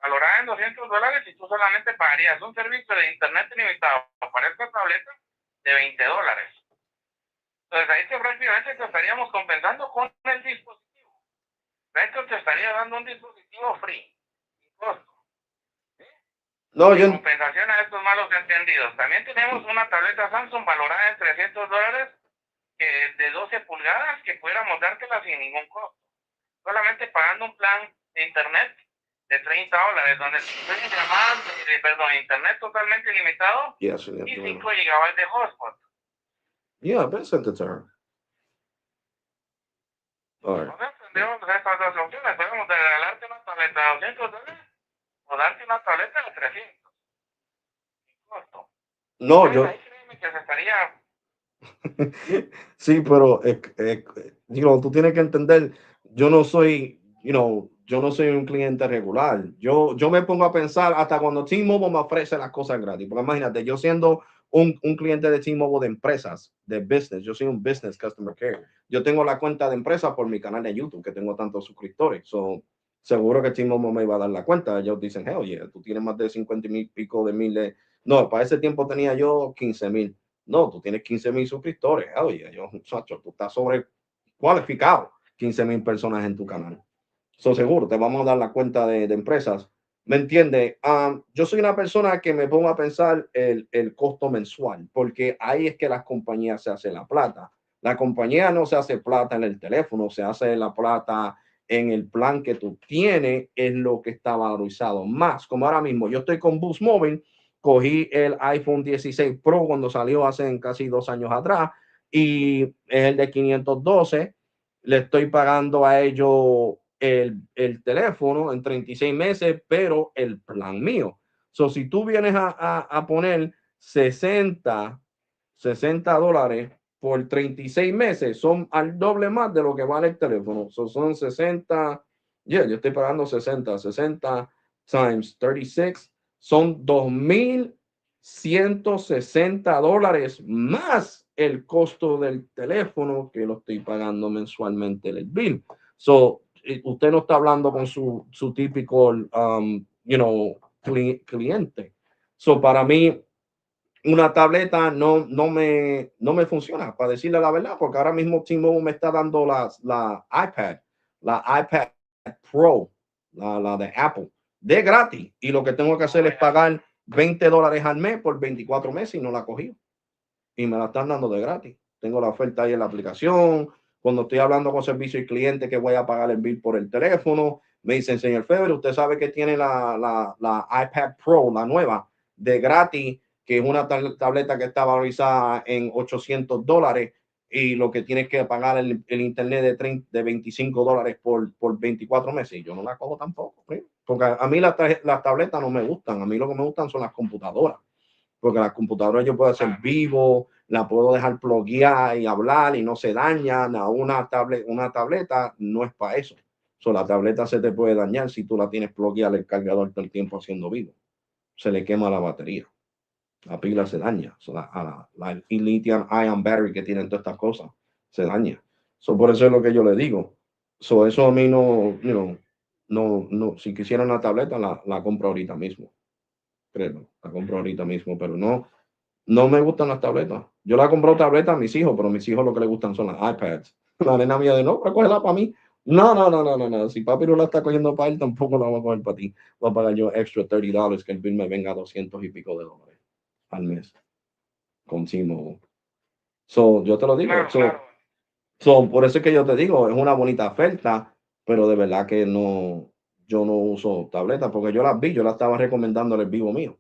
valorada en $200 y tú solamente pagarías un servicio de internet ilimitado para esta tableta de $20. Entonces ahí prácticamente te estaríamos compensando con el dispositivo. Metro te estaría dando un dispositivo free, sin costo. No, En compensación a estos malos entendidos. También tenemos una tableta Samsung valorada en $300 de 12 pulgadas que pudiéramos dártela sin ningún costo. Solamente pagando un plan de internet de $30, donde pueden llamar, internet totalmente ilimitado y 5 GB de hotspot. Yeah, I've been sent it to her. All right. Entonces tendríamos estas dos opciones. Podemos regalarte una tableta de $200 o darte una tableta de 300. Sin costo. No, yo, sí, pero tú tienes que entender, yo no soy, yo no soy un cliente regular. Yo me pongo a pensar hasta cuando T-Mobile me ofrece las cosas gratis. Porque imagínate, yo siendo un cliente de T-Mobile de empresas, de business, yo soy un business customer care. Yo tengo la cuenta de empresa por mi canal de YouTube, que tengo tantos suscriptores. So, seguro que T-Mobile me iba a dar la cuenta. Ellos dicen, hell yeah, tú tienes más de 50 mil pico de miles. No, para ese tiempo tenía yo 15,000. No, tú tienes 15,000 suscriptores. Oye, yo, muchacho, tú estás sobre cualificado. 15,000 personas en tu canal. So, seguro, te vamos a dar la cuenta de empresas. ¿Me entiendes? Yo soy una persona que me pongo a pensar el costo mensual, porque ahí es que las compañías se hacen la plata. La compañía no se hace plata en el teléfono, se hace la plata en el plan que tú tienes, es lo que está valorizado más. Como ahora mismo, yo estoy con Boost Mobile, cogí el iPhone 16 Pro cuando salió hace casi 2 años atrás y es el de 512. Le estoy pagando a ellos el teléfono en 36 meses, pero el plan mío. So, si tú vienes a poner 60 $60 por 36 meses, son al doble más de lo que vale el teléfono. So, son 60, yo estoy pagando 60 times 36, son $2,160 más el costo del teléfono que lo estoy pagando mensualmente el bill. So, usted no está hablando con su típico, cliente. So, para mí, una tableta no me funciona, para decirle la verdad, porque ahora mismo T-Mobile me está dando la iPad Pro, la de Apple, de gratis. Y lo que tengo que hacer es pagar $20 al mes por 24 meses y no la cogí y me la están dando de gratis. Tengo la oferta ahí en la aplicación. Cuando estoy hablando con servicio y cliente que voy a pagar el bill por el teléfono, me dicen, señor Feber, usted sabe que tiene la iPad Pro, la nueva, de gratis, que es una tableta que está valorizada en $800 y lo que tienes que pagar el internet de $25 por 24 meses. Y yo no la cojo tampoco, ¿sí? Porque a mí las tabletas no me gustan. A mí lo que me gustan son las computadoras, porque la computadora yo puedo hacer vivo, la puedo dejar pluguear y hablar y no se daña. Una tableta no es para eso. So, la tableta se te puede dañar si tú la tienes plugueada el cargador todo el tiempo haciendo vivo. Se le quema la batería, la pila se daña. So, la lithium ion battery que tienen todas estas cosas se daña. So, por eso es lo que yo le digo. So, eso a mí no, si quisiera una tableta la compro ahorita mismo. Creo, la compro ahorita mismo, pero no me gustan las tabletas. Yo la compro tableta a mis hijos, pero a mis hijos lo que les gustan son las iPads. La nena mía de no, pero cógela para mí. No, no, no, no, no, no. Si papi no la está cogiendo para él, tampoco la voy a coger para ti. Voy a pagar yo extra $30 que el bill me venga a 200 y pico de dólares al mes con T-Mobile. So, yo te lo digo. Por eso es que yo te digo, es una bonita oferta, pero de verdad que yo no uso tabletas porque yo las vi, yo las estaba recomendando en el vivo mío.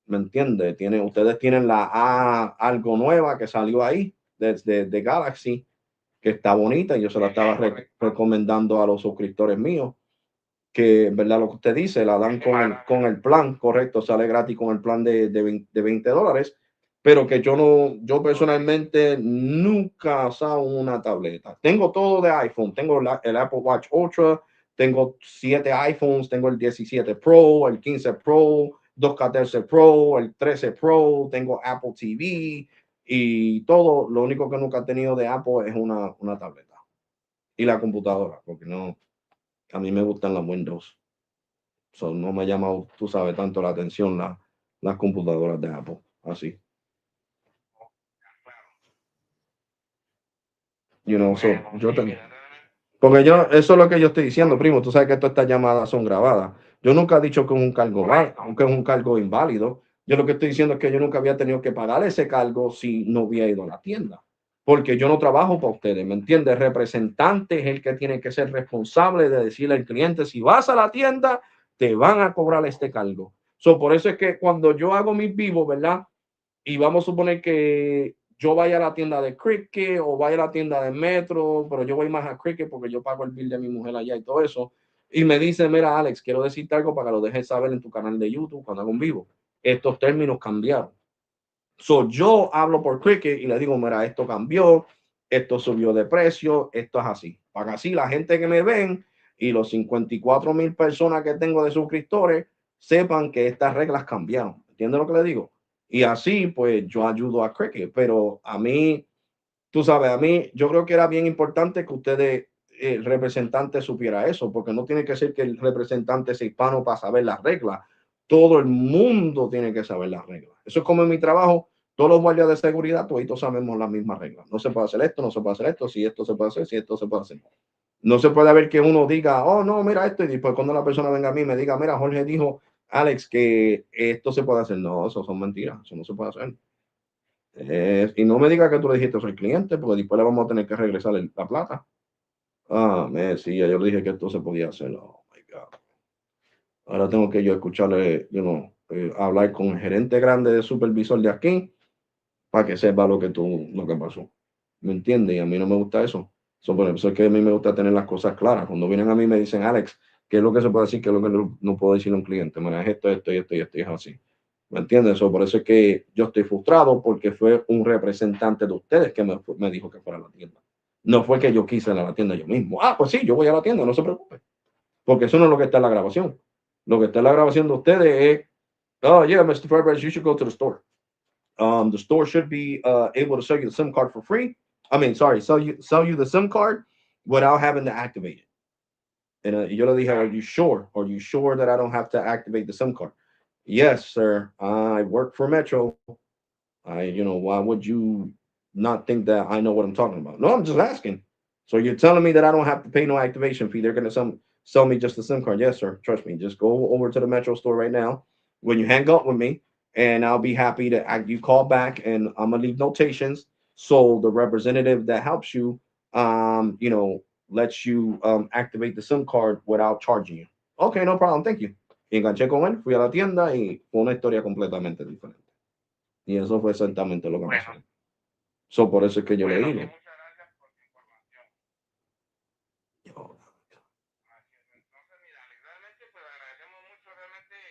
¿Me entiende? Ustedes tienen la A algo nueva que salió ahí de Galaxy, que está bonita y yo se la estaba recomendando a los suscriptores míos, que verdad lo que usted dice, la dan con el plan, correcto, sale gratis con el plan de $20, pero que yo personalmente nunca he usado una tableta. Tengo todo de iPhone, tengo el Apple Watch Ultra, tengo 7 iPhones, tengo el 17 Pro, el 15 Pro, 214 Pro, el 13 Pro, tengo Apple TV y todo. Lo único que nunca he tenido de Apple es una tableta y la computadora, porque a mí me gustan las Windows. So, no me ha llamado, tú sabes, tanto la atención las computadoras de Apple. Así. So, porque eso es lo que yo estoy diciendo, primo. Tú sabes que todas estas llamadas son grabadas. Yo nunca he dicho que es un cargo aunque es un cargo inválido. Yo lo que estoy diciendo es que yo nunca había tenido que pagar ese cargo si no hubiera ido a la tienda. Porque yo no trabajo para ustedes, ¿me entiendes? El representante es el que tiene que ser responsable de decirle al cliente, si vas a la tienda, te van a cobrar este cargo. Por eso es que cuando yo hago mis vivos, ¿verdad? Y vamos a suponer que yo vaya a la tienda de Cricket o vaya a la tienda de Metro, pero yo voy más a Cricket porque yo pago el bill de mi mujer allá y todo eso. Y me dice, mira, Alex, quiero decirte algo para que lo dejes saber en tu canal de YouTube cuando hago un vivo. Estos términos cambiaron. So, yo hablo por Cricket y le digo, mira, esto cambió, esto subió de precio, esto es así. Para que así la gente que me ven y los 54,000 personas que tengo de suscriptores sepan que estas reglas cambiaron. ¿Entiendes lo que le digo? Y así, pues, yo ayudo a Cricket. Pero a mí, tú sabes, a mí, yo creo que era bien importante que ustedes, el representante, supiera eso, porque no tiene que ser que el representante sea hispano para saber las reglas. Todo el mundo tiene que saber las reglas. Eso es como en mi trabajo, todos los guardias de seguridad, todos sabemos las mismas reglas. No se puede hacer esto, no se puede hacer esto, si esto se puede hacer, si esto se puede hacer. No se puede ver que uno diga, oh, no, mira esto, y después cuando la persona venga a mí me diga, mira, Jorge dijo, Alex, que esto se puede hacer. No, eso son mentiras, eso no se puede hacer. Y no me diga que tú le dijiste soy cliente, porque después le vamos a tener que regresar la plata. Ah, sí, ya yo le dije que esto se podía hacer. Oh my God. Ahora tengo que yo escucharle, hablar con el gerente grande de supervisor de aquí para que sepa lo que pasó. ¿Me entiendes? Y a mí no me gusta eso. Por eso es que a mí me gusta tener las cosas claras. Cuando vienen a mí me dicen, Alex, ¿qué es lo que se puede decir? ¿Qué es lo que no puedo decir a un cliente? Mira, es esto y esto y esto y es así. ¿Me entiendes? Por eso es que yo estoy frustrado porque fue un representante de ustedes que me dijo que fuera a la tienda. No fue que yo quise ir a la tienda yo mismo. Ah, pues sí, yo voy a la tienda, no se preocupe. Porque eso no es lo que está en la grabación. Lo que está en la grabación de ustedes es, oh, yeah, Mr. Fairbanks, you should go to the store. The store should be able to sell you the SIM card for free. I mean, sorry, sell you the SIM card without having to activate it. And yo le dije, are you sure? Are you sure that I don't have to activate the SIM card? Yes, sir. I work for Metro. Why would you not think that I know what I'm talking about? No, I'm just asking. So you're telling me that I don't have to pay no activation fee. They're going to sell me just a SIM card. Yes, sir. Trust me. Just go over to the Metro store right now when you hang up with me, and I'll be happy to you call back, and I'm going to leave notations so the representative that helps you, lets you activate the SIM card without charging you. Okay, no problem. Thank you. Y enganché con él, fui a la tienda y fue una historia completamente diferente. Y eso fue exactamente lo que pasó. Bueno, Por eso es que yo le bueno, sí, digo. muchas gracias por tu información. Yo, Así es. Entonces, mira, Alex, realmente pues agradecemos mucho realmente,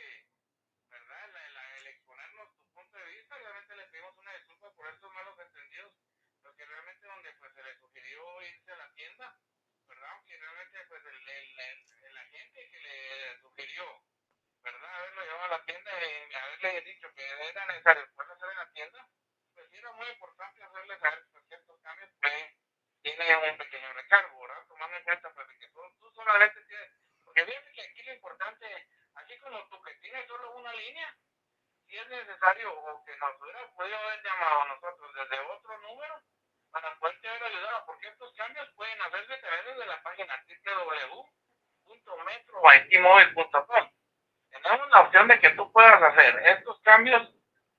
¿verdad? El exponernos tu punto de vista. Realmente le pedimos una disculpa por estos malos entendidos, porque realmente donde pues se le sugirió irse a la tienda, ¿verdad? Que realmente pues el agente que le sugirió, ¿verdad? Haberlo llevado a la tienda y haberle dicho que era necesario poderlo hacer en la tienda, pues sí era muy importante hacerle saber pues, que estos cambios pues, tienen un pequeño recargo, ¿verdad? Tomando en cuenta pues de que tú solamente tienes, porque fíjate que aquí lo importante, así como tú que tienes solo una línea, si es necesario o que nos hubiera podido haber llamado a nosotros desde otro número para poderte haber ayudado, porque estos cambios pueden hacerse a través de la página www.metroitmobile.com. Tenemos la opción de que tú puedas hacer estos cambios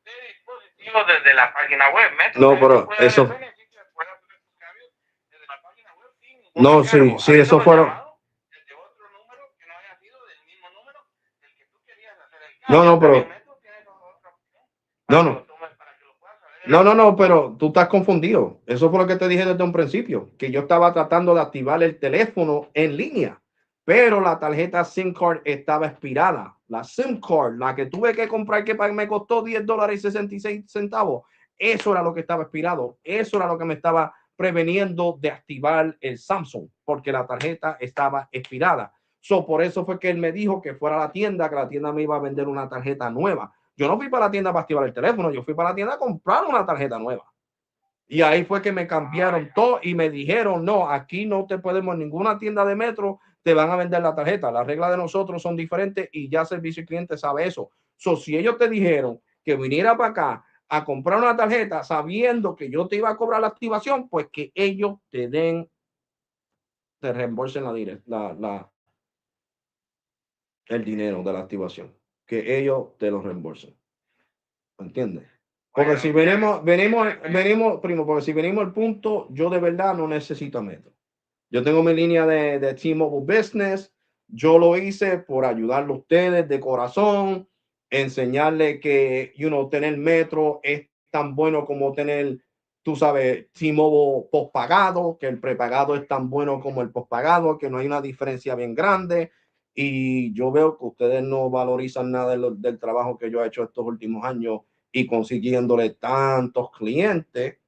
de dispositivos desde la página web. Metro no, pero puede dar eso. el beneficio de poder hacer estos cambios desde la página web sin ningún No, recargo. sí, eso fueron. Desde otro número que no haya sido del mismo número del que tú querías hacer el No, cambio. no, pero. Metro tiene otra opción No, para que lo no. tomes, para que lo puedas saber. No, no, no, pero tú estás confundido. Eso fue lo que te dije desde un principio, que yo estaba tratando de activar el teléfono en línea, pero la tarjeta SIM card estaba expirada. La SIM card, la que tuve que comprar, que me costó $10.66, eso era lo que estaba expirado. Eso era lo que me estaba preveniendo de activar el Samsung, porque la tarjeta estaba expirada. Por eso fue que él me dijo que fuera a la tienda, que la tienda me iba a vender una tarjeta nueva. Yo no fui para la tienda para activar el teléfono, yo fui para la tienda a comprar una tarjeta nueva. Y ahí fue que me cambiaron todo y me dijeron, no, aquí no te podemos, en ninguna tienda de Metro te van a vender la tarjeta. Las reglas de nosotros son diferentes y ya servicio al cliente sabe eso. Si ellos te dijeron que viniera para acá a comprar una tarjeta sabiendo que yo te iba a cobrar la activación, pues que ellos te reembolsen el dinero de la activación. Que ellos te lo reembolsen. ¿Entiendes? Porque si venimos, primo, porque si venimos al punto, yo de verdad no necesito Metro. Yo tengo mi línea de T-Mobile Business. Yo lo hice por ayudarle a ustedes de corazón, enseñarle que, tener Metro es tan bueno como tener, tú sabes, T-Mobile postpagado, que el prepagado es tan bueno como el postpagado, que no hay una diferencia bien grande. Y yo veo que ustedes no valorizan nada del trabajo que yo he hecho estos últimos años y consiguiéndole tantos clientes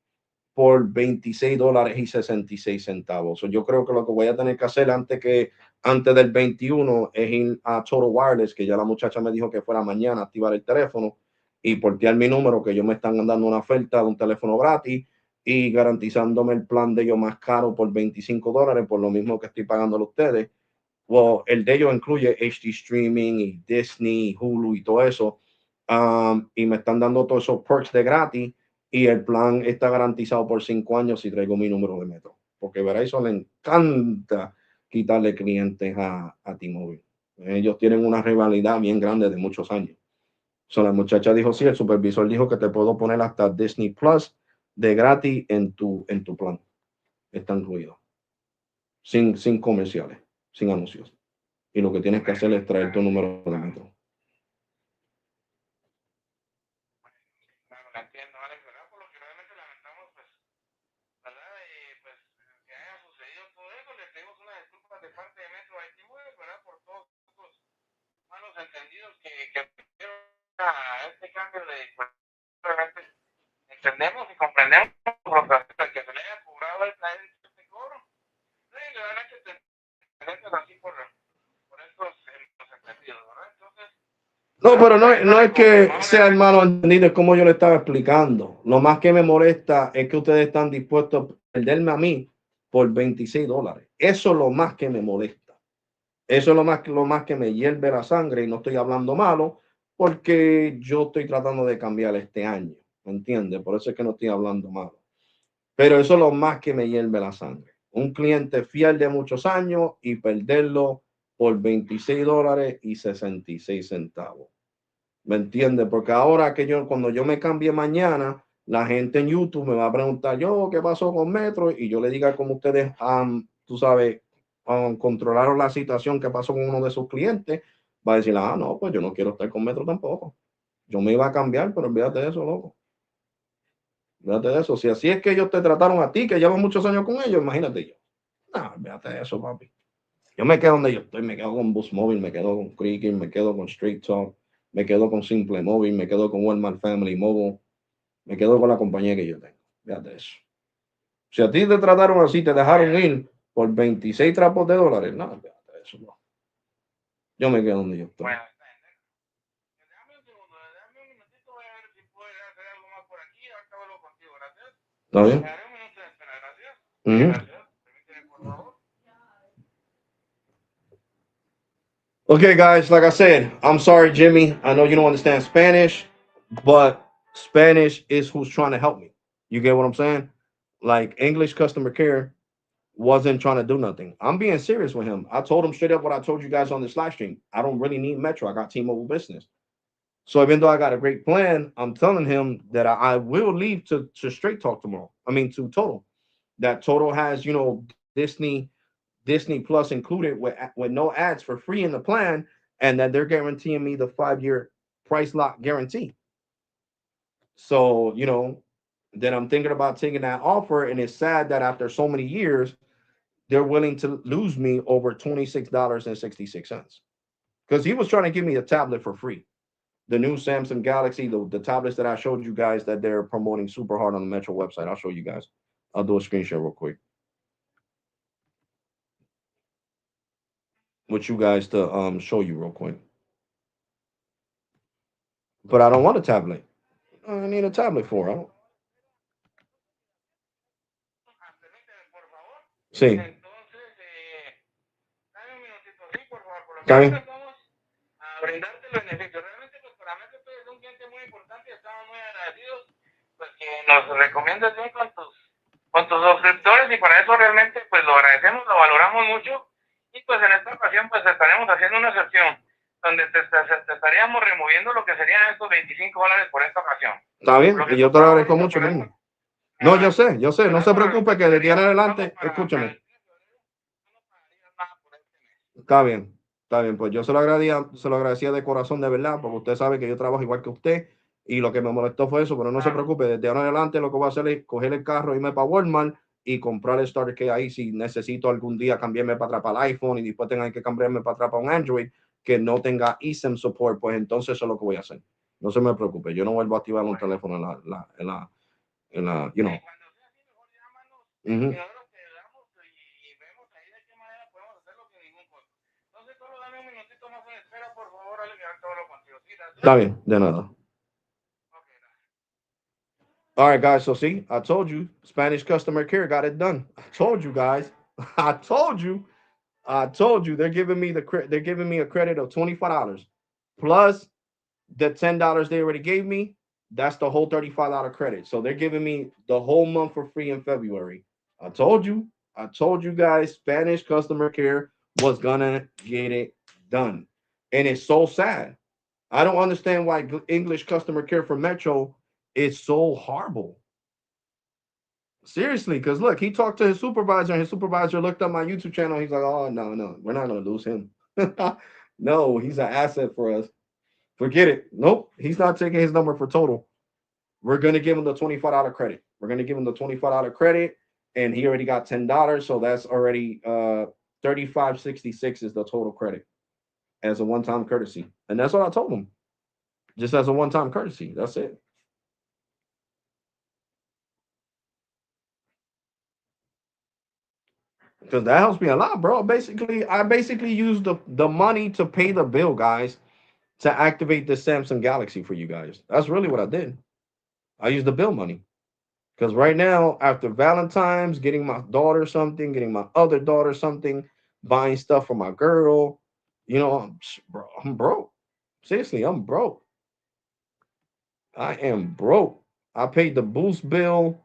por $26.66. So, yo creo que lo que voy a tener que hacer antes del 21 es ir a Total Wireless, que ya la muchacha me dijo que fuera mañana, activar el teléfono y portear mi número, que ellos me están dando una oferta de un teléfono gratis y garantizándome el plan de ellos más caro por $25, por lo mismo que estoy pagándolo a ustedes. Well, el de ellos incluye HD Streaming y Disney, Hulu y todo eso. Y me están dando todos esos perks de gratis y el plan está garantizado por 5 años si traigo mi número de metro. Porque Verizon le encanta quitarle clientes a T-Mobile. Ellos tienen una rivalidad bien grande de muchos años. So, la muchacha dijo, sí, el supervisor dijo que te puedo poner hasta Disney Plus de gratis en tu plan. Está incluido. Sin comerciales, sin anuncios. Y lo que tienes que hacer es traer tu número de metro. Claro, la entiendo, Alex, ¿verdad? Por lo que realmente lamentamos, pues, ¿verdad? Pues, que haya sucedido todo eso, le pedimos una disculpa de parte de Metro IT, ¿verdad? Por todos estos malos entendidos que tuvieron a este cambio de, pues, realmente entendemos y comprendemos por que se le haya cobrado este cobro. Sí, realmente te sientes así por estos entendidos, ¿verdad? Entonces, No, pero no es que sea el malentendido, es como yo le estaba explicando. Lo más que me molesta es que ustedes están dispuestos a perderme a mí por $26. Eso es lo más que me molesta. Eso es lo más que me hierve la sangre y no estoy hablando malo porque yo estoy tratando de cambiar este año. ¿Me entiendes? Por eso es que no estoy hablando malo. Pero eso es lo más que me hierve la sangre. Un cliente fiel de muchos años y perderlo por $26.66. ¿Me entiendes? Porque ahora cuando yo me cambie mañana, la gente en YouTube me va a preguntar, ¿qué pasó con Metro? Y yo le diga como ustedes, tú sabes, controlaron la situación que pasó con uno de sus clientes, va a decir, no, pues yo no quiero estar con Metro tampoco. Yo me iba a cambiar, pero olvídate de eso, loco. Olvídate de eso. Si así es que ellos te trataron a ti, que llevan muchos años con ellos, imagínate yo. No, olvídate de eso, papi. Yo me quedo donde yo estoy, me quedo con Boost Mobile, me quedo con Cricket, me quedo con Straight Talk, me quedo con Simple Mobile, me quedo con Walmart Family Mobile, me quedo con la compañía que yo tengo. Fíjate eso. Si a ti te trataron así, te dejaron ir por 26 trapos de dólares, no, fíjate eso, no. Yo me quedo donde yo estoy. bueno, déjame un segundo, déjame un minutito, voy a ver si puedo hacer algo más por aquí, ahorita vuelvo contigo, gracias. ¿Está bien? Daré un minuto de espera, gracias. Gracias. Permíteme, por favor. Okay, guys, like I said, I'm sorry, Jimmy. I know you don't understand Spanish, but Spanish is who's trying to help me. You get what I'm saying? Like English customer care wasn't trying to do nothing. I'm being serious with him. I told him straight up what I told you guys on this live stream. I don't really need Metro. I got T-Mobile Business. So even though I got a great plan, I'm telling him that I will leave to Straight Talk tomorrow. I mean to Total. That Total has, Disney Plus included with no ads for free in the plan, and that they're guaranteeing me the 5-year price lock guarantee. So, then I'm thinking about taking that offer, and it's sad that after so many years, they're willing to lose me over $26.66. Because he was trying to give me a tablet for free. The new Samsung Galaxy, the tablets that I showed you guys that they're promoting super hard on the Metro website. I'll show you guys. I'll do a screen share real quick with you guys to show you real quick. But I don't want a tablet. I need a tablet for it. Permíteme, por favor. Sí. Entonces, dame un minutito, sí, por favor. Por lo ¿Está que bien? vamos a brindarte el beneficio. Realmente, pues para Metro es un cliente muy importante y estamos muy agradecidos, pues que nos recomiendas bien con tus suscriptores y para eso realmente, pues lo agradecemos, lo valoramos mucho y pues en esta ocasión, pues estaremos haciendo una sesión donde te estaríamos removiendo lo que serían estos $25 por esta ocasión. Está bien, y yo te lo agradezco mucho, mismo. No, yo sé, no se preocupe que de ahora en adelante, escúchame. Está bien, pues yo se lo agradecía de corazón, de verdad, porque usted sabe que yo trabajo igual que usted y lo que me molestó fue eso, pero no se preocupe, desde ahora en adelante lo que voy a hacer es coger el carro, irme para Walmart y comprar el starter que ahí si necesito algún día cambiarme para atrás para el iPhone y después tenga que cambiarme para atrás para un Android que no tenga eSIM support, pues entonces eso es lo que voy a hacer. No se me preocupe, yo no vuelvo a activar un teléfono you know. Cuando sea así, mejor llámanos y Ujú. nosotros te damos y vemos ahí de qué manera podemos hacerlo sin ningún costo. Entonces, solo dame un minutito más en espera, por favor, al que todo lo contigo. Sí, gracias. Está bien, de nada. Ok, gracias. All right, guys. So see, I told you, Spanish customer care got it done. I told you guys. I told you. I told you. They're giving me a credit of $25 plus the $10 they already gave me. That's the whole $35 credit. So they're giving me the whole month for free in February. I told you. I told you guys. Spanish customer care was gonna get it done, and it's so sad. I don't understand why English customer care for Metro is so horrible. Seriously, because look, he talked to his supervisor, and his supervisor looked up my YouTube channel. He's like, "Oh no, no, we're not gonna lose him. No, he's an asset for us. Forget it. Nope, he's not taking his number for total. We're gonna give him the $25 credit. We're gonna give him the $25 credit, and he already got $10, so that's already 35.66 is the total credit as a one-time courtesy, and that's what I told him, just as a one-time courtesy. That's it. Because that helps me a lot, bro. I basically use the money to pay the bill, guys, to activate the Samsung Galaxy for you guys. That's really what I did. I used the bill money. Because right now, after Valentine's, getting my daughter something, getting my other daughter something, buying stuff for my girl, bro, I'm broke. Seriously, I'm broke. I am broke. I paid the boost bill.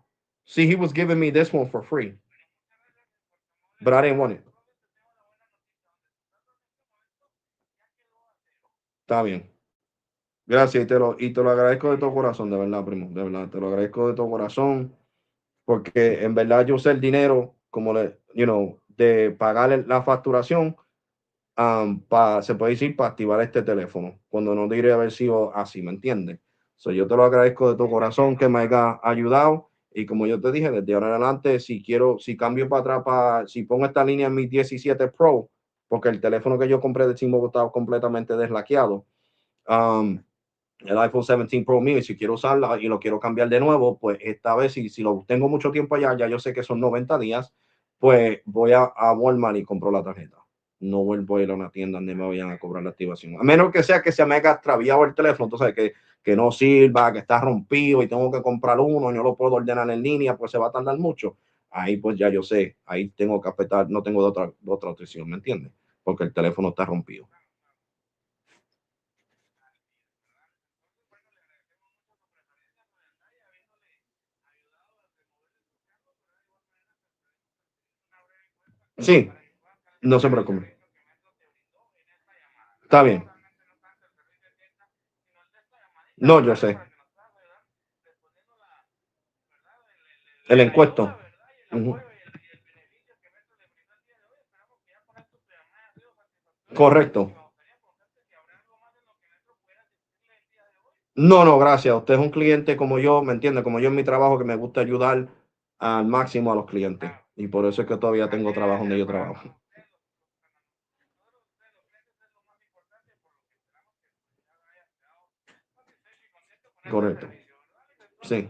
See, he was giving me this one for free, but I didn't want it. Está bien. Gracias y te lo agradezco de todo corazón, de verdad, primo, de verdad, te lo agradezco de todo corazón, porque en verdad yo usé el dinero como de pagar la facturación, se puede decir, para activar este teléfono, cuando no debería haber sido así, ¿me entiendes? So, yo te lo agradezco de todo corazón que me haya ayudado, y como yo te dije, desde ahora en adelante, si cambio para atrás, si pongo esta línea en mi 17 Pro, porque el teléfono que yo compré de T-Mobile estaba completamente deslaqueado, um, el iPhone 17 Pro mío, y si quiero usarla y lo quiero cambiar de nuevo, pues esta vez, si lo tengo mucho tiempo allá, ya yo sé que son 90 días, pues voy a Walmart y compro la tarjeta. No vuelvo a ir a una tienda donde me vayan a cobrar la activación. A menos que sea que se me haya extraviado el teléfono, entonces que no sirva, que está rompido y tengo que comprar uno y no lo puedo ordenar en línea, pues se va a tardar mucho. Ahí pues ya yo sé, ahí tengo que apretar, no tengo otra opción, ¿me entiendes? Porque el teléfono está rompido. Sí, no se preocupe. Está bien. No, yo sé. El encuesto. Ujú. Correcto. No, no, gracias. Usted es un cliente como yo, ¿me entiende? Como yo en mi trabajo, que me gusta ayudar al máximo a los clientes. Y por eso es que todavía tengo trabajo donde yo trabajo. Correcto. Sí,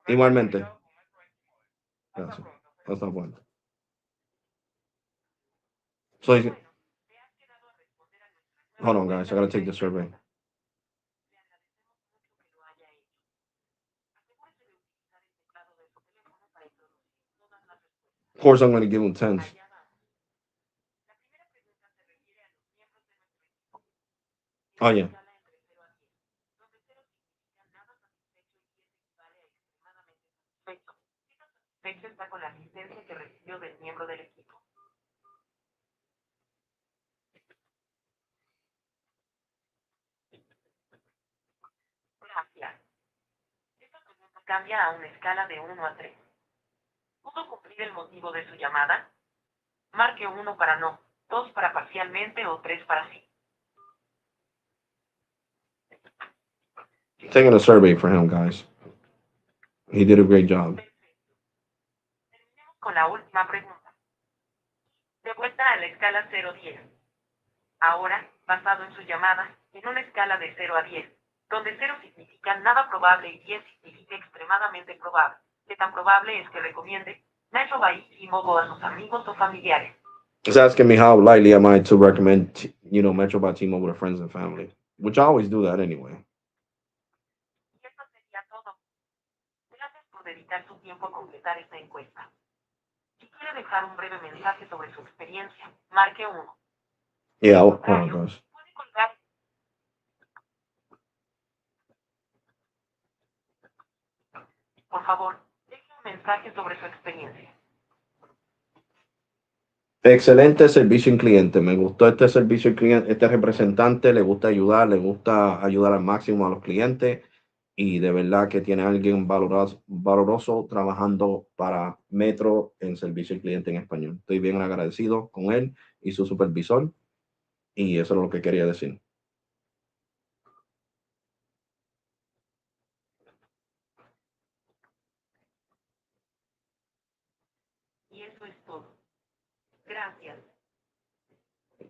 igualmente. Gracias. Hasta pronto. So, hold on, guys. I gotta take the survey. Of course, I'm gonna give him tens. Oh yeah. Fecha está con la asistencia que recibió del miembro del equipo. Gracias. Esta pregunta cambia a una escala de 1 a 3. ¿Pudo cumplir el motivo de su llamada? Marque 1 para no, 2 para parcialmente o 3 para sí. Taking a survey for him, guys. He did a great job. Terminemos con la última pregunta. De vuelta a la escala 0-10. Ahora, basado en su llamada, en una escala de 0 a 10, donde 0 significa nada probable y 10 significa extremadamente probable. ¿Qué tan probable es que recomiende Metro by T-Mobile a sus amigos o familiares? It's asking me how likely am I to recommend, Metro by T-Mobile to friends and family, which I always do that anyway. Y eso sería todo. Gracias por dedicar su tiempo a completar esta encuesta. Si quiere dejar un breve mensaje sobre su experiencia, marque 1. Yeah. De Oh, oh contrario, gosh. puede colgar. Por favor, deje un mensaje sobre su experiencia. Excelente servicio al cliente. Me gustó este servicio al cliente, este representante le gusta ayudar, le gusta ayudar al máximo a los clientes y de verdad que tiene alguien valoroso trabajando para Metro en servicio al cliente en español. Estoy bien agradecido con él y su supervisor y eso es lo que quería decir. Y eso es todo. Gracias.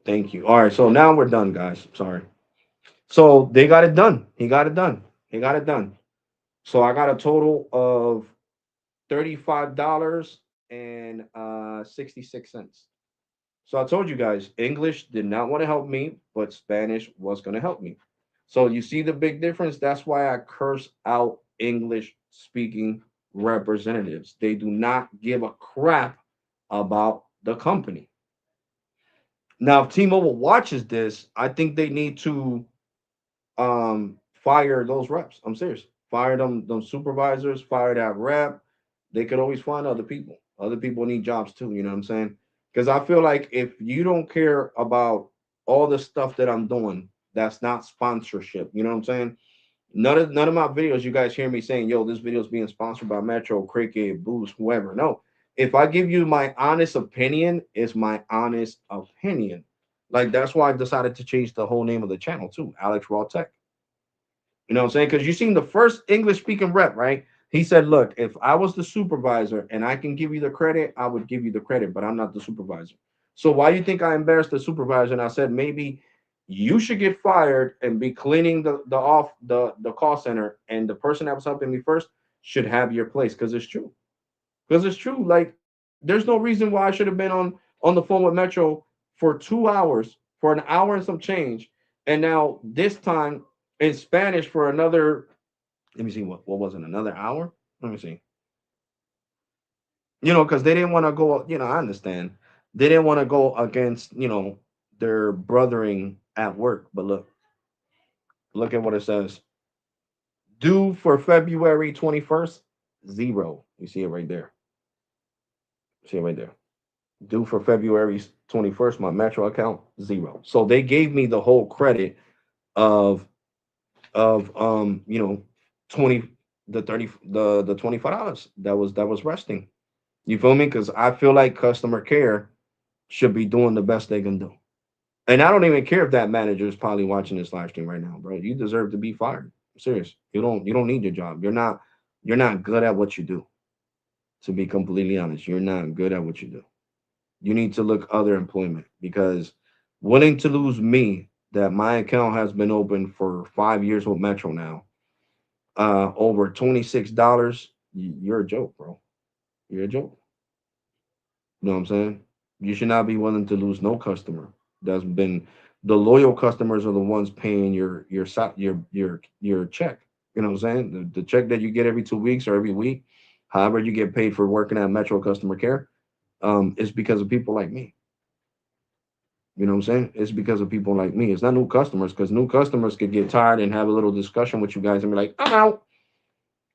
Thank you. All right, so now we're done, guys. Sorry. So they got it done. He got it done. He got it done. So I got a total of $35 and 66 cents. So I told you guys, English did not want to help me, but Spanish was going to help me. So you see the big difference. That's why I curse out English speaking representatives. They do not give a crap about the company. Now, if T-Mobile watches this, I think they need to fire those reps. I'm serious. Fire them supervisors, fire that rep. They could always find other people. Other people need jobs too, you know what I'm saying? Because I feel like if you don't care about all the stuff that I'm doing, that's not sponsorship. You know what I'm saying? None of my videos, you guys hear me saying, yo, this video is being sponsored by Metro, Cricket, Boost, whoever. No. If I give you my honest opinion, it's my honest opinion. Like that's why I decided to change the whole name of the channel too, Alex Rawtech. You know what I'm saying? Because you seen the first English speaking rep, right? He said, look, if I was the supervisor and I can give you the credit, I would give you the credit, but I'm not the supervisor. So why do you think I embarrassed the supervisor? And I said, maybe you should get fired and be cleaning the call center, and the person that was helping me first should have your place because it's true. Because it's true. Like, there's no reason why I should have been on the phone with Metro for 2 hours, for an hour and some change, and now this time in Spanish for another. Let me see what was it? Another hour? Let me see. Because they didn't want to go. I understand they didn't want to go against their brothering at work. But look at what it says. Due for February 21st, zero. You see it right there. See it right there. Due for February 21st, my Metro account, zero. So they gave me the whole credit of 20 the $25 that was resting. You feel me? Because I feel like customer care should be doing the best they can do. And I don't even care if that manager is probably watching this live stream right now, bro. You deserve to be fired. I'm serious. You don't need your job. You're not good at what you do. To be completely honest, you're not good at what you do. You need to look other employment because willing to lose me that my account has been open for 5 years with Metro now, over $26, you're a joke, bro. You're a joke. You know what I'm saying? You should not be willing to lose no customer. That's been the loyal customers are the ones paying your check. You know what I'm saying? The check that you get every 2 weeks or every week, however you get paid for working at Metro customer care, is because of people like me. You know what I'm saying? It's because of people like me. It's not new customers because new customers could get tired and have a little discussion with you guys and be like, I'm out.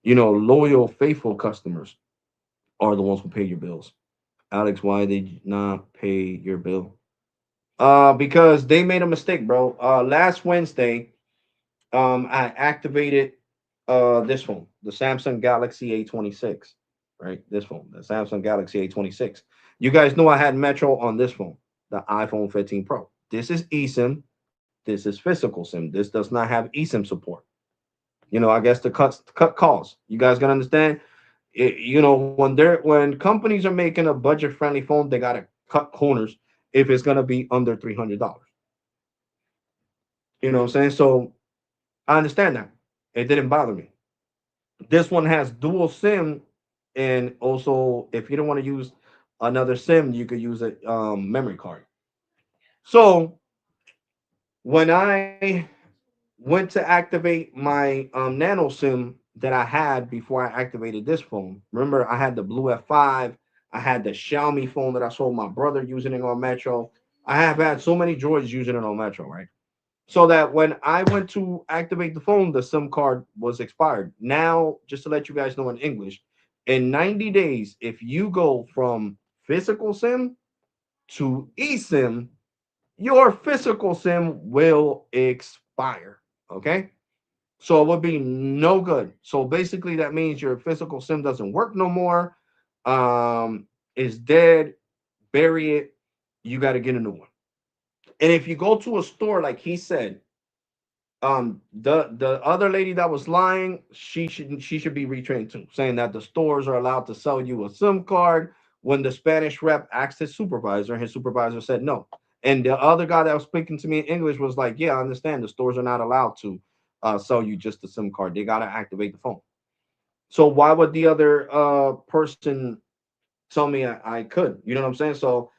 Loyal, faithful customers are the ones who pay your bills. Alex, why did you not pay your bill? Because they made a mistake, bro. Last Wednesday, I activated this phone, the Samsung Galaxy A26, right? This phone, the Samsung Galaxy A26. You guys know I had Metro on this phone, the iPhone 15 Pro. This is eSIM. This is physical SIM. This does not have eSIM support. I guess to cut calls. You guys gonna understand? When companies are making a budget friendly phone, they gotta cut corners if it's gonna be under $300. You know what I'm saying? So I understand that. It didn't bother me. This one has dual SIM, and also if you don't want to use another SIM, you could use a memory card. So when I went to activate my nano SIM that I had before I activated this phone, remember I had the Blue F5, I had the Xiaomi phone that I saw my brother using it on Metro. I have had so many droids using it on Metro, right? So that when I went to activate the phone, the SIM card was expired. Now, just to let you guys know in English, in 90 days, if you go from physical SIM to eSIM, your physical SIM will expire. Okay. So it would be no good. So basically, that means your physical SIM doesn't work no more. Is dead. Bury it. You got to get a new one. And if you go to a store, like he said, the other lady that was lying, she should be retrained too, saying that the stores are allowed to sell you a SIM card. When the Spanish rep asked his supervisor said no. And the other guy that was speaking to me in English was like, yeah, I understand the stores are not allowed to sell you just a SIM card. They got to activate the phone. So why would the other person tell me I could? You know what I'm saying? So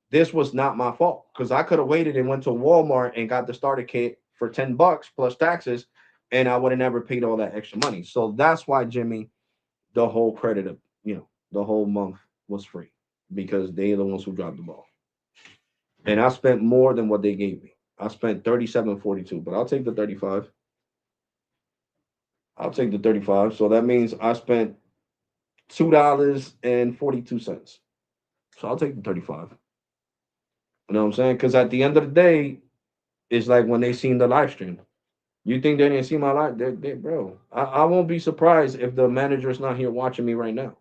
this was not my fault because I could have waited and went to Walmart and got the starter kit for $10 plus taxes, and I would have never paid all that extra money. So that's why Jimmy, the whole credit of the whole month was free because they're the ones who dropped the ball, and I spent more than what they gave me. I spent 37.42, but I'll take the 35. I'll take the 35. So that means I spent $2.42. So I'll take the 35. You know what I'm saying? Because at the end of the day, it's like when they seen the live stream. You think they didn't see my life? Bro, I won't be surprised if the manager's not here watching me right now.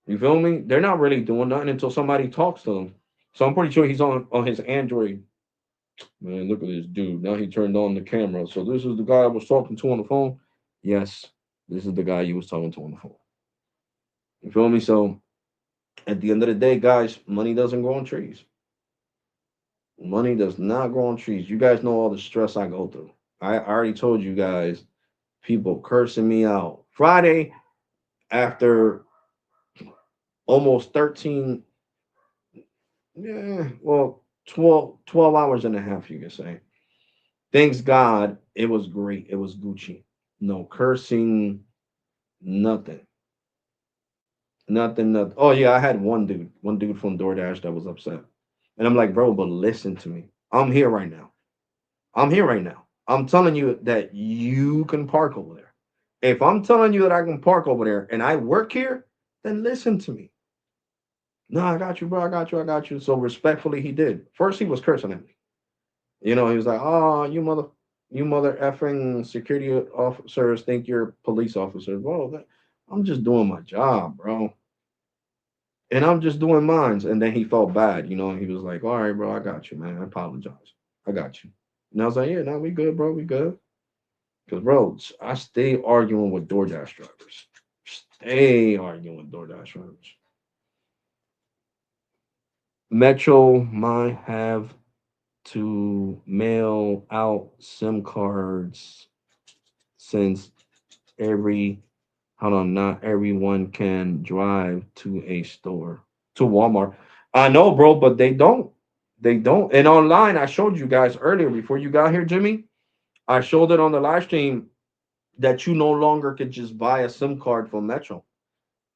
You feel me? They're not really doing nothing until somebody talks to them. So I'm pretty sure he's on his Android. Man, look at this dude. Now he turned on the camera. So this is the guy I was talking to on the phone. Yes, this is the guy you was talking to on the phone. You feel me? So at the end of the day, guys, money doesn't grow on trees. Money does not grow on trees. You guys know all the stress I go through. I already told you guys people cursing me out. Friday, after almost 13, yeah, well, 12 hours and a half, you can say. Thanks God, it was great. It was Gucci. No cursing, nothing. Nothing, nothing. Oh, yeah, I had one dude from DoorDash that was upset. And I'm like, bro, but listen to me. I'm here right now. I'm here right now. I'm telling you that you can park over there. If I'm telling you that I can park over there and I work here, then listen to me. No, I got you, bro. I got you. I got you. So respectfully, he did. First, he was cursing at me. He was like, "Oh, you mother effing security officers think you're police officers." Well, I'm just doing my job, bro, and I'm just doing mine. And then he felt bad. He was like, "All right, bro. I got you, man. I apologize. I got you." And I was like, "Yeah, no, we good, bro. We good." Because, bro, I stay arguing with DoorDash drivers. Stay arguing with DoorDash drivers. Metro might have to mail out SIM cards since every hold on, not everyone can drive to a store to Walmart. I know, bro, but they don't. They don't. And online, I showed you guys earlier before you got here, Jimmy. I showed it on the live stream that you no longer could just buy a SIM card from Metro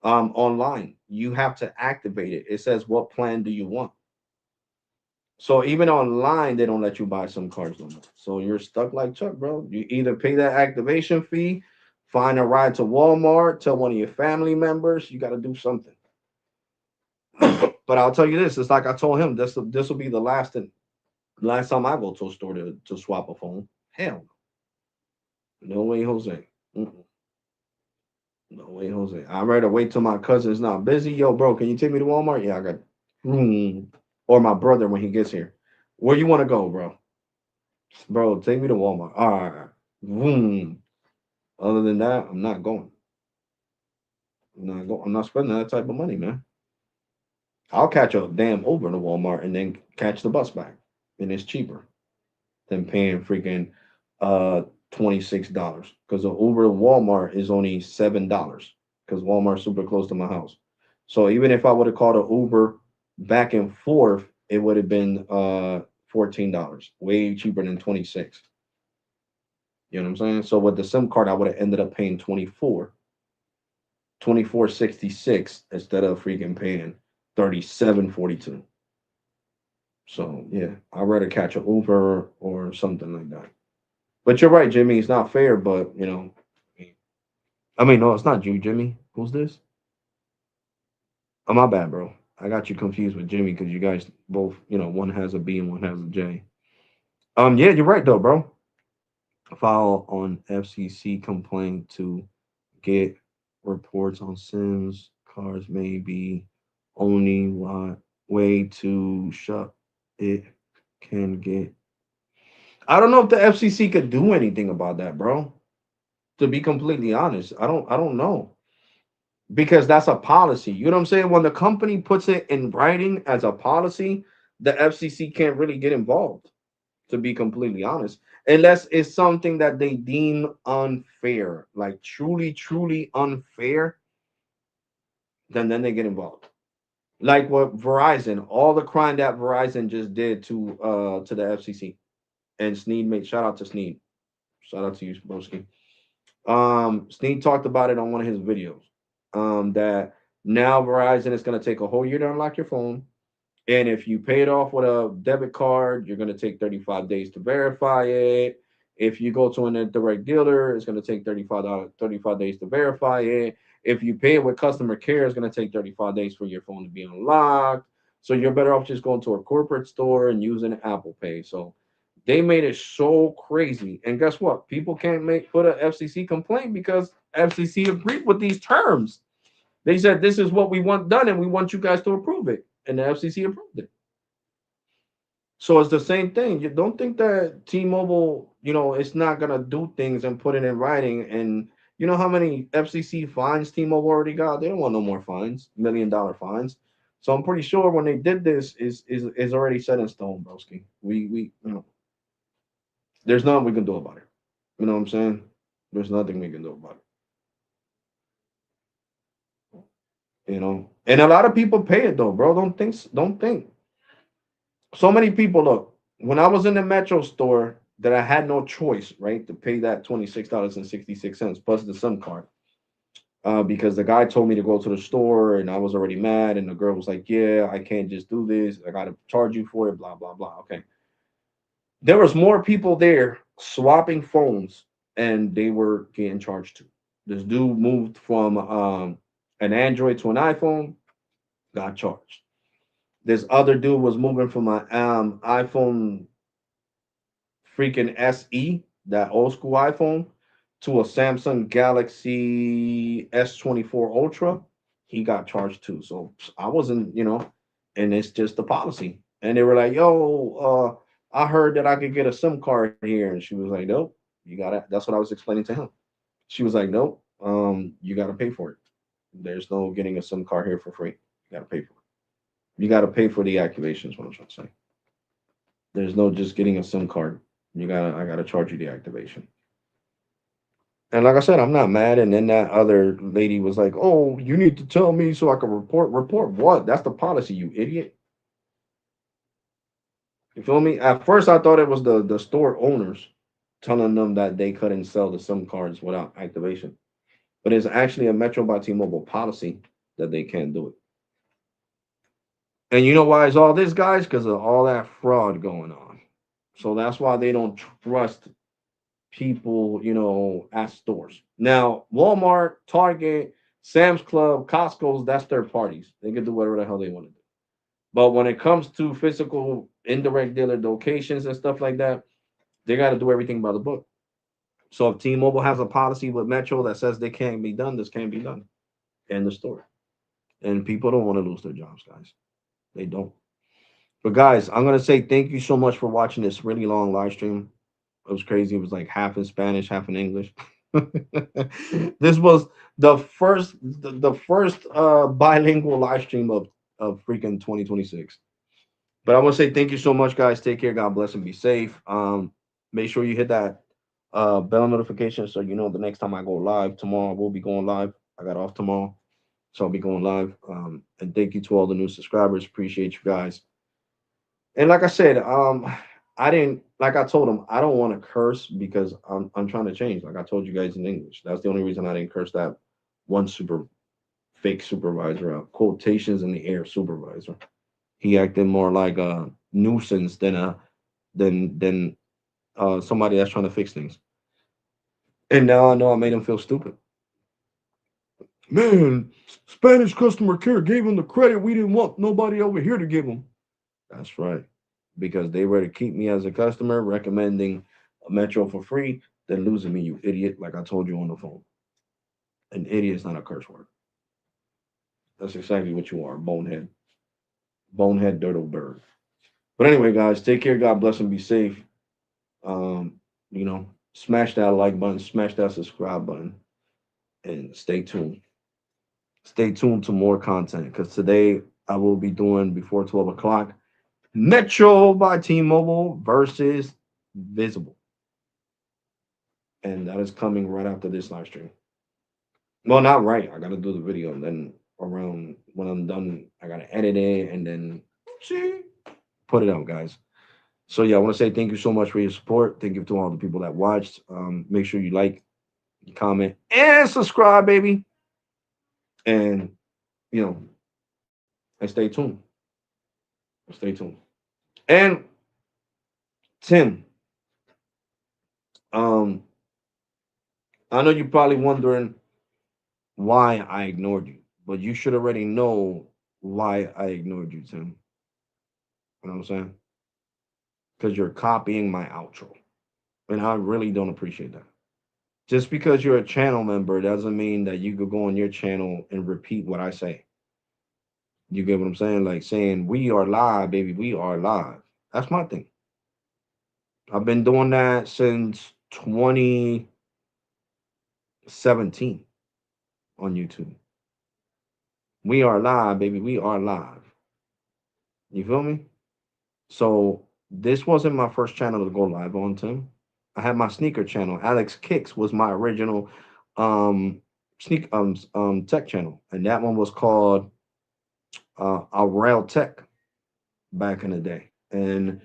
online. You have to activate it. It says what plan do you want. So even online, they don't let you buy some cards no more. So you're stuck like Chuck, bro. You either pay that activation fee, find a ride to Walmart, tell one of your family members, you got to do something. But I'll tell you this: it's like I told him, this will be the last time I go to a store to swap a phone. Hell, no way, Jose. Mm-mm. No way, Jose. I'd rather wait till my cousin's not busy. Yo, bro, can you take me to Walmart? Yeah, I got. Or my brother when he gets here. Where you want to go, bro? Bro, take me to Walmart. All right. Boom. Other than that, I'm not going. I'm not spending that type of money, man. I'll catch a damn Uber to Walmart and then catch the bus back, and it's cheaper. than paying freaking uh $26. Because the Uber to Walmart is only $7. Because Walmart's super close to my house. So even if I would have called an Uber back and forth, it would have been $14. Way cheaper than 26. You know what I'm saying? So with the SIM card, I would have ended up paying 24.66 instead of freaking paying 37.42. So yeah, I'd rather catch an Uber or something like that. But you're right, Jimmy. It's not fair, but I mean, no, it's not you, Jimmy. Who's this? Oh, my bad, bro. I got you confused with Jimmy because you guys both, one has a B and one has a J. Yeah, you're right though, bro. File on FCC complaint to get reports on Sims cars may be only way to shut it can get. I don't know if the FCC could do anything about that, bro. To be completely honest, I don't know because that's a policy. You know what I'm saying? When the company puts it in writing as a policy, the FCC can't really get involved. To be completely honest, unless it's something that they deem unfair, like truly, truly unfair, then they get involved. Like what Verizon, all the crime that Verizon just did to the FCC, and Sneed made shout out to Sneed, shout out to you, Broski. Sneed talked about it on one of his videos. That now Verizon is going to take a whole year to unlock your phone. And if you pay it off with a debit card, you're going to take 35 days to verify it. If you go to a direct dealer, it's going to take 35 days to verify it. If you pay it with customer care, it's going to take 35 days for your phone to be unlocked. So you're better off just going to a corporate store and using Apple Pay. So they made it so crazy. And guess what? People can't put a FCC complaint because FCC agreed with these terms. They said this is what we want done, and we want you guys to approve it, and the FCC approved it. So it's the same thing. You don't think that T-Mobile, it's not gonna do things and put it in writing. And you know how many FCC fines T-Mobile already got? They don't want no more fines, $1 million fines. So I'm pretty sure when they did this is already set in stone, broski. We there's nothing we can do about it. You know what I'm saying? There's nothing we can do about it. And a lot of people pay it though, bro. Don't think. So many people look when I was in the Metro store that I had no choice, right, to pay that $26.66 plus the SIM card. Because the guy told me to go to the store and I was already mad, and the girl was like, "Yeah, I can't just do this. I gotta charge you for it." Blah blah blah. Okay, there was more people there swapping phones, and they were getting charged too. This dude moved from an Android to an iPhone, got charged. This other dude was moving from an iPhone freaking SE, that old school iPhone, to a Samsung Galaxy S24 Ultra. He got charged too. So I wasn't, and it's just the policy. And they were like, "Yo, I heard that I could get a SIM card here," and she was like, "Nope, you gotta." That's what I was explaining to him. She was like, "Nope, you gotta pay for it. There's no getting a SIM card here for free. You gotta pay for it. You gotta pay for the activation." Is what I'm trying to say. There's no just getting a SIM card. I gotta charge you the activation. And like I said, I'm not mad. And then that other lady was like, "Oh, you need to tell me so I can report." Report what? That's the policy, you idiot. You feel me? At first, I thought it was the store owners telling them that they couldn't sell the SIM cards without activation, but it's actually a Metro by T-Mobile policy that they can't do it. And you know why it's all this, guys? Because of all that fraud going on. So that's why they don't trust people, at stores. Now, Walmart, Target, Sam's Club, Costco's, that's their parties. They can do whatever the hell they want to do. But when it comes to physical indirect dealer locations and stuff like that, they got to do everything by the book. So if T-Mobile has a policy with Metro that says they can't be done, this can't be done in the store. And people don't want to lose their jobs, guys. They don't. But guys, I'm gonna say thank you so much for watching this really long live stream. It was crazy. It was like half in Spanish, half in English. This was the first bilingual live stream of freaking 2026. But I want to say thank you so much, guys. Take care. God bless and be safe. Make sure you hit that bell notification so you know the next time I go live. Tomorrow I will be going live. I got off tomorrow, so I'll be going live. And thank you to all the new subscribers. Appreciate you guys. And like I said, I didn't like I told them I don't want to curse because I'm trying to change. Like I told you guys in English. That's the only reason I didn't curse that one super fake supervisor out. Quotations in the air supervisor. He acted more like a nuisance than somebody that's trying to fix things. And now I know I made him feel stupid. Man, Spanish customer care gave him the credit we didn't want nobody over here to give him. That's right. Because they were to keep me as a customer, recommending a Metro for free, than losing me, you idiot, like I told you on the phone. An idiot is not a curse word. That's exactly what you are, bonehead. Bonehead dirtle bird. But anyway, guys, take care. God bless and be safe. Um, smash that like button, smash that subscribe button, and stay tuned. Stay tuned to more content because today I will be doing before 12 o'clock Metro by T-Mobile versus Visible. And that is coming right after this live stream. Well, not right. I gotta do the video and then around when I'm done, I gotta edit it and then see put it out, guys. So yeah, I want to say thank you so much for your support. Thank you to all the people that watched. Make sure you like, you comment, and subscribe, baby. And you know, and stay tuned. Stay tuned. And Tim, um, I know you're probably wondering why I ignored you, but you should already know why I ignored you, Tim. You know what I'm saying? Because you're copying my outro. And I really don't appreciate that. Just because you're a channel member doesn't mean that you could go on your channel and repeat what I say. You get what I'm saying? Like saying, we are live, baby, we are live. That's my thing. I've been doing that since 2017 on YouTube. We are live, baby, we are live. You feel me? So this wasn't my first channel to go live on, Tim. I had my sneaker channel. Alex Kicks was my original um tech channel, and that one was called Rawtalk back in the day. And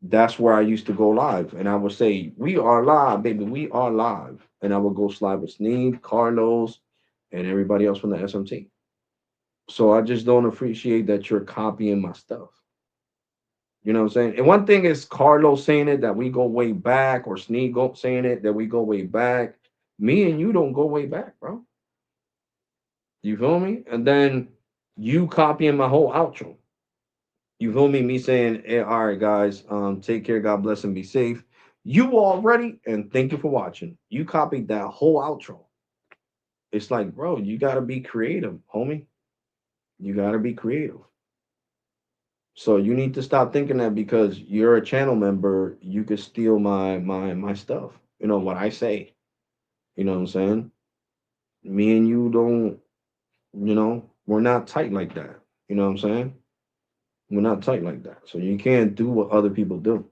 that's where I used to go live. And I would say, we are live, baby, we are live. And I would go live with Sneed, Carlos, and everybody else from the SMT. So I just don't appreciate that you're copying my stuff. You know what I'm saying? And one thing is Carlos saying it that we go way back, or Sneed saying it that we go way back. Me and you don't go way back, bro. You feel me? And then you copying my whole outro. You feel me? Me saying, hey, all right, guys, take care, God bless, and be safe. You already, and thank you for watching. You copied that whole outro. It's like, bro, you gotta be creative, homie. You gotta be creative. So you need to stop thinking that because you're a channel member, you could steal my stuff. You know what I say. You know what I'm saying? Me and you don't, we're not tight like that. You know what I'm saying? We're not tight like that. So you can't do what other people do.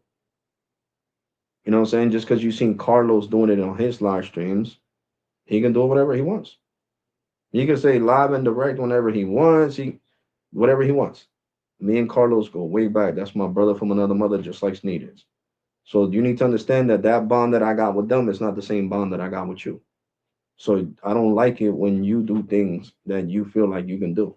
You know what I'm saying? Just because you've seen Carlos doing it on his live streams, he can do whatever he wants. He can say live and direct whenever he wants. Whatever he wants. Me and Carlos go way back. That's my brother from another mother, just like Sneed is. So you need to understand that that bond that I got with them is not the same bond that I got with you. So I don't like it when you do things that you feel like you can do.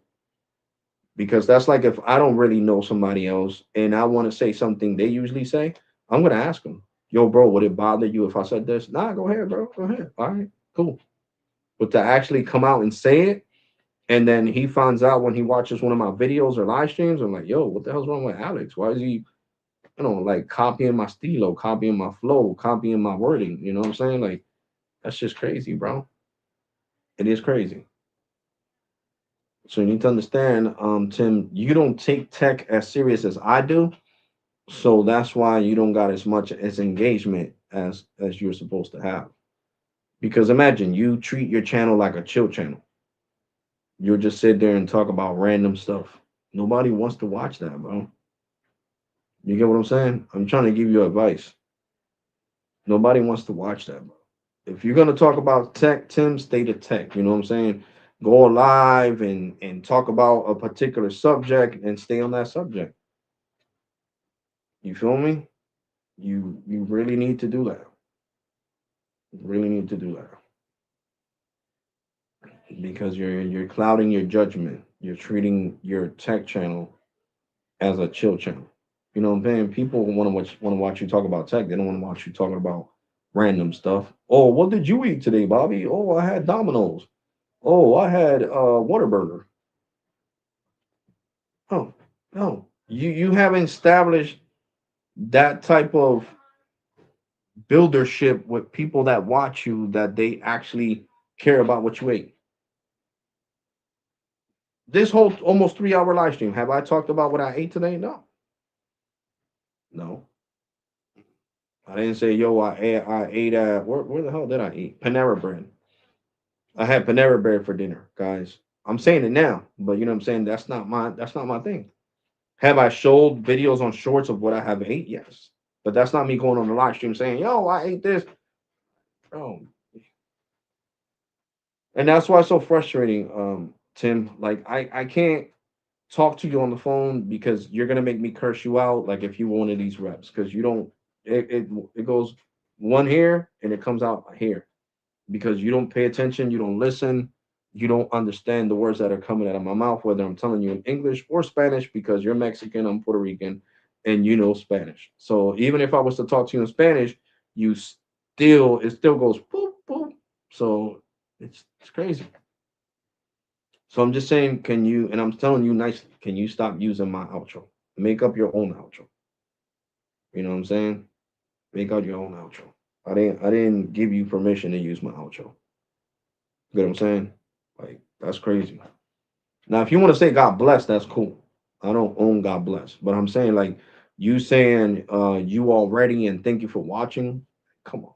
Because that's like if I don't really know somebody else and I want to say something they usually say, I'm gonna ask them, yo, bro, would it bother you if I said this? Nah, go ahead, bro. Go ahead. All right, cool. But to actually come out and say it, and then he finds out when he watches one of my videos or live streams, I'm like, yo, what the hell's wrong with Alex? Why is he, like copying my stilo, copying my flow, copying my wording? You know what I'm saying? Like, that's just crazy, bro. It is crazy. So you need to understand, Tim, you don't take tech as serious as I do. So that's why you don't got as much as engagement as you're supposed to have. Because imagine you treat your channel like a chill channel. You'll just sit there and talk about random stuff. Nobody wants to watch that, bro. You get what I'm saying? I'm trying to give you advice. Nobody wants to watch that, bro. If you're gonna talk about tech, Tim, stay to tech. You know what I'm saying? Go live and talk about a particular subject and stay on that subject. You feel me? You really need to do that. You really need to do that because you're clouding your judgment. You're treating your tech channel as a chill channel. You know what I'm saying? People want to watch you talk about tech. They don't want to watch you talking about random stuff. Oh, what did you eat today, Bobby? Oh, I had Domino's. Oh, I had Whataburger. Oh, no. You haven't established that type of buildership with people that watch you that they actually care about what you ate. This whole almost 3 hour live stream, have I talked about what I ate today? No. No. I didn't say, yo, I ate where the hell did I eat? Panera bread. I had Panera bread for dinner, guys. I'm saying it now, but you know what I'm saying? That's not my thing. Have I showed videos on shorts of what I have ate? Yes. But that's not me going on the live stream saying, yo, I ate this. Oh, and that's why it's so frustrating, Tim. Like I can't talk to you on the phone because you're gonna make me curse you out like if you were one of these reps because you don't it goes one here and it comes out here because you don't pay attention, you don't listen, you don't understand the words that are coming out of my mouth, whether I'm telling you in English or Spanish, because you're Mexican, I'm Puerto Rican, and you know Spanish. So even if I was to talk to you in Spanish, you still it still goes boop boop. So it's crazy. So I'm just saying, can you? And I'm telling you nicely, can you stop using my outro? Make up your own outro. You know what I'm saying? Make out your own outro. I didn't give you permission to use my outro. You know what I'm saying? Like that's crazy. Now, if you want to say God bless, that's cool. I don't own God bless, but I'm saying like you saying you already and thank you for watching. Come on,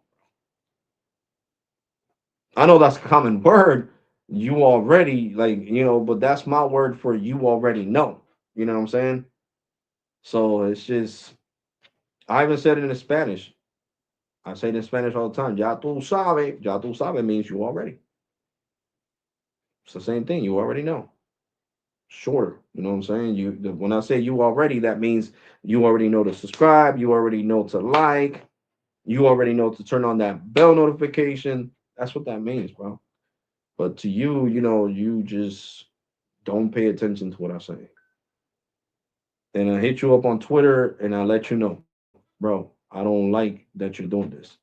I know that's a common word. You already like but that's my word for you already know. You know what I'm saying? So it's just I even said it in Spanish. I say it in Spanish all the time. Ya tú sabe means you already. It's the same thing. You already know. Shorter. You know what I'm saying? When I say you already, that means you already know to subscribe. You already know to like. You already know to turn on that bell notification. That's what that means, bro. But to you, you just don't pay attention to what I say. And I hit you up on Twitter and I let you know, bro, I don't like that you're doing this.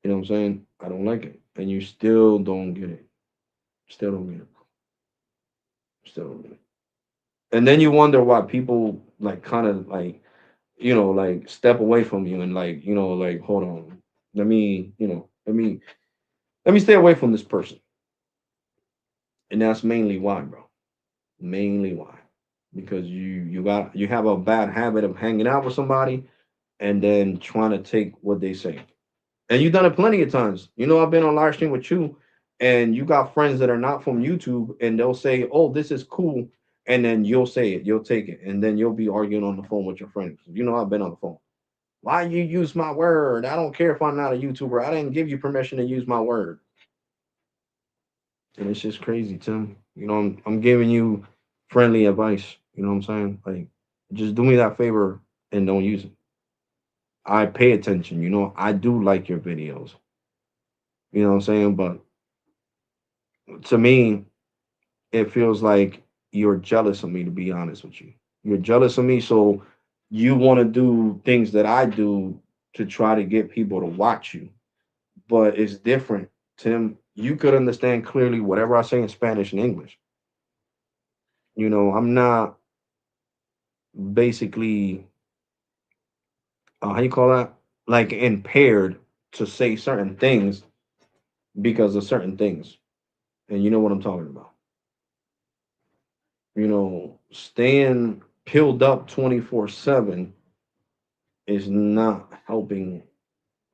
You know what I'm saying? I don't like it. And you still don't get it. Still don't get it. Still don't get it. And then you wonder why people like kind of like, like step away from you and like, like, hold on. Let me stay away from this person. And that's mainly why, bro. Mainly why. Because you have a bad habit of hanging out with somebody and then trying to take what they say. And you've done it plenty of times. I've been on live stream with you, and you got friends that are not from YouTube, and they'll say, "Oh, this is cool," and then you'll say it, you'll take it, and then you'll be arguing on the phone with your friends. I've been on the phone. Why you use my word? I don't care if I'm not a YouTuber. I didn't give you permission to use my word. And it's just crazy, Tim. I'm giving you friendly advice. You know what I'm saying? Like, just do me that favor and don't use it. I pay attention. I do like your videos. You know what I'm saying? But to me, it feels like you're jealous of me, to be honest with you. You're jealous of me, so you want to do things that I do to try to get people to watch you. But it's different, Tim. You could understand clearly whatever I say in Spanish and English. I'm not basically, how you call that? Like impaired to say certain things because of certain things. And you know what I'm talking about. Staying pilled up 24/7 is not helping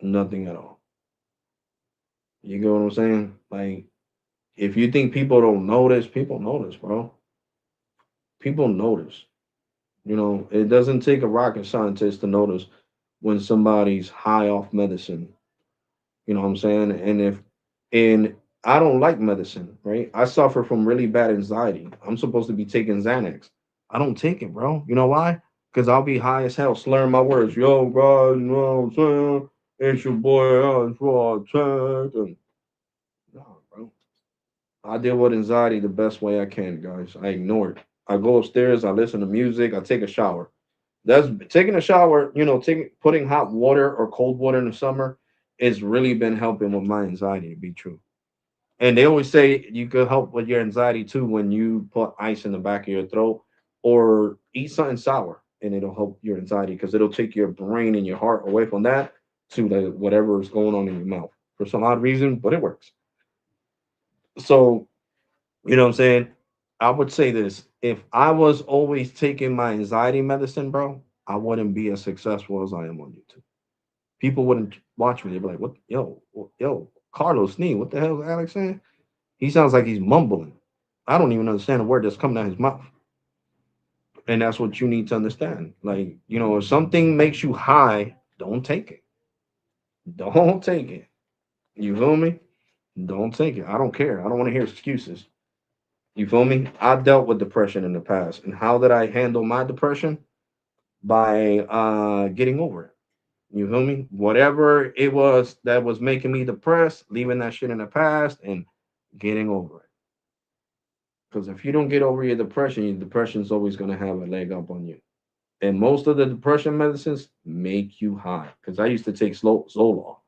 nothing at all. You get what I'm saying? Like, if you think people don't notice, people notice, bro. People notice. It doesn't take a rocket scientist to notice when somebody's high off medicine. You know what I'm saying? And I don't like medicine, right? I suffer from really bad anxiety. I'm supposed to be taking Xanax. I don't take it, bro. You know why? Because I'll be high as hell, slurring my words. Yo, guys, you know what I'm saying? It's your boy, Rawtalk. And no, bro. I deal with anxiety the best way I can, guys. I ignore it. I go upstairs, I listen to music, I take a shower. That's taking a shower, taking putting hot water or cold water in the summer it's really been helping with my anxiety to be true. And they always say you could help with your anxiety too when you put ice in the back of your throat or eat something sour and it'll help your anxiety because it'll take your brain and your heart away from that to whatever is going on in your mouth for some odd reason, but it works. So, you know what I'm saying? I would say this if I was always taking my anxiety medicine, bro, I wouldn't be as successful as I am on YouTube. People wouldn't watch me. They'd be like, "What? Yo, Carlos Sneed, what the hell is Alex saying? He sounds like he's mumbling. I don't even understand a word that's coming out his mouth." And that's what you need to understand. Like, if something makes you high, don't take it. Don't take it. You feel me? Don't take it. I don't care. I don't want to hear excuses. You feel me? I dealt with depression in the past. And how did I handle my depression? By getting over it. You feel me? Whatever it was that was making me depressed, leaving that shit in the past and getting over it. Because if you don't get over your depression is always going to have a leg up on you. And most of the depression medicines make you high. Because I used to take Zoloft,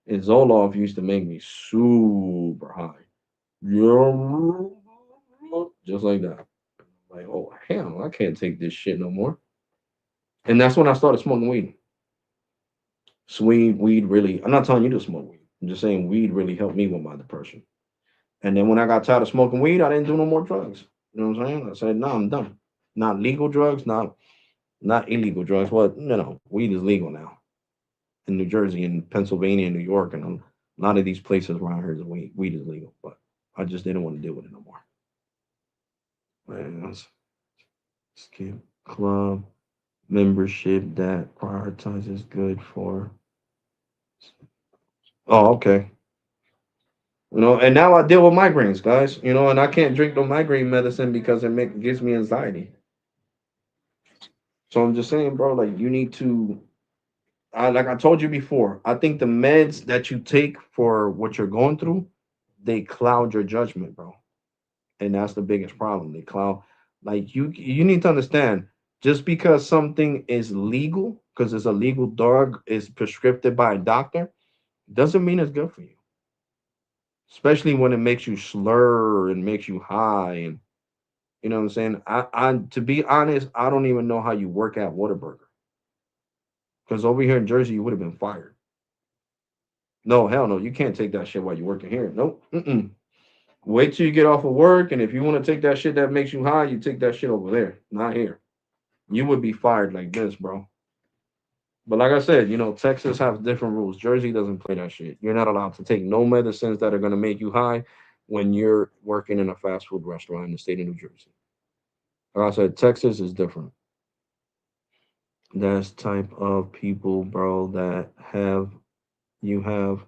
and Zoloft used to make me super high. Yeah, just like that. Like, oh hell, I can't take this shit no more. And that's when I started smoking weed. Weed really. I'm not telling you to smoke weed. I'm just saying weed really helped me with my depression. And then when I got tired of smoking weed, I didn't do no more drugs. You know what I'm saying? I said, no, I'm done. Not legal drugs, not illegal drugs. Well, weed is legal now in New Jersey and Pennsylvania and New York and a lot of these places around here, the weed is legal. But I just didn't want to deal with it no more. Man, skip club membership that prioritizes good for. Oh, okay. And now I deal with migraines, guys. And I can't drink no migraine medicine because gives me anxiety. So I'm just saying, bro, like you need to. Like I told you before, I think the meds that you take for what you're going through, they cloud your judgment, bro, and that's the biggest problem. They cloud. Like you need to understand, just because something is legal, because it's a legal drug, is prescribed by a doctor, doesn't mean it's good for you. Especially when it makes you slur and makes you high and you know what I'm saying? I to be honest, I don't even know how you work at Whataburger. Because over here in Jersey, you would have been fired. No, hell no, you can't take that shit while you're working here. Nope. Mm-mm. Wait till you get off of work, and if you want to take that shit that makes you high, you take that shit over there, not here. You would be fired like this, bro. But like I said, Texas has different rules. Jersey doesn't play that shit. You're not allowed to take no medicines that are gonna make you high when you're working in a fast food restaurant in the state of New Jersey. Like I said, Texas is different. That's type of people, bro, that you have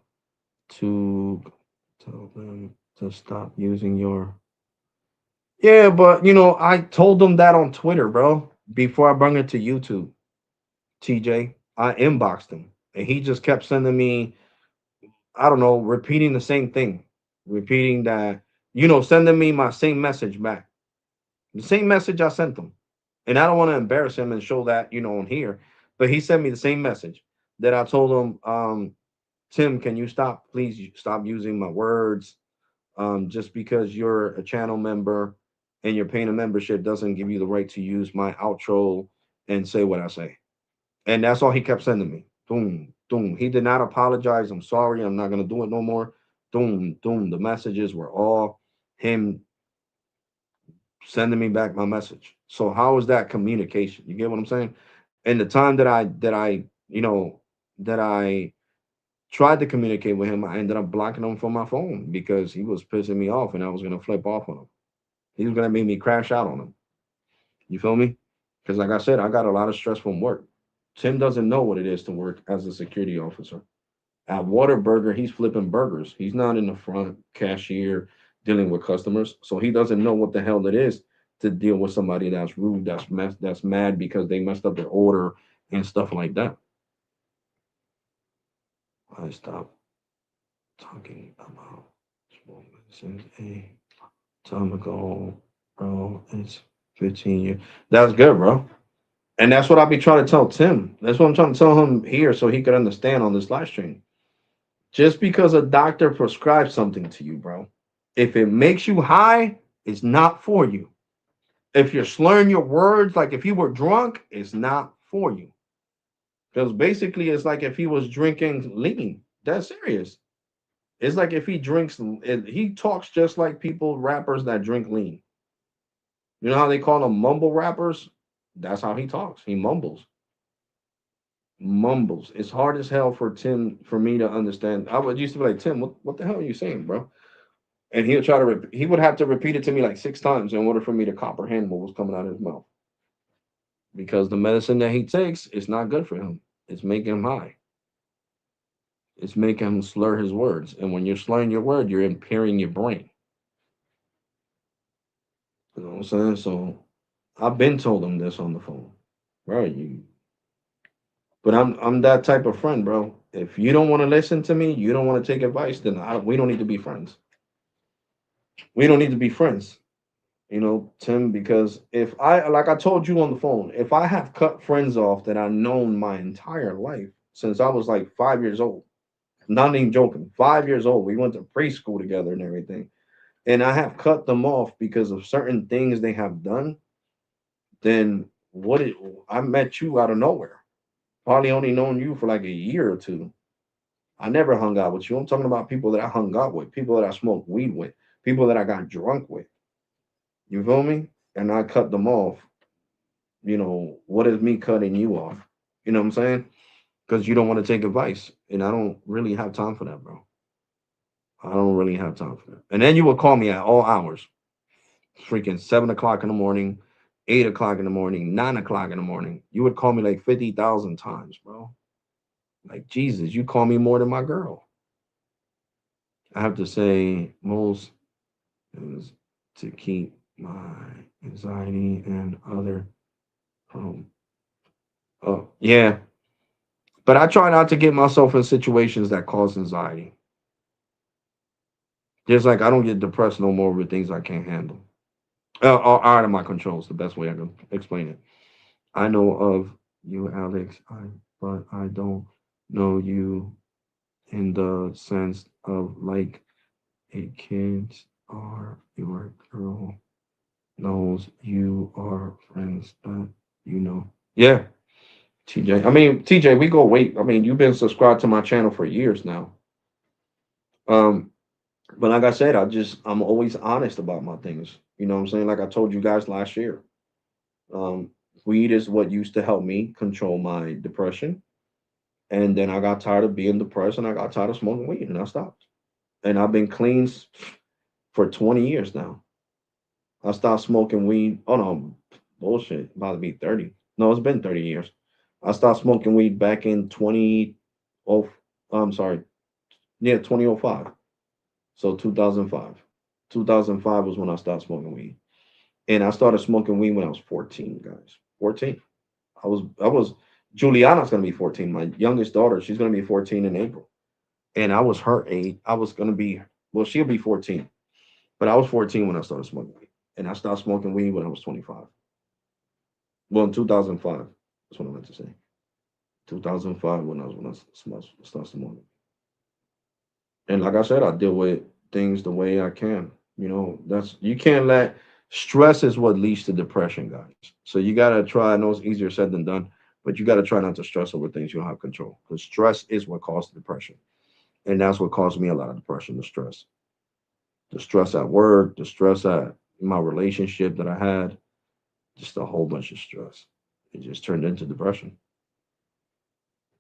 to tell them to stop using your. Yeah, but I told them that on Twitter, bro, before I brought it to YouTube. TJ, I inboxed him, and he just kept sending me, I don't know, repeating the same thing, repeating that, sending me my same message back, the same message I sent him. And I don't want to embarrass him and show that, on here, but he sent me the same message that I told him, Tim, can you stop, please stop using my words. Just because you're a channel member and you're paying a membership doesn't give you the right to use my outro and say what I say. And that's all he kept sending me. Boom, boom. He did not apologize. I'm sorry. I'm not gonna do it no more. Boom, boom. The messages were all him sending me back my message. So how is that communication? You get what I'm saying? And the time that I tried to communicate with him, I ended up blocking him from my phone because he was pissing me off and I was gonna flip off on him. He was gonna make me crash out on him. You feel me? Because, like I said, I got a lot of stress from work. Tim doesn't know what it is to work as a security officer. At Whataburger, he's flipping burgers. He's not in the front cashier dealing with customers, so he doesn't know what the hell it is to deal with somebody that's rude, that's mad because they messed up their order and stuff like that. I stopped talking about small since a time ago, bro. It's 15 years. That's good, bro. And that's what I be trying to tell Tim. That's what I'm trying to tell him here so he could understand on this live stream. Just because a doctor prescribes something to you, bro, if it makes you high, it's not for you. If you're slurring your words like if you were drunk, it's not for you. Because basically, it's like if he was drinking lean. That's serious. It's like if he drinks, he talks just like people, rappers that drink lean. You know how they call them mumble rappers? That's how he talks. He mumbles. Mumbles. It's hard as hell for Tim, for me to understand. I would used to be like, Tim, what the hell are you saying, bro? And he would try to he would have to repeat it to me like 6 times in order for me to comprehend what was coming out of his mouth. Because the medicine that he takes is not good for him. It's making him high. It's making him slur his words. And when you're slurring your word, you're impairing your brain. You know what I'm saying? So I've been told him this on the phone. Bro, you but I'm that type of friend, bro. If you don't want to listen to me, you don't want to take advice, then we don't need to be friends. We don't need to be friends. Tim, because if I, like I told you on the phone, if I have cut friends off that I've known my entire life since I was like 5 years old, not even joking, 5 years old, we went to preschool together and everything, and I have cut them off because of certain things they have done, then I met you out of nowhere. Probably only known you for like a year or two. I never hung out with you. I'm talking about people that I hung out with, people that I smoked weed with, people that I got drunk with. You feel me? And I cut them off. What is me cutting you off? You know what I'm saying? Because you don't want to take advice. And I don't really have time for that, bro. I don't really have time for that. And then you would call me at all hours, freaking 7 o'clock in the morning, 8 o'clock in the morning, 9 o'clock in the morning. You would call me like 50,000 times, bro. Like, Jesus, you call me more than my girl. I have to say, most is to keep my anxiety and other from. Oh, yeah. But I try not to get myself in situations that cause anxiety. Just like I don't get depressed no more with things I can't handle. Or out of my control is the best way I can explain it. I know of you, Alex, but I don't know you in the sense of like a kids or your girl knows you are friends that you know. Yeah, TJ. I mean, TJ, we go wait. I mean, you've been subscribed to my channel for years now. Um, but like I said, I'm always honest about my things. You know what I'm saying? Like I told you guys last year. Um, Weed is what used to help me control my depression. And then I got tired of being depressed and I got tired of smoking weed and I stopped. And I've been clean for 20 years now. I stopped smoking weed. Oh no, bullshit. About to be 30. No, it's been 30 years. I stopped smoking weed back in 20 oh I'm sorry. Yeah, 2005. So 2005. 2005 was when I stopped smoking weed. And I started smoking weed when I was 14, guys. 14. I was Juliana's gonna be 14. My youngest daughter, she's gonna be 14 in April. And I was her age. I was gonna be well, she'll be 14. But I was 14 when I started smoking weed. And I stopped smoking weed when I was 25. Well, in 2005. That's what I meant to say. 2005 when I started smoking. And like I said, I deal with things the way I can. That's you can't let stress is what leads to depression, guys. So you gotta try. I know it's easier said than done, but you gotta try not to stress over things you don't have control. Because stress is what caused depression. And that's what caused me a lot of depression, the stress. The stress at work, the stress at my relationship that I had, just a whole bunch of stress. It just turned into depression.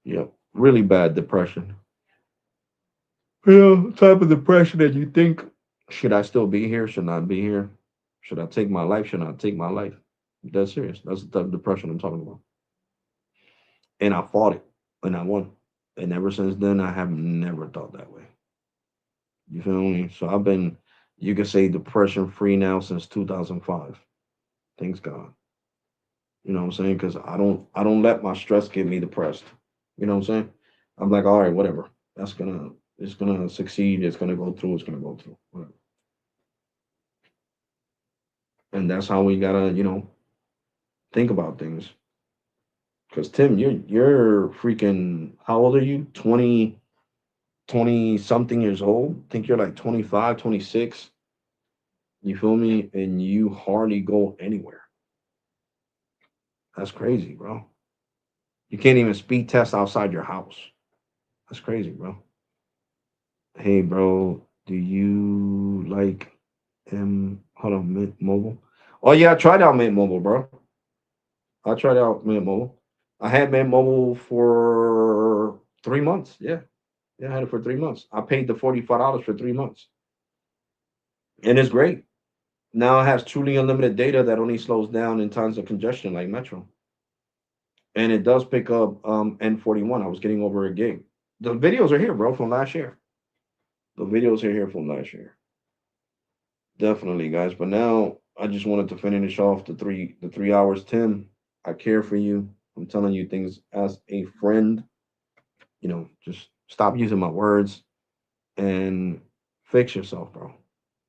Yep. Really bad depression. Type of depression that you think, should I still be here? Should not be here? Should I take my life? Should I take my life? That's serious. That's the type of depression I'm talking about. And I fought it and I won. And ever since then, I have never thought that way. You feel me? So I've been, you could say, depression free now since 2005. Thanks God. You know what I'm saying? Because I don't let my stress get me depressed. You know what I'm saying? I'm like, all right, whatever. It's gonna succeed. It's gonna go through. It's gonna go through. Whatever. And that's how we gotta, think about things. Because Tim, you're freaking. How old are you? 20 something years old. I think you're like 25, 26. You feel me? And you hardly go anywhere. That's crazy, bro. You can't even speed test outside your house. That's crazy, bro. Hey, bro, do you like hold on, Mint Mobile? Oh yeah, I tried out Mint Mobile, bro. I tried out Mint Mobile. I had Mint Mobile for 3 months. Yeah. Yeah, I had it for 3 months. I paid the $45 for 3 months. And it's great. Now it has truly unlimited data that only slows down in times of congestion like Metro. And it does pick up N41. I was getting over a gig. The videos are here, bro, from last year. The videos are here from last year. Definitely, guys. But now I just wanted to finish off the 3 hours. Tim, I care for you. I'm telling you things as a friend. Just stop using my words and fix yourself, bro.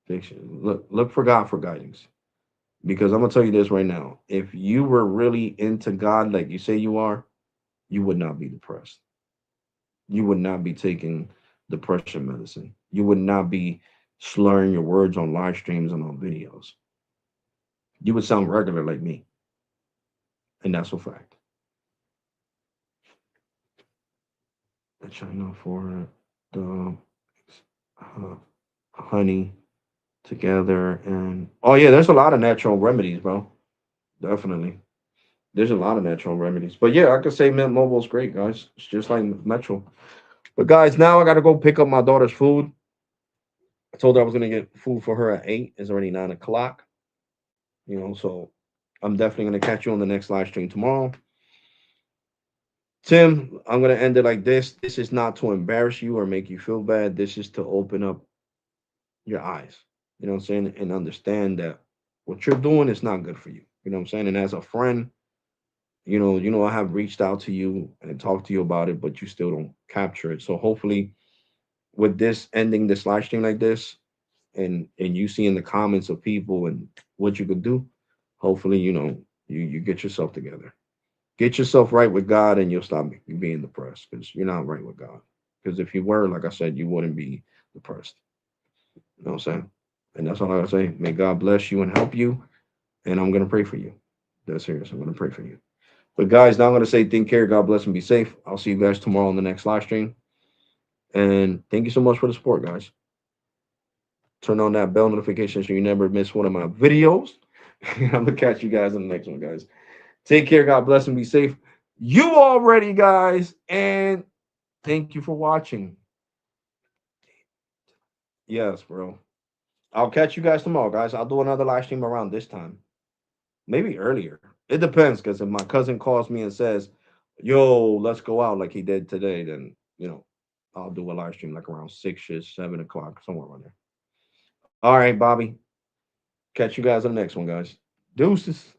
Fix it. Look for God for guidance. Because I'm gonna tell you this right now. If you were really into God like you say you are, you would not be depressed. You would not be taking depression medicine. You would not be slurring your words on live streams and on videos. You would sound regular like me, and that's a fact. The China for the uh, honey together, and oh yeah, there's a lot of natural remedies, bro. Definitely, there's a lot of natural remedies. But yeah, I could say Mint Mobile is great, guys. It's just like Metro. But guys, now I gotta go pick up my daughter's food. I told her I was gonna get food for her at 8. It's already 9 o'clock. So I'm definitely gonna catch you on the next live stream tomorrow. Tim, I'm gonna end it like this. This is not to embarrass you or make you feel bad. This is to open up your eyes. You know what I'm saying? And understand that what you're doing is not good for you. You know what I'm saying? And as a friend, I have reached out to you and talked to you about it, but you still don't capture it. So hopefully with this ending this live stream like this, and you see in the comments of people and what you could do, hopefully, you get yourself together. Get yourself right with God and you'll stop being depressed because you're not right with God. Because if you were, like I said, you wouldn't be depressed. You know what I'm saying? And that's all I gotta say. May God bless you and help you. And I'm gonna pray for you. That's serious. I'm gonna pray for you. But guys, now I'm gonna say take care, God bless and be safe. I'll see you guys tomorrow on the next live stream. And thank you so much for the support, guys. Turn on that bell notification so you never miss one of my videos. I'm gonna catch you guys in the next one, guys. Take care, God bless and be safe. You already, guys, and thank you for watching. Yes, bro. I'll catch you guys tomorrow, guys. I'll do another live stream around this time. Maybe earlier. It depends, because if my cousin calls me and says, yo, let's go out like he did today, then, I'll do a live stream like around 6 ish, 7 o'clock, somewhere around there. All right, Bobby. Catch you guys on the next one, guys. Deuces.